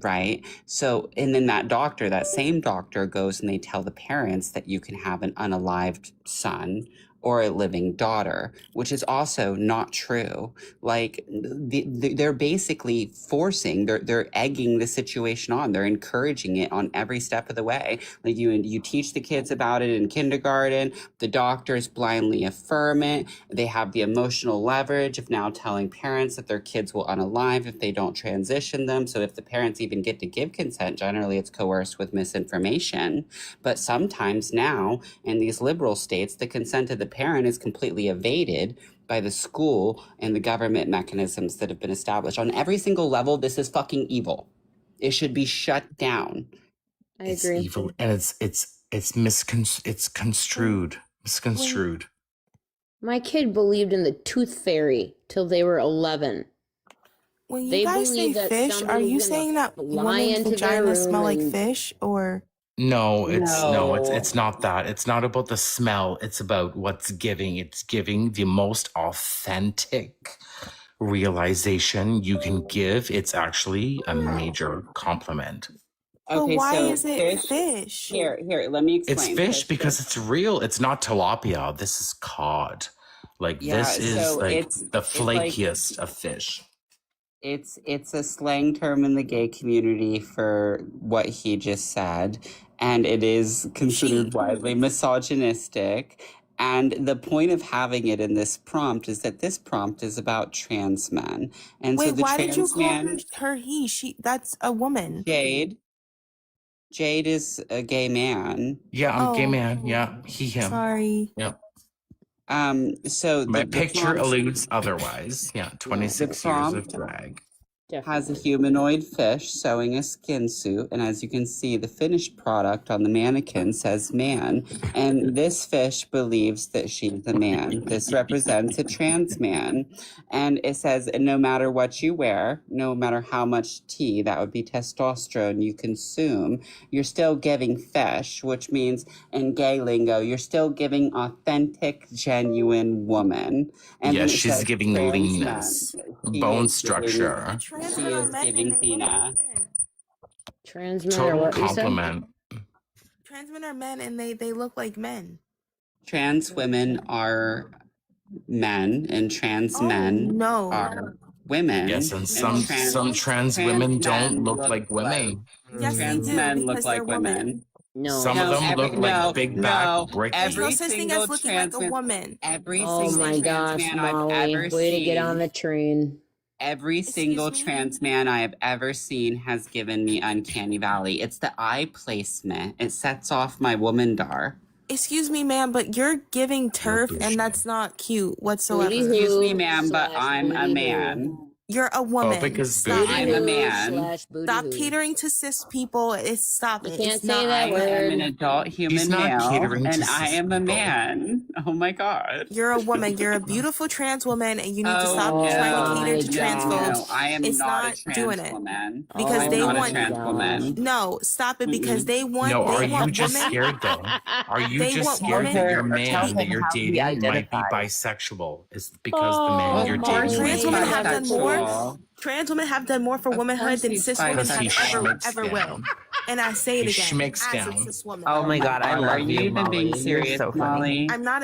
right? So, and then that same doctor goes and they tell the parents that you can have an unalived son or a living daughter, which is also not true. Like they're basically forcing, they're egging the situation on. They're encouraging it on every step of the way. Like you teach the kids about it in kindergarten. The doctors blindly affirm it. They have the emotional leverage of now telling parents that their kids will unalive if they don't transition them. So if the parents even get to give consent, generally it's coerced with misinformation. But sometimes now in these liberal states, the consent of the parent is completely evaded by the school and the government mechanisms that have been established. On every single level, this is fucking evil. It should be shut down. I agree. It's evil, and it's construed. My kid believed in the tooth fairy till they were 11. When you They guys say believe that fish, are somebody's you gonna saying that fly women's into their vaginas smell like room and- fish, or? No, No. it's not that. It's not about the smell. It's about what's giving. It's giving the most authentic realization you can give. It's actually a major compliment. But why so is it fish? Here, let me explain. It's fish because it's real. It's not tilapia. This is cod. Like Yeah, this is so like it's the like- flakiest of fish. It's a slang term in the gay community for what he just said, and it is considered widely misogynistic. And the point of having it in this prompt is that this prompt is about trans men. And so Wait, the why did you trans call man, her he? She, that's a woman. Jade is a gay man. Yeah, I'm a gay Oh. man. Yeah, he, him. Sorry. Yeah. So My the picture prompt- alludes otherwise. Yeah, 26 years of prompt drag. has a humanoid fish sewing a skin suit, and as you can see, the finished product on the mannequin says man, and this fish believes that she's a man. This represents a trans man, and it says no matter what you wear, no matter how much T, that would be testosterone, you consume, you're still giving fish, which means in gay lingo, you're still giving authentic, genuine woman. And Yeah, then it she's says giving trans leanness. men bone structure. He is giving Tina. Trans men are Total what you said? compliment. Trans men are men and they look like men. Trans women are men, and trans men no. are women. Yes, and some trans women don't look like women. Yes, Trans they do, men look because like they're women. women. No. Some of them look like big back brick. There's no Every such thing single as looking like trans a man- woman. Every Oh single my trans gosh, man I've Molly. ever Way to get on seen. the train. Every single trans man I have ever seen has given me uncanny valley. It's the eye placement. It sets off my womandar. Excuse me, ma'am, but you're giving turf, and that's not cute whatsoever. Excuse me, ma'am, but I'm a man. You're a woman. because Stop. I'm a man. Stop catering to cis people. Stop it. can't It's say not. that I am an adult human He's not male, catering to and I cis am a people. man. Oh my god. You're a woman. You're a beautiful trans woman, and you need to Oh, stop no, trying to cater to trans no, folks. I am It's not a not trans doing it. woman. Because I'm they not want a trans woman. No, stop it because they want. No, they are want you just women. scared though? Are you They just want scared women- that your Tell man that him you're how he dating might be identifies. bisexual? It's because the man you're of course dating Trans might women be have done more. bisexual. Trans women have done more for womanhood course than he's cis women Because he have schmicks ever will. down. And I say it He again. schmicks As a down. cis woman. Oh my god, I Are love you you, even Molly. being You're serious, so funny. Molly? I'm not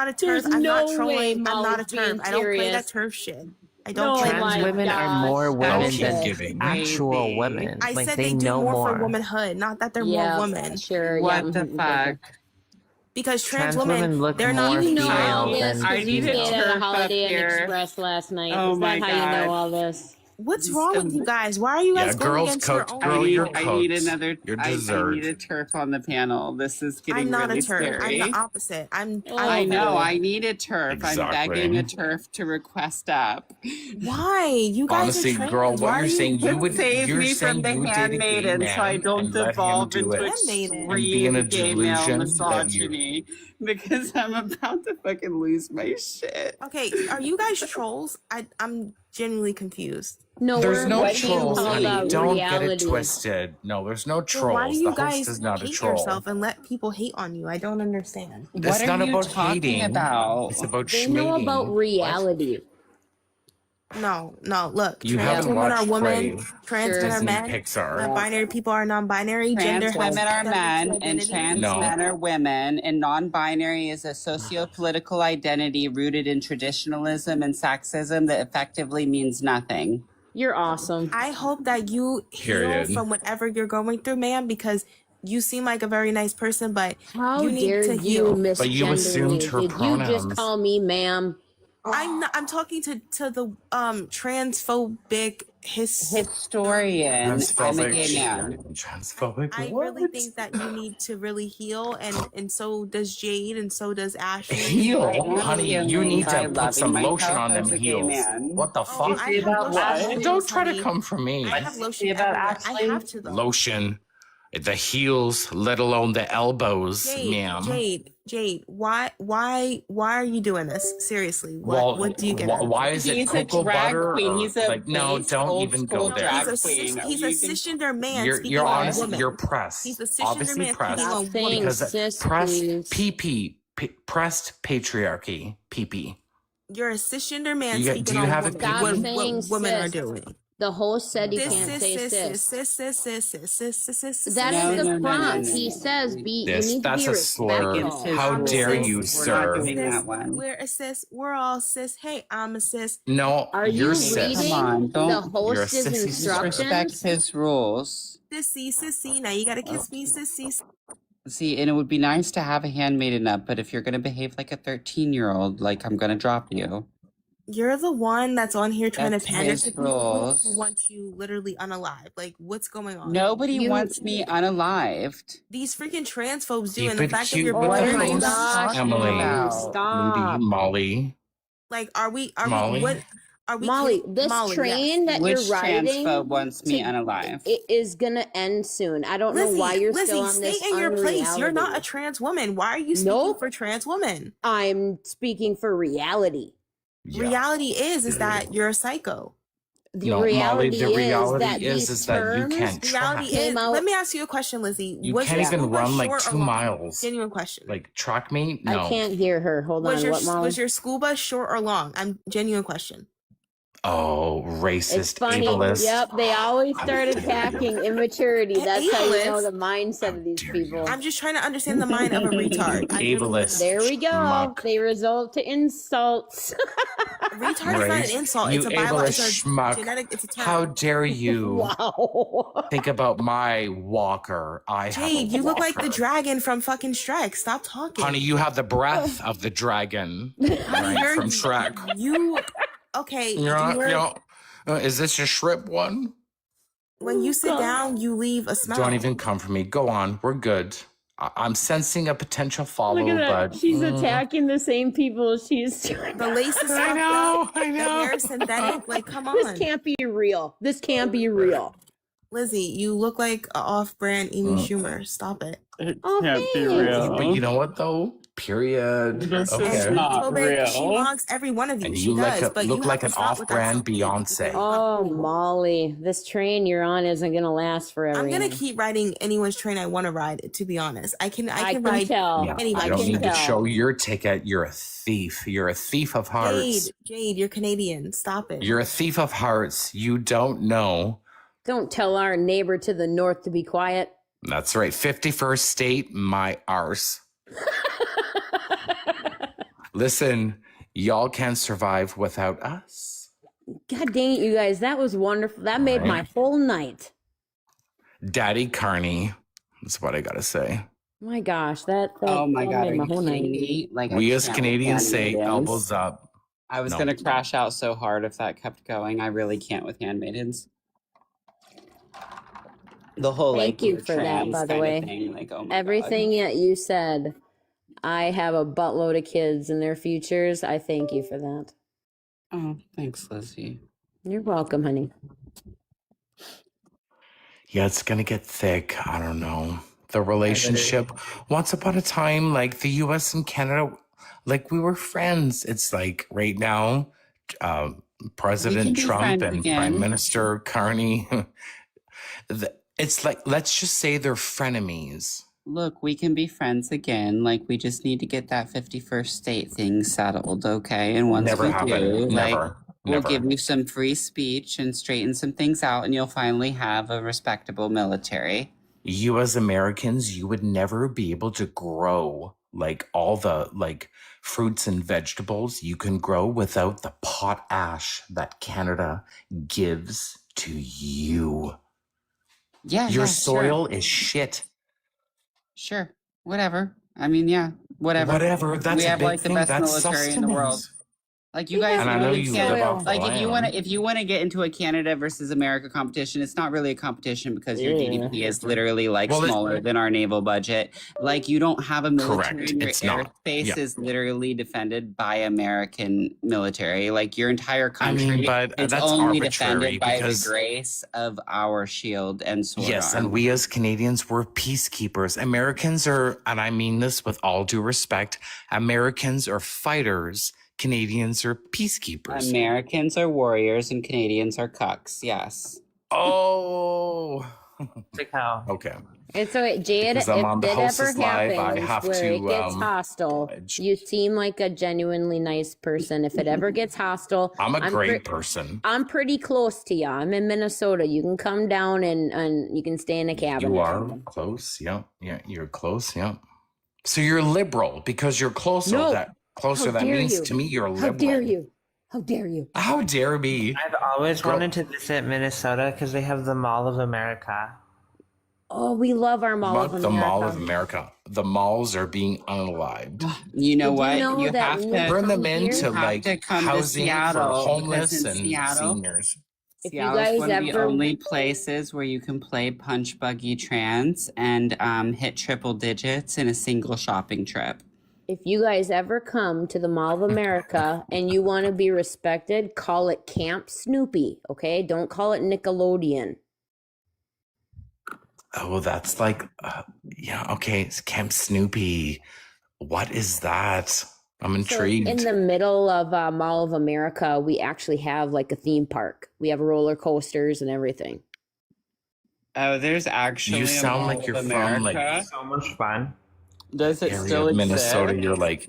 a turf. There's I'm not no way trolling. I'm not a Molly's turf. being I don't play serious. that turf shit. I don't No, play Trans my women are gosh. more women That's than giving. actual women. I Like said they they do know more for womanhood, not that they're Yeah, more women. sure. What yeah. the fuck? Because trans Trans women look they're not. more You know all female this than I because you need a stayed at a turf up Holiday Inn here. Express last night. Oh Is my that how you God. know all this? What's wrong with you guys? Why are you guys Yeah, going girls against cooked. your own? Girl, you're I need cooked. another. You're I dessert. need a turf on the panel. This is getting I'm not really a turf. scary. I'm the opposite. I know. boy. I need a turf. I'm begging a turf to request up. Why? You guys Honestly, are trans. girl, Why what are you're you- saying, you would. Save You're me saying from the you would date a gay handmaiden man so I don't and let him devolve do into it. Handmaiden. And be in a extreme gay male delusion that you. misogyny because I'm about to fucking lose my shit. Okay, are you guys trolls? I'm genuinely confused. No, There's we're no being trolls, called honey. out Don't get it reality. twisted. No, there's no So why trolls. do you The host guys is not a hate troll. yourself and let people hate on you? I don't understand. What It's are not you about talking hating. about? It's about They know schmating. about reality. No, look. You Trans haven't women are watched women. Prey. Trans men are Disney men. Pixar. Non-binary people are non-binary. Gender Trans women has are men and identity. trans No. men are women, and non-binary is a socio-political identity rooted in traditionalism and sexism that effectively means nothing. You're awesome. I hope that you heal Period. from whatever you're going through, ma'am, because you seem like a very nice person, but How you need dare to you heal. misgender But you assumed me? her Did you just pronouns. call me ma'am? I'm talking to the transphobic Historian. I'm a gay man. Transphobic. I really think that you need to really heal, and so does Jade, and so does Ashley. Heal, honey. You need by to put loving some lotion myself on them as a gay heels. man. What the Oh, fuck? I have lotion everywhere, Don't try to honey. come for me. I have lotion everywhere. I have to though. Lotion, the heels, let alone the elbows, ma'am. Jade, why are you doing this? Seriously, Well, what do you get? why is it He's a cocoa drag butter? queen. or- He's a like, no, base don't old even school go there. drag He's a queen. he's a cisgender man You're speaking on honest. women. You're pressed. He's a cisgender Obviously man pressed speaking on Stop saying women. because cis, pressed please. pressed patriarchy. PP. You're a cisgender man Do you speaking have on it, women. Stop PP? saying Women are cis. doing. The host said you Cis, can't say cis. That That is the prompt. He says be you need to That's be a slur. respectful. How dare you, We're not sir? doing that one. We're a cis. We're all cis. Hey, I'm a cis. No, Are you you're cis. reading Come on, the don't. You're a host's sissy. Respect instructions? his rules. Sissy. Now you gotta kiss me, sissy. See, and it would be nice to have a handmaiden up, but if you're gonna behave like a 13-year-old, like I'm gonna drop you. You're the one that's on here trying That's to pander his to people rules. who want you literally unalive. Like, what's going on? Nobody You- wants me unalived. These freaking transphobes do, Keep and the it fact that cute you're with the bothering What are you host, them. talking Emily, about? Stop. Moody, Molly. Like, are we Molly? what are we Molly, kidding? this Molly, train that Which you're riding transphobe wants me to- unalive? it is gonna end soon. I don't Lizzie, know why you're Lizzie, still on stay this in your place. You're not a unreality. trans woman. Why are you speaking Nope. for trans women? I'm speaking for reality. Yeah. Reality is that you're a psycho. The No, Molly, reality the is reality that is these that you terms can't Reality track. is. out- Let me ask you a question, Lizzie. You Was can't your even school bus run like short or 2 long? miles. Genuine question. Like track meet? No. I can't hear her. Hold on. What, Molly? Was your school bus short or long? I'm genuine question. Oh, It's racist, funny. ableist. Yep, they always start attacking immaturity. That's how you know Ableist? the mindset of these people. I'm just trying to understand the mind of a retard. I really Ableist. There we go. Schmuck. They result to insults. retard is not an insult. You It's a biological. It's ableist a schmuck. genetic. It's a term. How dare you Wow. think about my walker? I have a Jade, you look like the walker. dragon from fucking Shrek. Stop talking. Honey, you have the breath of the dragon, right, You're- from Shrek. You okay? Is this your shrimp one? When you sit down, you leave a smell. Don't even come for me. Go on. We're good. I'm sensing a potential follow, Look at that. but She's attacking the same people she's trying. The lace is I fucked know, up. I The know. hair is synthetic. Like, come on. This can't be real. This can't be real. Lizzie, you look like an off-brand Amy Schumer. Stop it. Oh, Can't be thanks. real. but you know what though? Period. This Okay. is not Tobin, real. she mogs every one of you. And She you does, look but you look have like to an stop with that off-brand Beyonce. Oh, Molly, this train you're on isn't gonna last forever. I'm gonna you know. keep riding anyone's train I want to ride. To be honest, I can ride tell. Yeah, anybody. I don't need to tell. show your ticket. You're a thief. You're a thief of hearts. Jade, you're Canadian. Stop it. You're a thief of hearts. You don't know. Don't tell our neighbor to the north to be quiet. That's right. 51st state, my arse. Listen, y'all can survive without us. God dang it, you guys. That was wonderful. That made my Right. whole night. Daddy Carney. That's what I gotta say. My gosh, that Oh my that god, made are my you whole kidding night. me? Like I We as can't with Canadians say handmaidens. elbows up. I was No. gonna crash out so hard if that kept going. I really can't with handmaidens. The whole Thank like you you're for that, trans by the kind way. of thing. Like oh my Everything that you said, I have a buttload of kids and their futures. I thank you for that. god. Oh, thanks, Lizzie. You're welcome, honey. Yeah, it's gonna get thick. I don't know. The relationship. Once upon a time, like the US and Canada, like we were friends. It's like right now, President be Trump friends and again. Prime Minister Carney. It's like, let's just say they're frenemies. Look, we can be friends again. Like we just need to get that 51st state thing settled, okay? And once Never we happen. do, like Never. we'll Never. give you some free speech and straighten some things out, and you'll finally have a respectable military. You as Americans, you would never be able to grow like all the like fruits and vegetables you can grow without the potash that Canada gives to you. Yeah, Your yeah, soil is shit. Sure. Whatever. I mean, yeah, whatever. Whatever. That's we a have big like the thing. best That's military in the world. sustenance. Like you guys And I know really you can't. live off the Like if you want land. to get into a Canada versus America competition, it's not really a competition because your Yeah. GDP is literally like Well, smaller than our naval budget. Like you don't have a military. Correct. And your It's not. airspace Yeah. is literally defended by American military. Like your entire I country mean, but is that's only arbitrary defended by the because grace of our shield and sword yes, arm. and we as Canadians, we're peacekeepers. Americans are, and I mean this with all due respect, Americans are fighters. Canadians are peacekeepers. Americans are warriors and Canadians are cucks. Yes. Oh. Like how? Okay. It's okay, Jade. Because If I'm on the it ever Hostess Live, I happens have where it to, gets hostile, you seem like a genuinely nice person. If it ever gets hostile, I'm a great pre- person. I'm pretty close to you. I'm in Minnesota. You can come down and you can stay in a cabin. You or are something. close. Yeah. Yeah. You're close. Yeah. So you're liberal because you're closer. No. Closer. How That dare means you? to me you're How liberal. dare you? How dare you? How dare me? I've always Girl. wanted to visit Minnesota because they have the Mall of America. Oh, we love our Mall of Fuck America. the Mall of America. The malls are being unalived. You know Did you what? know You that have when to you Turn them come here- into You have like to come to housing for Seattle, homeless because in and Seattle- seniors. If you Seattle's guys one of the ever- only places where you can play punch buggy trans and hit triple digits in a single shopping trip. If you guys ever come to the Mall of America and you want to be respected, call it Camp Snoopy, okay? Don't call it Nickelodeon. Oh, that's like, yeah, okay. It's Camp Snoopy. What is that? I'm intrigued. So in the middle of Mall of America, we actually have like a theme park. We have roller coasters and everything. Oh, there's actually You a sound Mall like of you're from, like, America. So much fun. Does it area still of Minnesota, exist? you're like,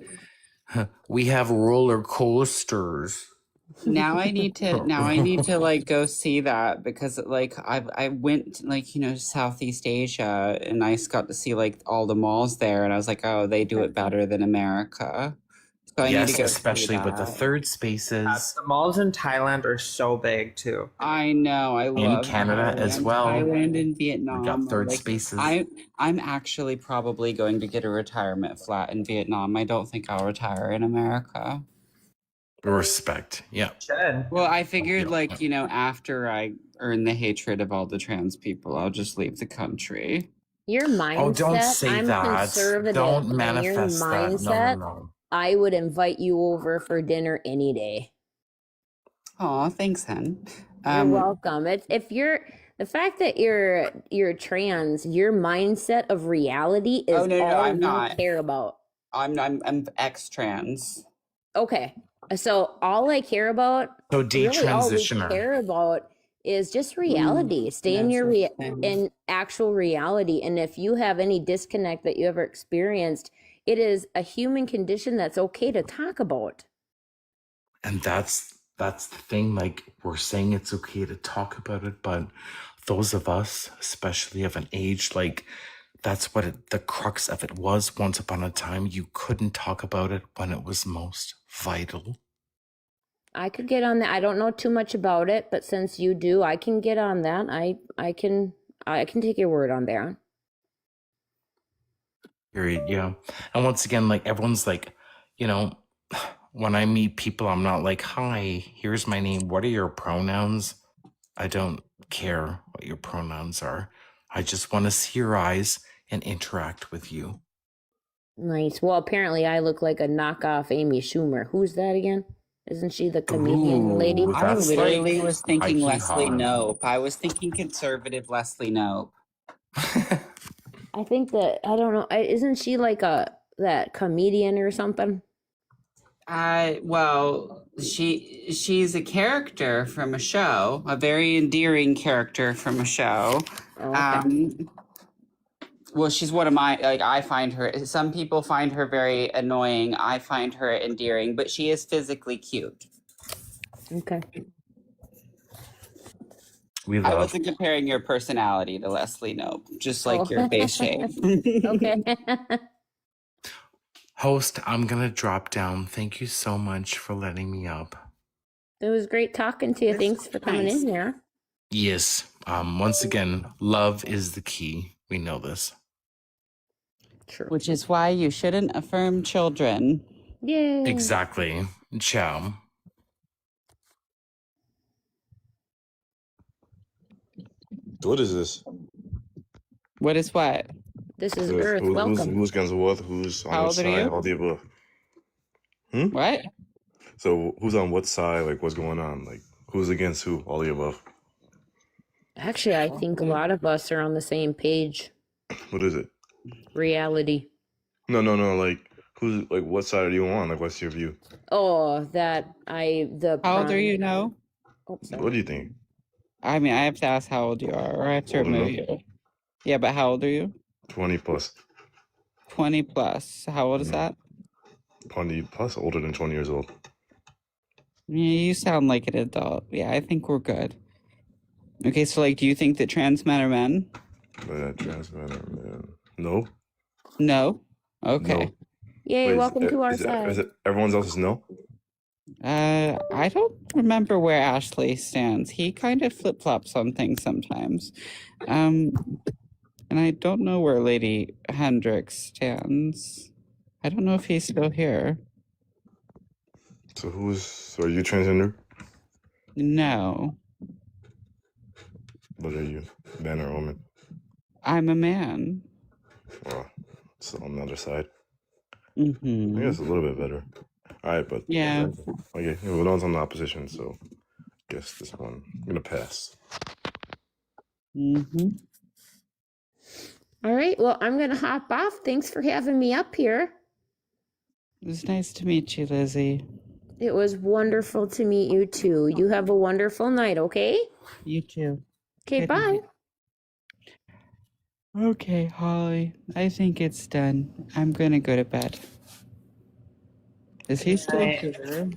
"Huh, we have roller coasters. Now I need to like go see that because like I went like, you know, to Southeast Asia and I got to see like all the malls there and I was like, oh, they do it better than America. So I need to Yes, go especially see with the that. third spaces. The malls in Thailand are so big too. I know. I love Canada as Thailand. well. Thailand and We Vietnam. got are, third like, spaces. I'm actually probably going to get a retirement flat in Vietnam. I don't think I'll retire in America. Respect. Yeah. Well, I figured like, you know, after I earn the hatred of all the trans people, I'll just leave the country. Your mindset. Oh, don't say I'm that. conservative. Don't and your manifest that. No, mindset. no. I would invite you over for dinner any day. Oh, thanks, hun. You're welcome. It's if you're the fact that you're trans, your mindset of reality is Oh, no, all I'm you not. care about. I'm ex-trans. Okay, so all I care about, So really all we detransitioner. care about is just reality. Stay in that's your the thing. in actual reality. And if you have any disconnect that you ever experienced, it is a human condition that's okay to talk about. And that's the thing, like we're saying it's okay to talk about it, but those of us, especially of an age, like that's what the crux of it was. Once upon a time, you couldn't talk about it when it was most vital. I could get on that. I don't know too much about it, but since you do, I can get on that. I can take your word on that. Period. Yeah. And once again, like everyone's like, you know, when I meet people, I'm not like, hi, here's my name. What are your pronouns? I don't care what your pronouns are. I just want to see your eyes and interact with you. Nice. Well, apparently I look like a knockoff Amy Schumer. Who's that again? Isn't she the comedian lady? I literally was thinking Hikey Leslie hard. Knope. I was thinking conservative Leslie Knope. I think that, I don't know, isn't she like that comedian or something? Well, she's a character from a show, a very endearing character from a show. Oh, okay. Well, she's one of my, like, I find her, some people find her very annoying. I find her endearing, but she is physically cute. Okay. I wasn't comparing your personality to Leslie Knope, just like your face shape. Okay. Host, I'm going to drop down. Thank you so much for letting me up. It was great talking to you. Thanks for coming in here. Yes. Once again, love is the key. We know this. True. Which is why you shouldn't affirm children. Yay. Exactly. Ciao. What is this? What is what? This is Earth. Welcome. Who's against what? Who's on How what old are side? you? All the above. What? So who's on what side? Like what's going on? Like who's against who? All the above. Actually, I think a lot of us are on the same page. What is it? Reality. No. Like who's like what side are you on? Like what's your view? Oh, How old are you now? Oh, sorry. What do you think? I mean, I have to ask how old you are, or I have to Old remove enough. you. Yeah, but how old are you? 20 plus. 20 plus. How old is that? 20 plus, older than 20 years old. Yeah, you sound like an adult. Yeah, I think we're good. Okay, so like, do you think that trans men are men? Trans men are men. No. No. Okay. No. Yay, Wait, welcome to our is side. it everyone else's no? I don't remember where Ashley stands. He kind of flip flops on things sometimes. And I don't know where Lady Hendrix stands. I don't know if he's still here. So are you transgender? No, What are you? Man or woman? I'm a man. Well, it's on the other side. Mm-hmm. I guess a little bit better. All right, but Yeah. Okay, well, no one's on the opposition, so I guess this one I'm gonna pass. Mm-hmm. All right. Well, I'm going to hop off. Thanks for having me up here. It was nice to meet you, Lizzie. It was wonderful to meet you too. You have a wonderful night, okay? You too. Okay, Good bye. Okay, Holly. I think it's done. I'm gonna go to bed. Is he still Right. here?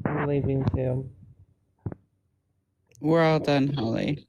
I'm leaving too. We're all done, Holly.